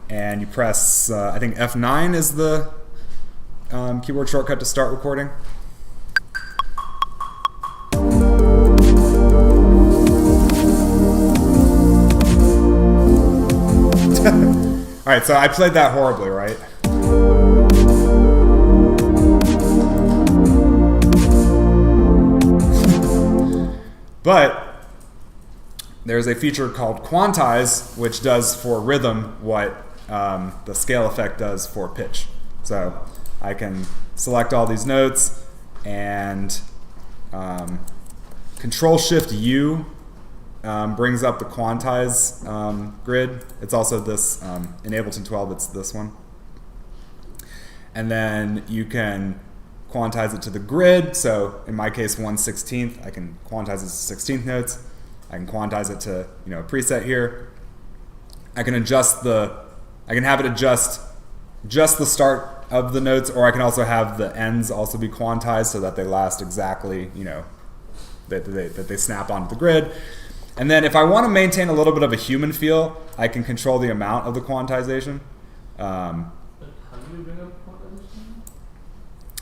A: and you press, I think F9 is the keyboard shortcut to start recording. All right, so I played that horribly, right? But there's a feature called quantize, which does for rhythm what the scale effect does for pitch. So I can select all these notes and Control-Shift-U brings up the quantize grid. It's also this, in Ableton 12, it's this one. And then you can quantize it to the grid. So in my case, 1/16, I can quantize it to 16th notes. I can quantize it to a preset here. I can have it adjust just the start of the notes, or I can also have the ends also be quantized so that they last exactly, that they snap onto the grid. And then if I want to maintain a little bit of a human feel, I can control the amount of the quantization.
I: But how do you bring up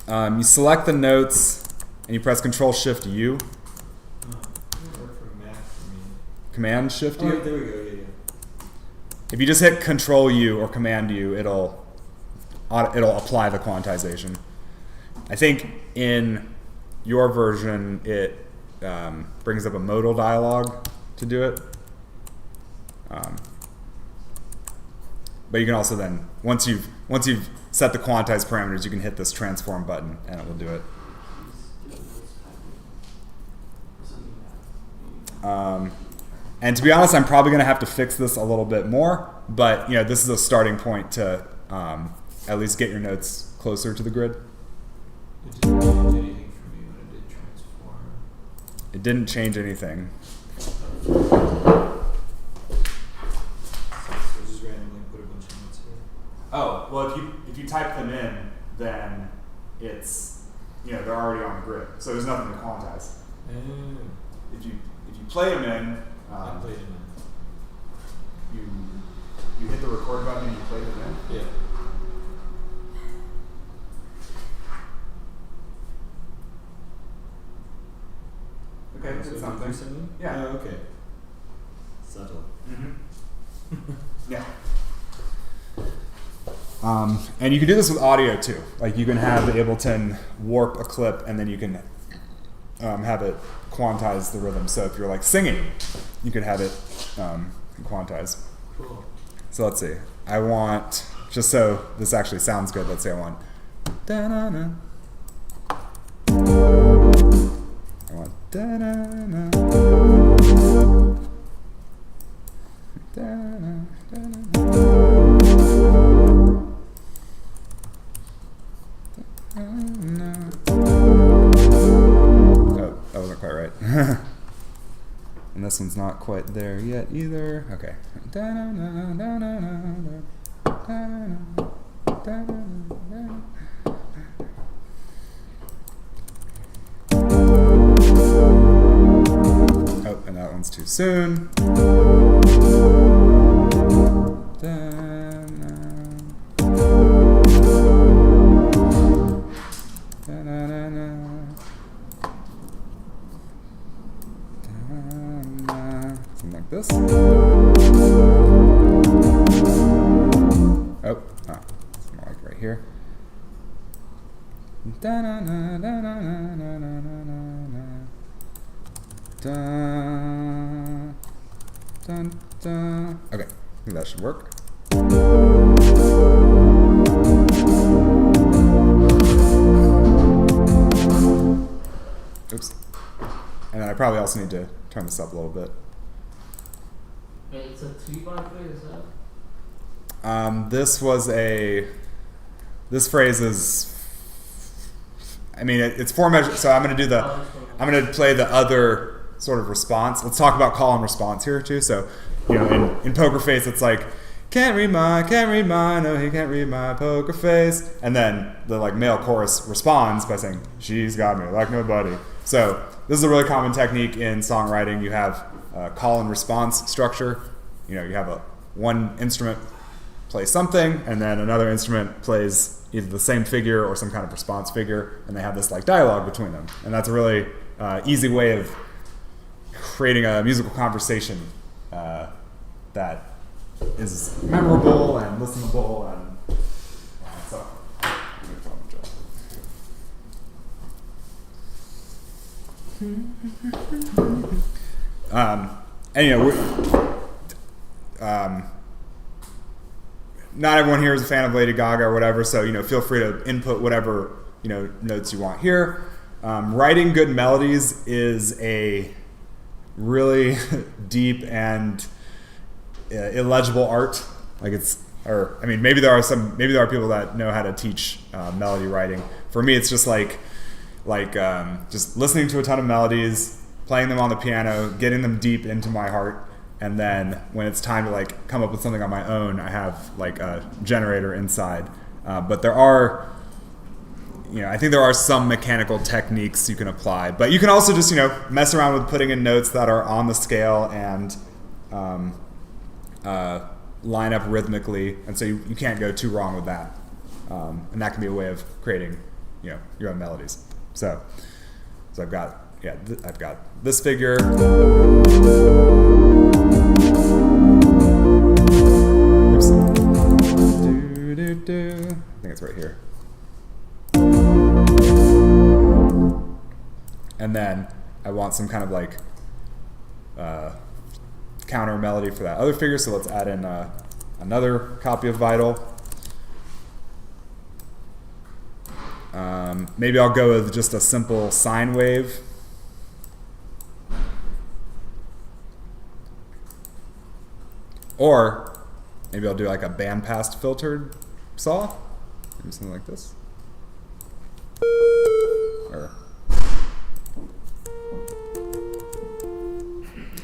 I: quantization?
A: You select the notes and you press Control-Shift-U. Command-Shift-U?
E: Oh, there we go, yeah.
A: If you just hit Control-U or Command-U, it'll apply the quantization. I think in your version, it brings up a modal dialog to do it. But you can also then, once you've set the quantize parameters, you can hit this transform button and it will do it. And to be honest, I'm probably going to have to fix this a little bit more, but this is a starting point to at least get your notes closer to the grid.
F: It didn't change anything for me when it did transform.
A: It didn't change anything.
F: So just randomly put a bunch of notes here.
A: Oh, well, if you type them in, then it's they're already on the grid, so there's nothing to quantize. If you play them in,
F: I played it in.
A: you hit the record button and you play them in.
F: Yeah.
A: Okay, that's something. Yeah.
F: Oh, okay. Subtle.
A: Mm-hmm. Yeah. And you can do this with audio too. Like you can have Ableton warp a clip, and then you can have it quantize the rhythm. So if you're like singing, you could have it quantize.
F: Cool.
A: So let's see. I want, just so this actually sounds good, let's say I want da-na-na. I want da-na-na. Da-na, da-na. Oh, that wasn't quite right. And this one's not quite there yet either. Okay. Oh, and that one's too soon. Something like this. Oh, it's more like right here. Okay, I think that should work. Oops. And then I probably also need to turn this up a little bit.
I: Wait, it's a 3-bar phrase, is that?
A: This phrase is, I mean, it's 4 measures, so I'm going to play the other sort of response. Let's talk about call and response here too. So, in Poker Face, it's like, can't read mine, no, he can't read my poker face. And then the like male chorus responds by saying, she's got me like nobody. So this is a really common technique in songwriting. You have a call and response structure. You know, you have one instrument play something, and then another instrument plays either the same figure or some kind of response figure, and they have this like dialogue between them. And that's a really easy way of creating a musical conversation that is memorable and listenable and so. And you know, not everyone here is a fan of Lady Gaga or whatever, so you know, feel free to input whatever notes you want here. Writing good melodies is a really deep and illegible art. Like maybe there are people that know how to teach melody writing. For me, it's just just listening to a ton of melodies, playing them on the piano, getting them deep into my heart, and then when it's time to like come up with something on my own, I have like a generator inside. But there are, I think there are some mechanical techniques you can apply. But you can also just, mess around with putting in notes that are on the scale and line up rhythmically, and so you can't go too wrong with that. And that can be a way of creating, your own melodies. So I've got this figure. Oops. I think it's right here. And then I want some kind of like counter melody for that other figure, so let's add in another copy of Vital. Maybe I'll go with just a simple sine wave. Or maybe I'll do like a bandpass filtered saw. Maybe something like this.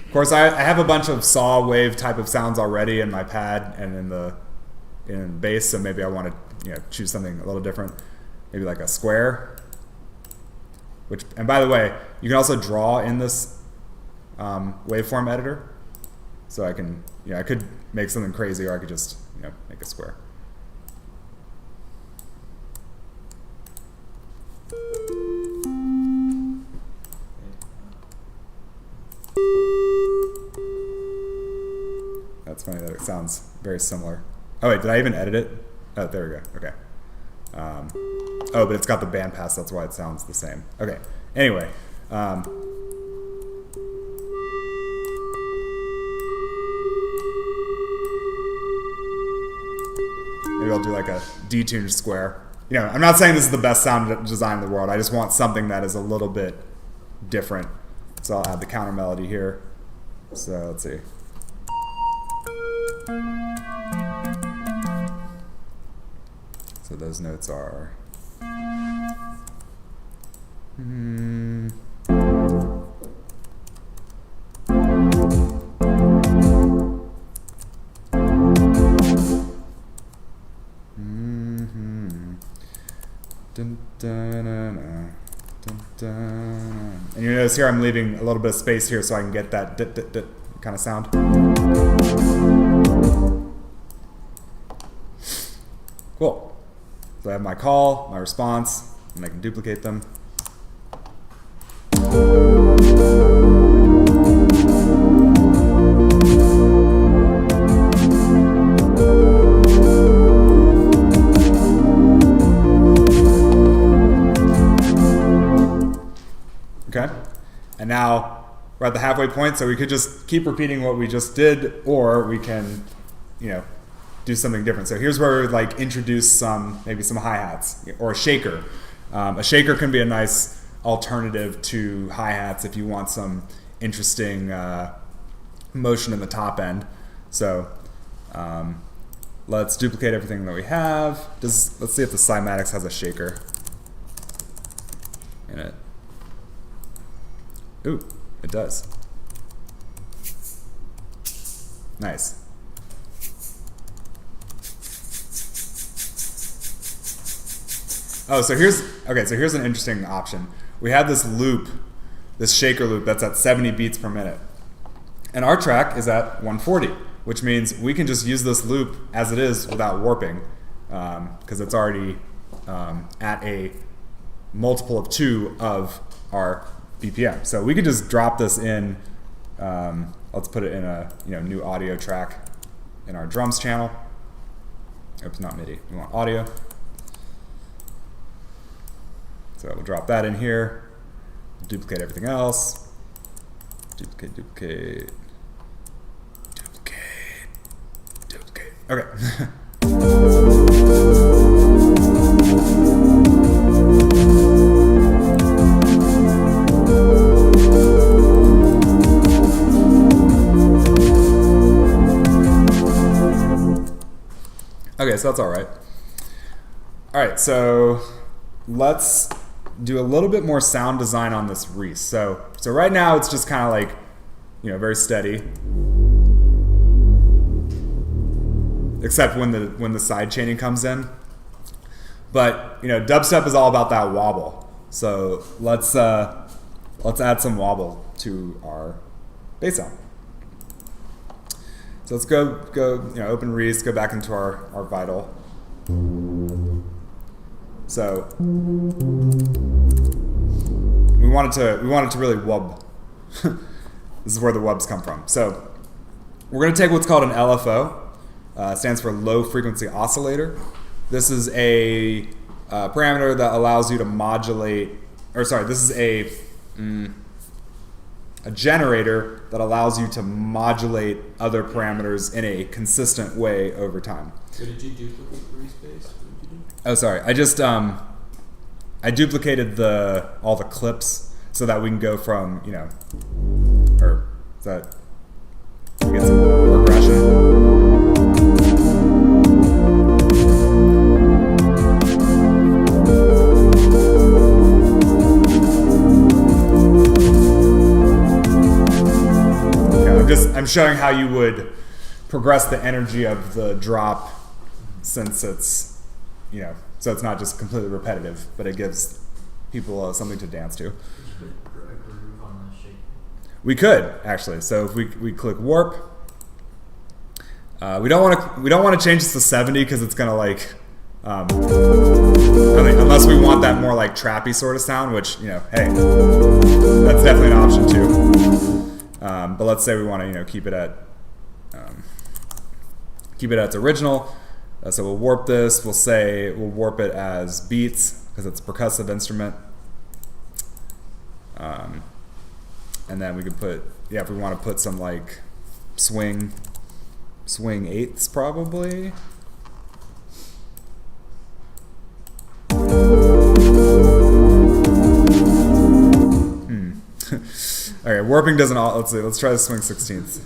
A: Of course, I have a bunch of saw wave type of sounds already in my pad and in bass, so maybe I want to choose something a little different. Maybe like a square. And by the way, you can also draw in this waveform editor. So I can, I could make something crazy, or I could just, make a square. That's funny that it sounds very similar. Oh wait, did I even edit it? Oh, there we go. Okay. Oh, but it's got the bandpass. That's why it sounds the same. Okay. Anyway. Maybe I'll do like a detuned square. I'm not saying this is the best sound design in the world. I just want something that is a little bit different. So I'll add the counter melody here. So let's see. So those notes are. And you notice here I'm leaving a little bit of space here so I can get that kind of sound. Cool. So I have my call, my response, and I can duplicate them. Okay, and now we're at the halfway point, so we could just keep repeating what we just did, or we can, do something different. So here's where we like introduce maybe some hi-hats or a shaker. A shaker can be a nice alternative to hi-hats if you want some interesting motion in the top end. So let's duplicate everything that we have. Let's see if the cymatics has a shaker in it. Ooh, it does. Nice. Oh, so here's an interesting option. We have this loop, this shaker loop that's at 70 beats per minute. And our track is at 140, which means we can just use this loop as it is without warping, because it's already at a multiple of 2 of our BPM. So we could just drop this in, let's put it in a new audio track in our drums channel. Oops, not MIDI, we want audio. So we'll drop that in here, duplicate everything else, duplicate. Okay. Okay, so that's all right. All right, so let's do a little bit more sound design on this Reese. So right now it's just kind of like, very steady. Except when the side chaining comes in. But dubstep is all about that wobble. So let's add some wobble to our bass sound. So let's go open Reese, go back into our Vital. So we want it to really wub. This is where the wubs come from. So we're going to take what's called an LFO. Stands for low frequency oscillator. This is a parameter that allows you to modulate, this is a generator that allows you to modulate other parameters in a consistent way over time.
F: What did you duplicate the Reese bass? What did you do?
A: Oh, sorry. I just I duplicated all the clips so that we can go from we get some progression. I'm showing how you would progress the energy of the drop, since it's, so it's not just completely repetitive, but it gives people something to dance to. We could actually. So if we click warp, we don't want to change this to 70 because it's gonna unless we want that more like trappy sort of sound, which hey, that's definitely an option too. But let's say we want to keep it at its original. So we'll warp this. We'll warp it as beats because it's a percussive instrument. And then we could put, if we want to put some like swing eighths probably. Okay, warping doesn't all. Let's see. Let's try the swing 16ths.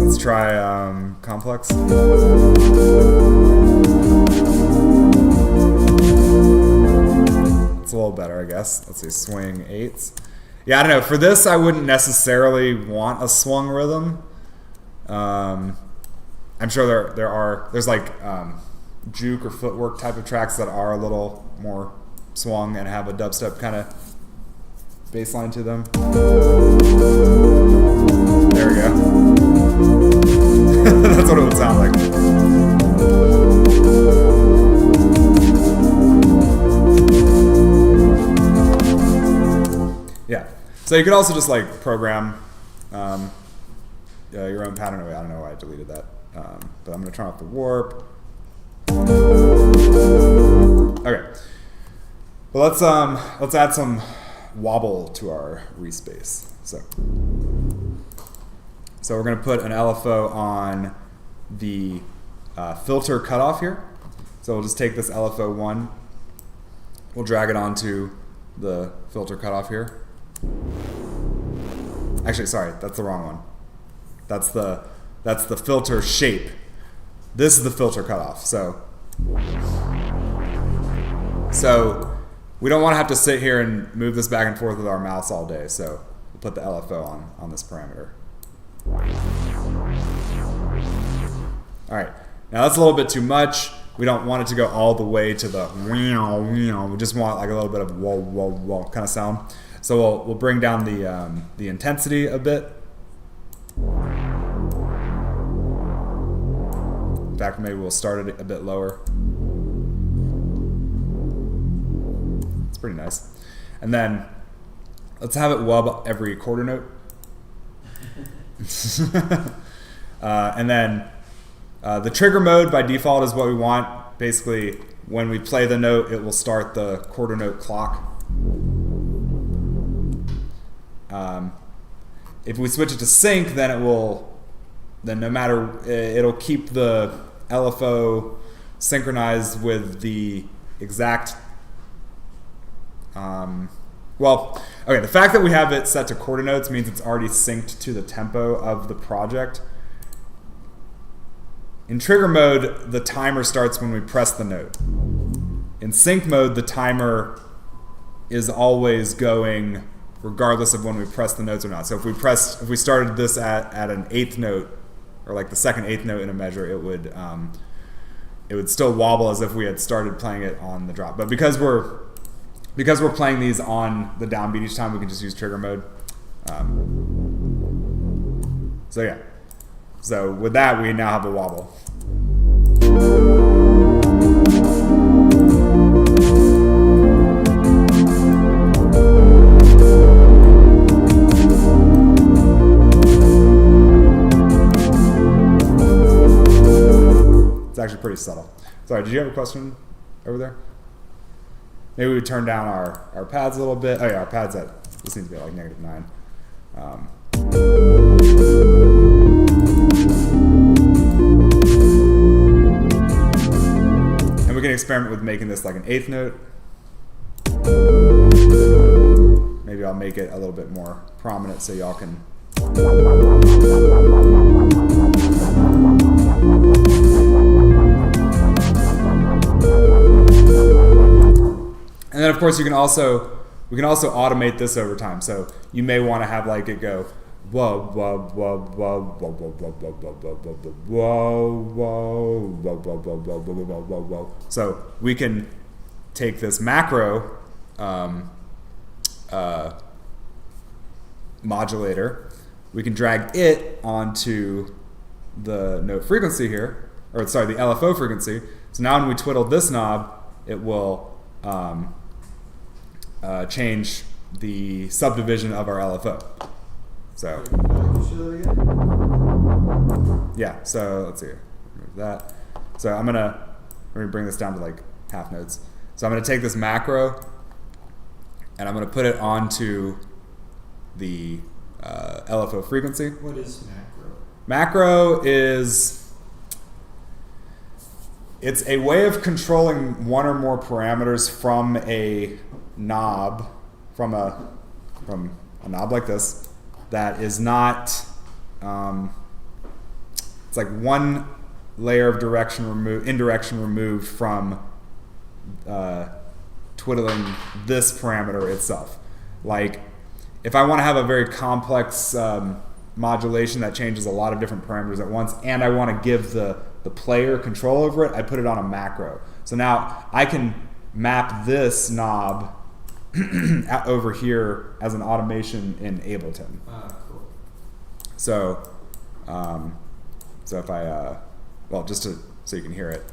A: Let's try complex. It's a little better, I guess. Let's see, swing eighths. Yeah, I don't know. For this, I wouldn't necessarily want a swung rhythm. I'm sure there's like juke or footwork type of tracks that are a little more swung and have a dubstep kind of bass line to them. There we go. That's what it would sound like. Yeah. So you could also just like program your own pattern. I don't know why I deleted that. But I'm going to turn off the warp. Okay, well let's add some wobble to our Reese bass. So we're going to put an LFO on the filter cutoff here. So we'll just take this LFO 1, we'll drag it onto the filter cutoff here. Actually, sorry, that's the wrong one. That's the filter shape. This is the filter cutoff. So we don't want to have to sit here and move this back and forth with our mouse all day. So we'll put the LFO on this parameter. All right, now that's a little bit too much. We don't want it to go all the way to the we just want like a little bit of whoa, whoa, whoa kind of sound. So we'll bring down the intensity a bit. In fact, maybe we'll start it a bit lower. It's pretty nice. And then let's have it wub every quarter note. And then the trigger mode by default is what we want. Basically, when we play the note, it will start the quarter note clock. If we switch it to sync, then it'll keep the LFO synchronized with the exact. The fact that we have it set to quarter notes means it's already synced to the tempo of the project. In trigger mode, the timer starts when we press the note. In sync mode, the timer is always going regardless of when we press the notes or not. So if we started this at an eighth note, or like the second eighth note in a measure, it would still wobble as if we had started playing it on the drop. But because we're playing these on the downbeat each time, we can just use trigger mode. So yeah. So with that, we now have a wobble. It's actually pretty subtle. Sorry, did you have a question over there? Maybe we turn down our pads a little bit. Oh yeah, our pads this needs to be like -9. And we can experiment with making this like an eighth note. Maybe I'll make it a little bit more prominent so y'all can. And then of course we can also automate this over time. So you may want to have like it go whoa whoa whoa whoa whoa whoa whoa whoa whoa whoa whoa whoa whoa whoa whoa whoa. So we can take this macro modulator, we can drag it onto the note frequency here, or sorry, the LFO frequency. So now when we twiddle this knob, it will change the subdivision of our LFO. So yeah, so let's see, remove that. So I'm gonna bring this down to like half notes. So I'm gonna take this macro and I'm gonna put it onto the LFO frequency.
E: What is macro?
A: Macro it's a way of controlling one or more parameters from a knob, from a knob like this, that is not, it's like one layer of indirection removed from twiddling this parameter itself. Like, if I want to have a very complex modulation that changes a lot of different parameters at once, and I want to give the player control over it, I put it on a macro. So now I can map this knob over here as an automation in Ableton.
E: Cool.
A: So, so if I, well, just so you can hear it.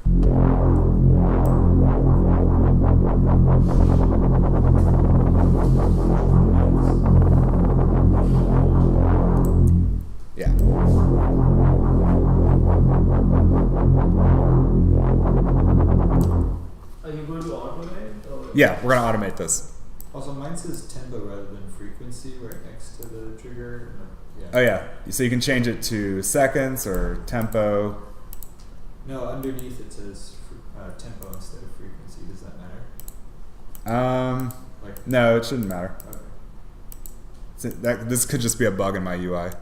A: Yeah.
D: Are you going to automate? Or?
A: Yeah, we're gonna automate this.
E: Also, mine says tempo rather than frequency right next to the trigger. Yeah.
A: Oh yeah, so you can change it to seconds or tempo.
E: No, underneath it says tempo instead of frequency. Does that matter? Like,
A: no, it shouldn't matter.
E: Okay.
A: So this could just be a bug in my UI.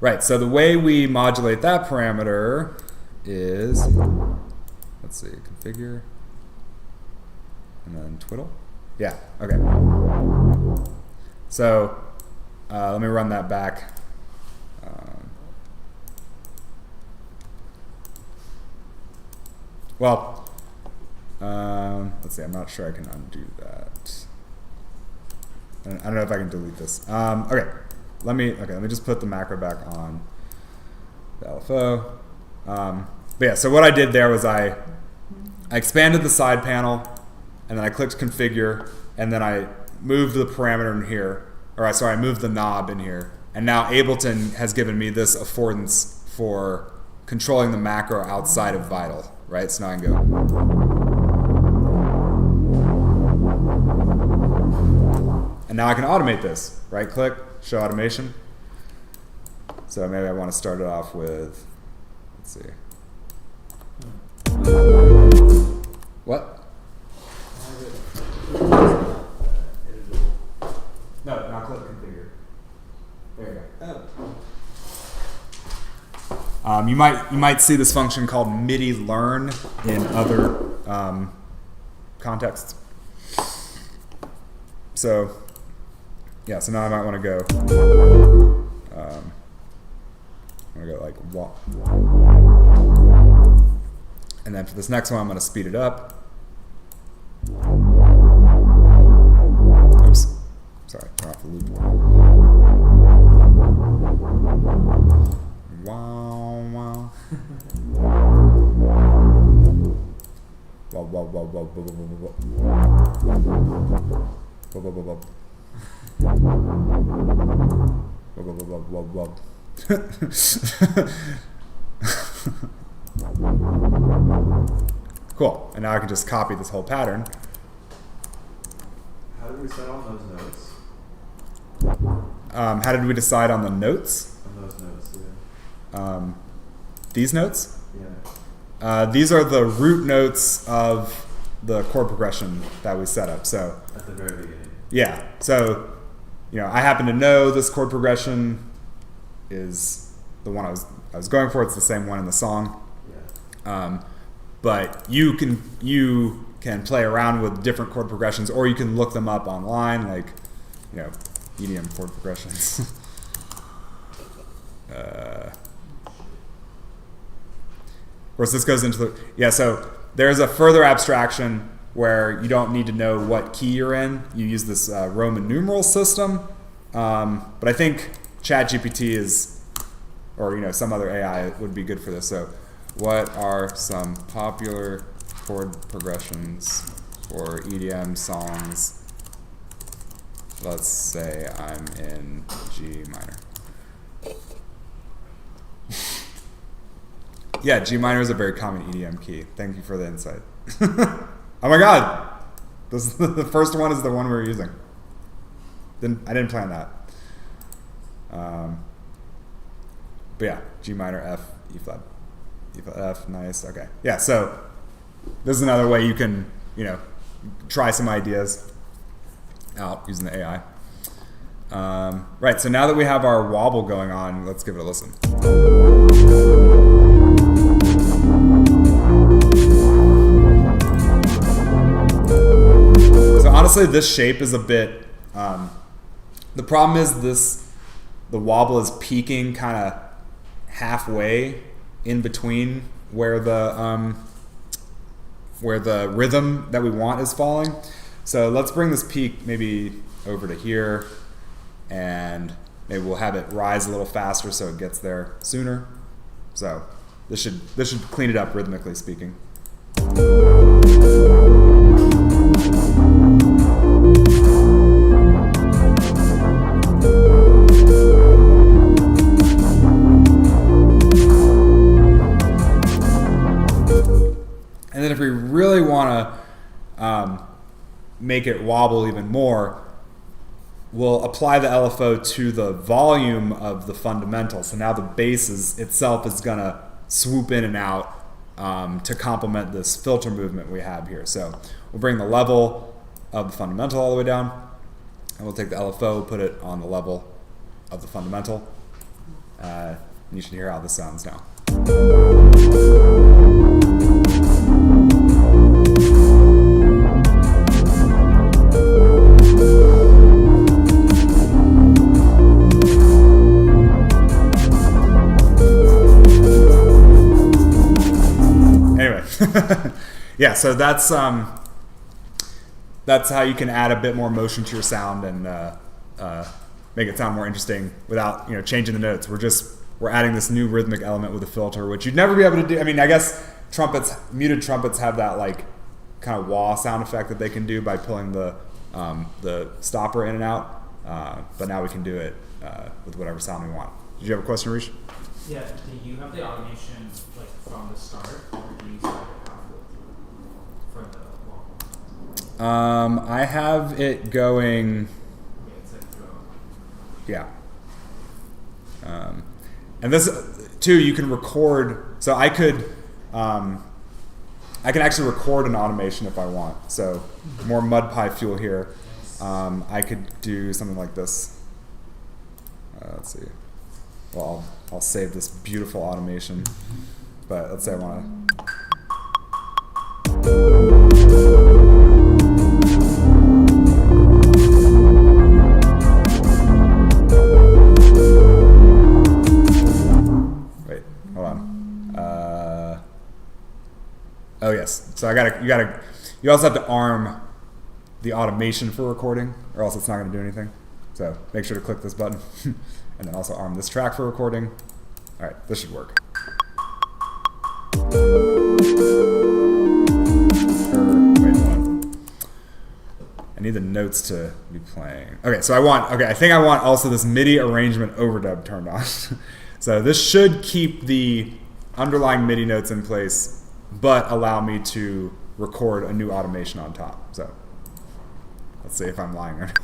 A: Right, so the way we modulate that parameter is, let's see, configure, and then twiddle. Yeah, okay. So let me run that back. Well, let's see. I'm not sure I can undo that. I don't know if I can delete this. Okay. Let me just put the macro back on the LFO. But yeah, so what I did there was I expanded the side panel, and then I clicked configure, and then I moved the parameter in here, I moved the knob in here, and now Ableton has given me this affordance for controlling the macro outside of Vital, right? So now I can go. And now I can automate this. Right click, show automation. So maybe I want to start it off with, let's see. What? No, now click configure. There you go. You might see this function called MIDI learn in other contexts. So yeah, so now I might want to go. I'm gonna go like walk. And then for this next one, I'm going to speed it up. Oops. Sorry, turn off the loop. Wow, wow. Wow, wow, wow, wow, wow, wow, wow. Wow, wow, wow, wow. Wow, wow, wow, wow, wow. Cool, and now I can just copy this whole pattern.
C: How did we set on those notes?
A: How did we decide on the notes?
C: On those notes, yeah.
A: These notes?
C: Yeah.
A: These are the root notes of the chord progression that we set up. So
C: at the very beginning.
A: Yeah, so I happen to know this chord progression is the one I was going for. It's the same one in the song.
C: Yeah.
A: But you can play around with different chord progressions, or you can look them up online, like EDM chord progressions. Of course, this goes into so there's a further abstraction where you don't need to know what key you're in. You use this Roman numeral system, but I think ChatGPT is, or some other AI would be good for this. So, what are some popular chord progressions for EDM songs? Let's say I'm in G minor. Yeah, G minor is a very common EDM key. Thank you for the insight. Oh my God, the first one is the one we're using. I didn't plan that. But yeah, G minor, F, E flat, F, nice. Okay, yeah. So this is another way you can try some ideas out using the AI. Right. So now that we have our wobble going on, let's give it a listen. Honestly, this shape is a bit. The problem is the wobble is peaking kind of halfway in between where the rhythm that we want is falling. So let's bring this peak maybe over to here, and maybe we'll have it rise a little faster so it gets there sooner. So this should clean it up rhythmically speaking. And then if we really want to make it wobble even more, we'll apply the LFO to the volume of the fundamental. So now the bass itself is going to swoop in and out to complement this filter movement we have here. So we'll bring the level of the fundamental all the way down, and we'll take the LFO, put it on the level of the fundamental. And you should hear how this sounds now. Anyway, yeah, so that's how you can add a bit more motion to your sound and make it sound more interesting without changing the notes. We're adding this new rhythmic element with a filter, which you'd never be able to do. I mean, I guess muted trumpets have that like kind of wah sound effect that they can do by pulling the stopper in and out. But now we can do it with whatever sound we want. Did you have a question, Rish?
G: Yeah, do you have the automation like from the start, or do you start it halfway through for the wall?
A: I have it going.
G: Yeah, it's like throughout.
A: Yeah. And this too, you can record. So I can actually record an automation if I want. So more mud pie fuel here. I could do something like this. Let's see. Well, I'll save this beautiful automation. But let's say I want to. Wait, hold on. Oh yes. So you also have to arm the automation for recording, or else it's not going to do anything. So make sure to click this button, and then also arm this track for recording. All right, this should work. Wait, hold on. I need the notes to be playing. Okay, so I think I want also this MIDI arrangement overdub turned on. So this should keep the underlying MIDI notes in place, but allow me to record a new automation on top. So let's see if I'm lying or not.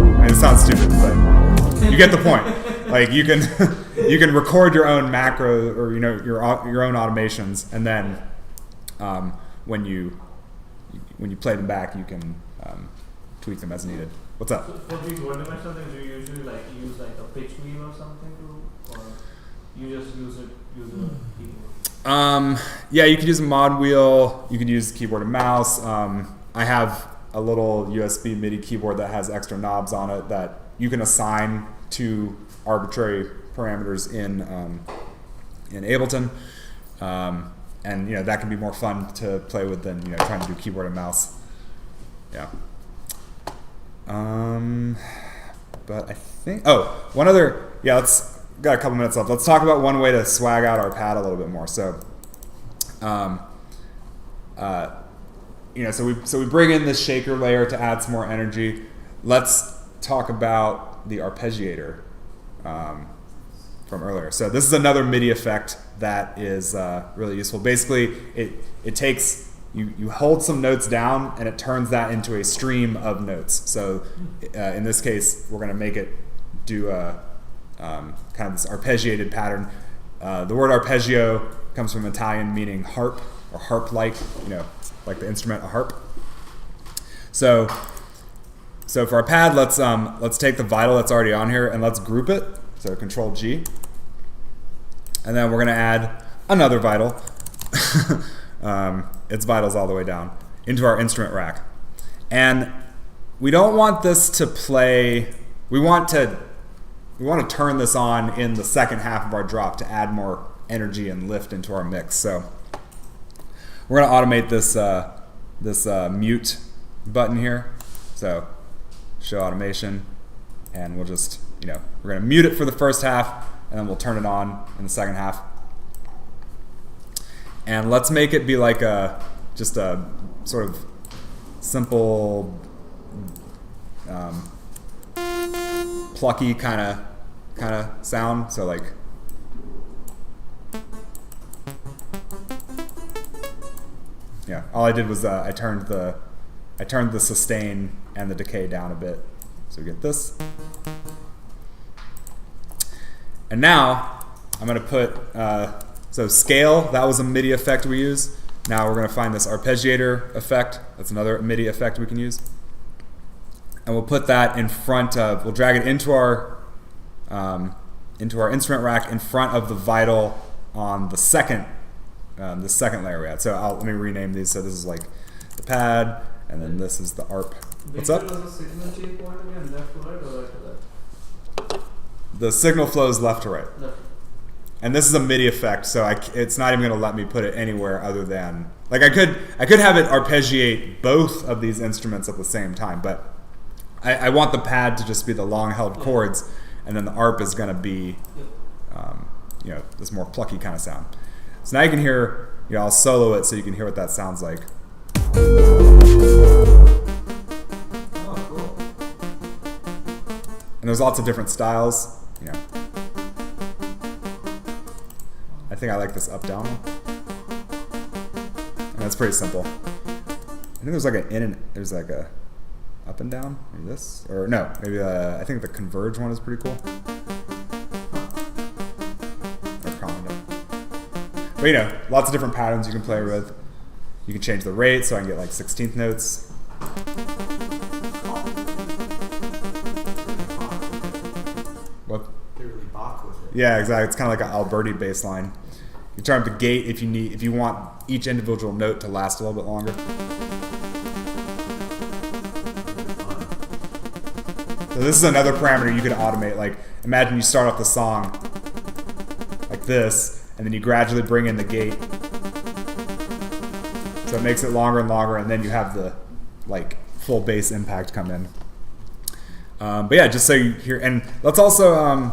A: I mean, it sounds stupid, but you get the point. Like you can record your own macro or your own automations, and then when you play them back, you can tweak them as needed. What's up?
D: So for these one-dimensional things, you usually use like a pitch wheel or something or you just use a keyboard?
A: Yeah, you could use a mod wheel. You could use keyboard and mouse. I have a little USB MIDI keyboard that has extra knobs on it that you can assign to arbitrary parameters in Ableton, and that can be more fun to play with than trying to do keyboard and mouse. Yeah. But I think one other let's got a couple minutes left. Let's talk about one way to swag out our pad a little bit more. So so we bring in this shaker layer to add some more energy. Let's talk about the arpeggiator from earlier. So this is another MIDI effect that is really useful. Basically, it takes you hold some notes down and it turns that into a stream of notes. So in this case, we're going to make it do a kind of this arpeggiated pattern. The word arpeggio comes from Italian meaning harp or harp-like, like the instrument a harp. So for our pad, let's take the vital that's already on here and let's group it. So Control G, and then we're going to add another vital. Its vitals all the way down into our instrument rack, and we don't want this to play. We want to turn this on in the second half of our drop to add more energy and lift into our mix. So we're going to automate this mute button here. So show automation, and we'll just we're going to mute it for the first half, and then we'll turn it on in the second half. And let's make it be like just a sort of simple, plucky kind of sound. So like, yeah, all I did was I turned the sustain and the decay down a bit, so we get this. And now I'm going to put so scale, that was a MIDI effect we use. Now we're going to find this arpeggiator effect. That's another MIDI effect we can use. And we'll put that in front of, we'll drag it into our instrument rack in front of the vital on the second layer we had. So let me rename these. So this is like the pad, and then this is the ARP. What's
D: Which
A: up?
D: was the signal change point again? Left to right or right to left?
A: The signal flows left to right.
D: Left.
A: And this is a MIDI effect, so it's not even going to let me put it anywhere other than, like, I could have it arpeggiate both of these instruments at the same time, but I want the pad to just be the long held chords, and then the ARP is going to be, you know, this more plucky kind of sound. So now you can hear, you know, I'll solo it so you can hear what that sounds like.
E: Oh, cool.
A: And there's lots of different styles, you know. I think I like this up-down one. And that's pretty simple. I think there's like there's like a up and down, maybe this, or no, maybe I think the converge one is pretty cool. Or prominent. But you know, lots of different patterns you can play with. You can change the rate so I can get like 16th notes. What?
E: They're really Bach with it.
A: Yeah, exactly. It's kind of like an Alberti bass line. You turn up the gate if you want each individual note to last a little bit longer. So this is another parameter you could automate. Like, imagine you start off the song like this, and then you gradually bring in the gate. So it makes it longer and longer, and then you have the like full bass impact come in. But yeah, just so you hear, and let's also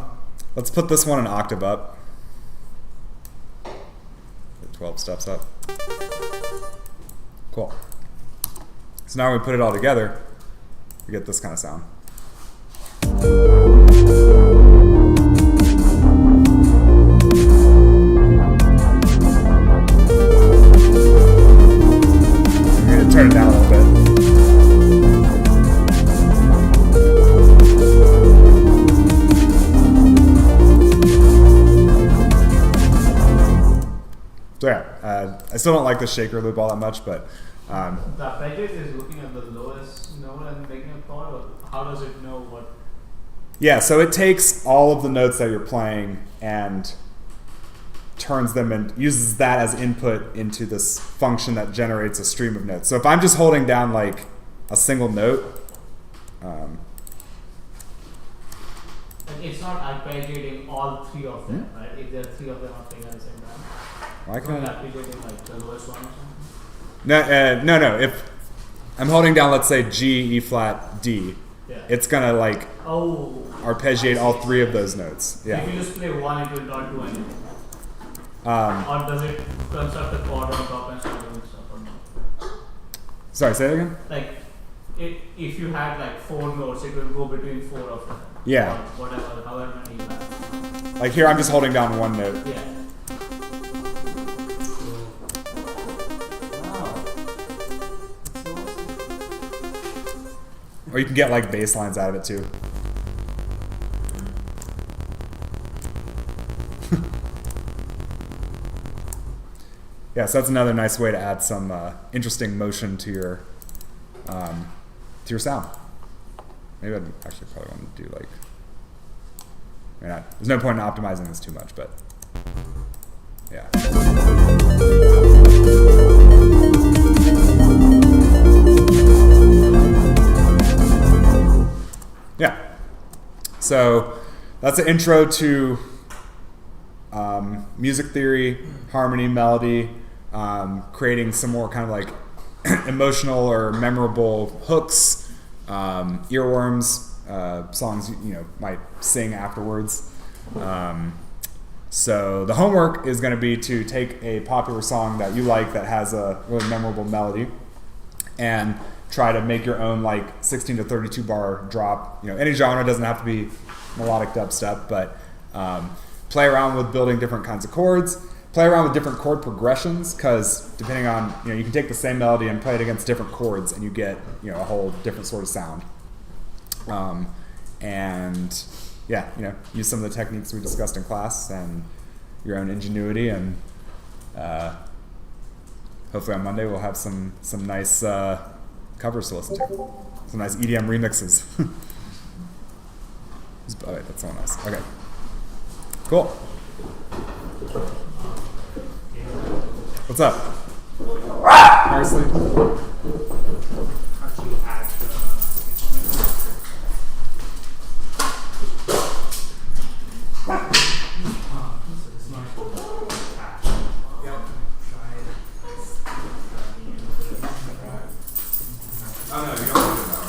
A: let's put this one an octave up. 12 steps up. Cool. So now when we put it all together, we get this kind of sound. I'm going to turn it down a little bit. So yeah, I still don't like the shaker loop all that much, but
D: The arpeggio is looking at the lowest note and making a chord, or how does it know what?
A: yeah, so it takes all of the notes that you're playing and turns them and uses that as input into this function that generates a stream of notes. So if I'm just holding down like a single note,
D: Like it's not arpeggiating all three of them, right? If there are three of them are playing at the same time.
A: why
D: It's
A: can
D: only
A: I?
D: arpeggiating like the lowest one or something.
A: No. If I'm holding down, let's say G, E flat, D,
D: Yeah.
A: it's gonna like
D: Oh.
A: arpeggiate all three of those notes.
D: If
A: Yeah.
D: you just play one, it will not do anything.
A: Um,
D: Or does it construct a chord on top and start doing stuff or not?
A: sorry, say that again.
D: Like, if you had like 4 notes, it will go between 4 of them.
A: Yeah.
D: Or whatever, however many you have.
A: Like here, I'm just holding down one note.
D: Yeah.
E: Wow.
A: Or you can get like bass lines out of it too. Yeah, so that's another nice way to add some interesting motion to your sound. Maybe I'd actually probably want to do like. I mean, there's no point in optimizing this too much, but yeah. Yeah. So that's an intro to music theory, harmony, melody, creating some more kind of like emotional or memorable hooks, earworms, songs you know might sing afterwards. So the homework is going to be to take a popular song that you like that has a really memorable melody and try to make your own like 16 to 32 bar drop. You know, any genre, doesn't have to be melodic dubstep, but play around with building different kinds of chords, play around with different chord progressions, because depending on, you know, you can take the same melody and play it against different chords and you get, you know, a whole different sort of sound. And yeah, you know, use some of the techniques we discussed in class and your own ingenuity, and hopefully on Monday we'll have some nice covers to listen to, some nice EDM remixes. Oh wait, that's someone else. Okay, cool. What's up? Parsley?
D: how do you add the instrument? So this one is patch. Yep. Try it.
A: Oh no, you don't need it now.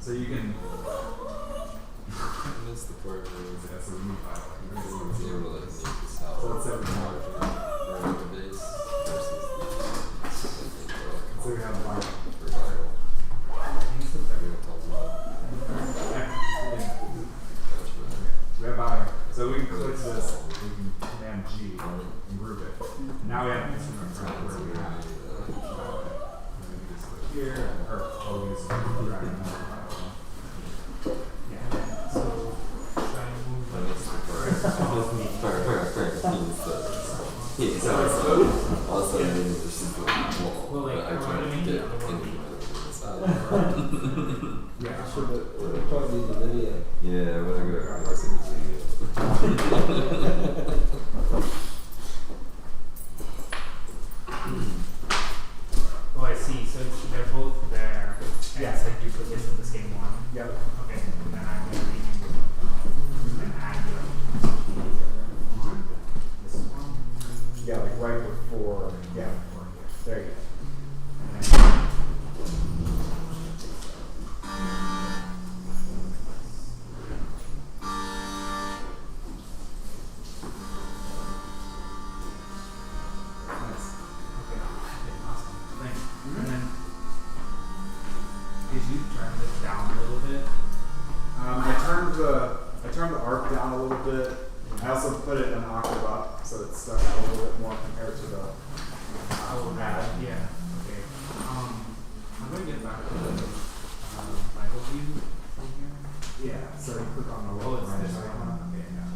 A: So you can.
F: That's the part where
A: Yeah, so we move by like.
F: it's able to like make the cell
A: So let's say we have-
F: margin for the base versus the
A: So we have like.
F: for vital.
A: We have volume. So we can click this, we can command G and group it. Now we have an instrument for where we have. Here, or always dragging that.
D: Yeah. So try and move
F: And that's the part yeah, so also there's just the wall,
D: Well, like,
F: but I
D: I
F: can't
D: wanna make
F: get
D: the other one.
F: anything other
A: Yeah.
E: Should probably the video.
F: yeah, when I go listen to the
D: Oh, I see. So they're both there, and
A: Yeah.
D: it's like duplicates of the same one.
A: Yep.
D: Okay. And then I'm gonna rename this one and add this one.
A: Yeah, like right before. Yeah. There you go.
D: And then
A: Nice.
D: okay, awesome. Thanks. And then did you turn this down a little bit?
A: I turned the arc down a little bit. I also put it an octave up, so it's stuck out a little bit more compared to the.
D: Oh, that. Yeah. Okay. I'm gonna get back to the Bible view from here.
A: Yeah. So you click on the
D: Oh,
A: little
D: it's
A: right
D: this
A: icon.
D: one. Okay. Yeah.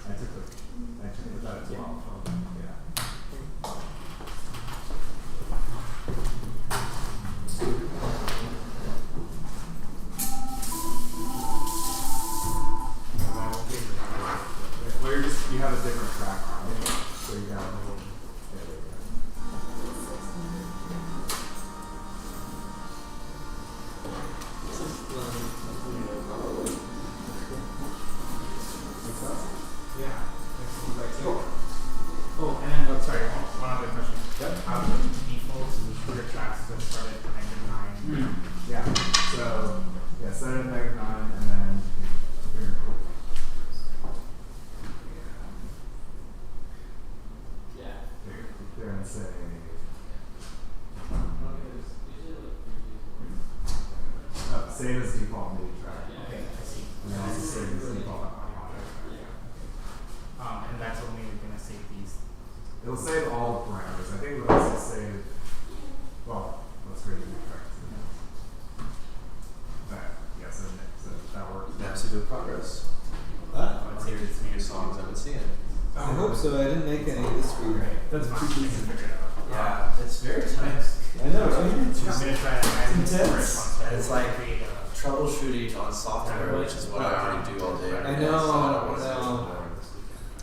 A: I took that as well. Yeah. Well, you have a different track on it, so you got a little. Yeah, there you go.
D: Yeah. Oh, and then sorry, one other question.
A: Yep.
D: How do the default sugar tracks that start at -9?
A: Yeah. So yeah, set it at -9, and then
J: Yeah.
A: click there and say. Oh, save as default MIDI track.
D: Okay, I see.
A: And then also save as default.
D: And that's only gonna save these.
A: It'll save all the parameters. I think it'll also save. Well, let's create a new track. Yeah, so that works.
C: That's a good progress.
D: Let's save this
C: New songs I've been seeing.
E: I hope so. I didn't make any this week.
D: That's fine. I can figure it out.
C: Yeah, it's very tense.
E: I know, right?
D: I'm gonna try that.
E: It's intense.
C: It's like troubleshooting on software, which is what I already do all day.
E: I know,
C: So I don't want to
E: I know.
C: do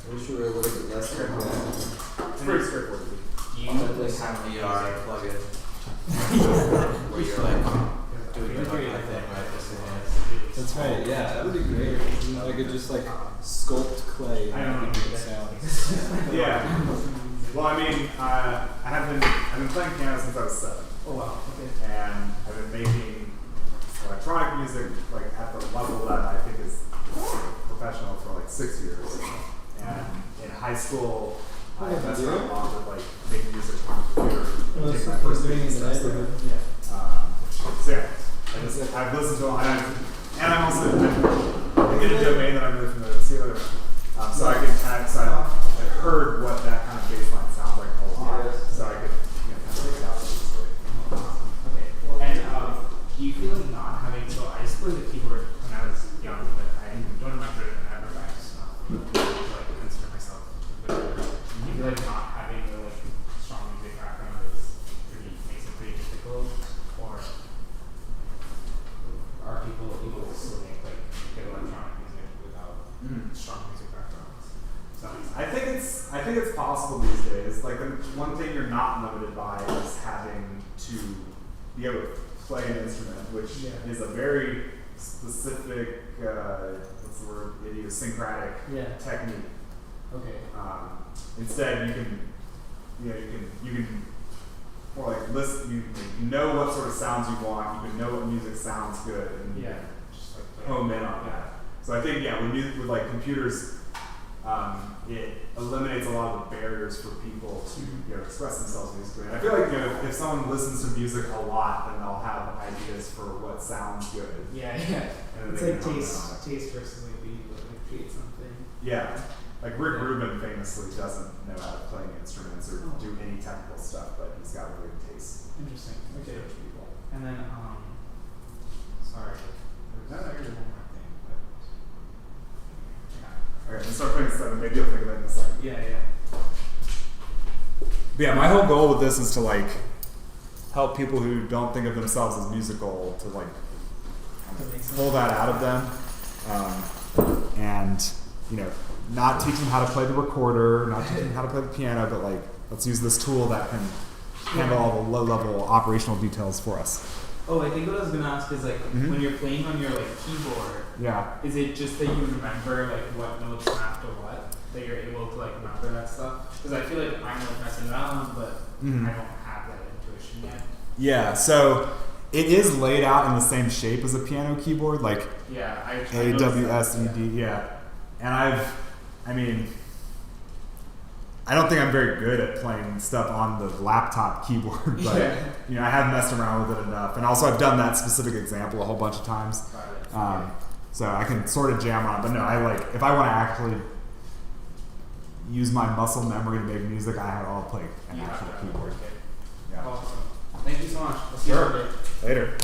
E: I wish we were a little bit less like that.
A: It's pretty straightforward.
D: Do you
C: that.
D: like have
C: VR
D: music?
C: plugin where you're like doing the kind of thing, right? This is
E: That's right, yeah, that would be great. I could just like sculpt clay
D: I
E: and
D: don't
E: make
D: know.
E: it sound.
A: Yeah. Well, I mean, I've been playing piano since I was 7,
D: Oh wow. Okay.
A: and I've been making electronic music like at the level that I think is professional for like 6 years. And in high school, I
E: Oh,
A: messed
E: yeah.
A: around a lot with like making music on the computer.
E: Well,
A: take
E: it's
A: my
E: something
A: first
E: doing in
A: basic
E: the
A: steps there.
E: neighborhood.
A: So yeah, I've listened to them, and I'm also I'm in a domain that I'm really familiar with. See you later. So I can kind of, so I heard what that kind of bass line sounds like a lot, so I could kind of take it out easily.
D: Okay. And do you feel like not having? So I used to play the keyboard when I was young, but I don't remember it ever back. Like consider myself. But do you feel like not having a like strong music background makes it pretty difficult, or are people able to still make like good electronic music without strong music backgrounds? So
A: I think it's possible these days. Like the one thing you're not limited by is having to be able to play an instrument, which is a very specific, what's the word, idiosyncratic technique.
G: Okay.
A: Instead, you can more like listen. You know what sort of sounds you want. You can know what music sounds good, and you can
G: Just like
A: home in on that. So I think with like computers, it eliminates a lot of the barriers for people to express themselves musically. And I feel like if someone listens to music a lot, then they'll have ideas for what sounds good.
G: Yeah.
A: And
G: It's
A: they
G: like
A: can hone in on it.
G: taste versus like being able to like create something.
A: Yeah. Like Rick Rubin famously doesn't know how to play instruments or do any technical stuff, but he's got a good taste.
G: Interesting. Okay.
A: For people.
G: And then sorry.
A: No,
G: There was
A: you're good.
G: one more thing, but
A: Okay, let's start playing this stuff. Maybe you'll think of it in a second.
G: yeah.
A: But yeah, my whole goal with this is to like help people who don't think of themselves as musical to like pull that out of them, and not teach them how to play the recorder, not teach them how to play the piano, but like let's use this tool that can handle all the low-level operational details for us.
G: Oh, I think what I was gonna ask is like when you're playing on your like keyboard,
A: Yeah.
G: is it just that you remember like what notes map to what, that you're able to like remember that stuff? Because I feel like I'm like messing around, but I don't have that intuition yet.
A: Yeah. So it is laid out in the same shape as a piano keyboard, like
G: Yeah, I
A: A,
G: noticed
A: W,
G: that,
A: S, E, D. Yeah. And I don't think I'm very good at playing stuff on the laptop keyboard, but I have messed around with it enough. And also I've done that specific example a whole bunch of times. So I can sort of jam on it. But no, if I want to actually use my muscle memory to make music, I'll play an actual keyboard.
G: Okay.
A: Yeah.
G: Awesome. Thank you so much. I'll see you
A: Sure.
G: later.
A: Later.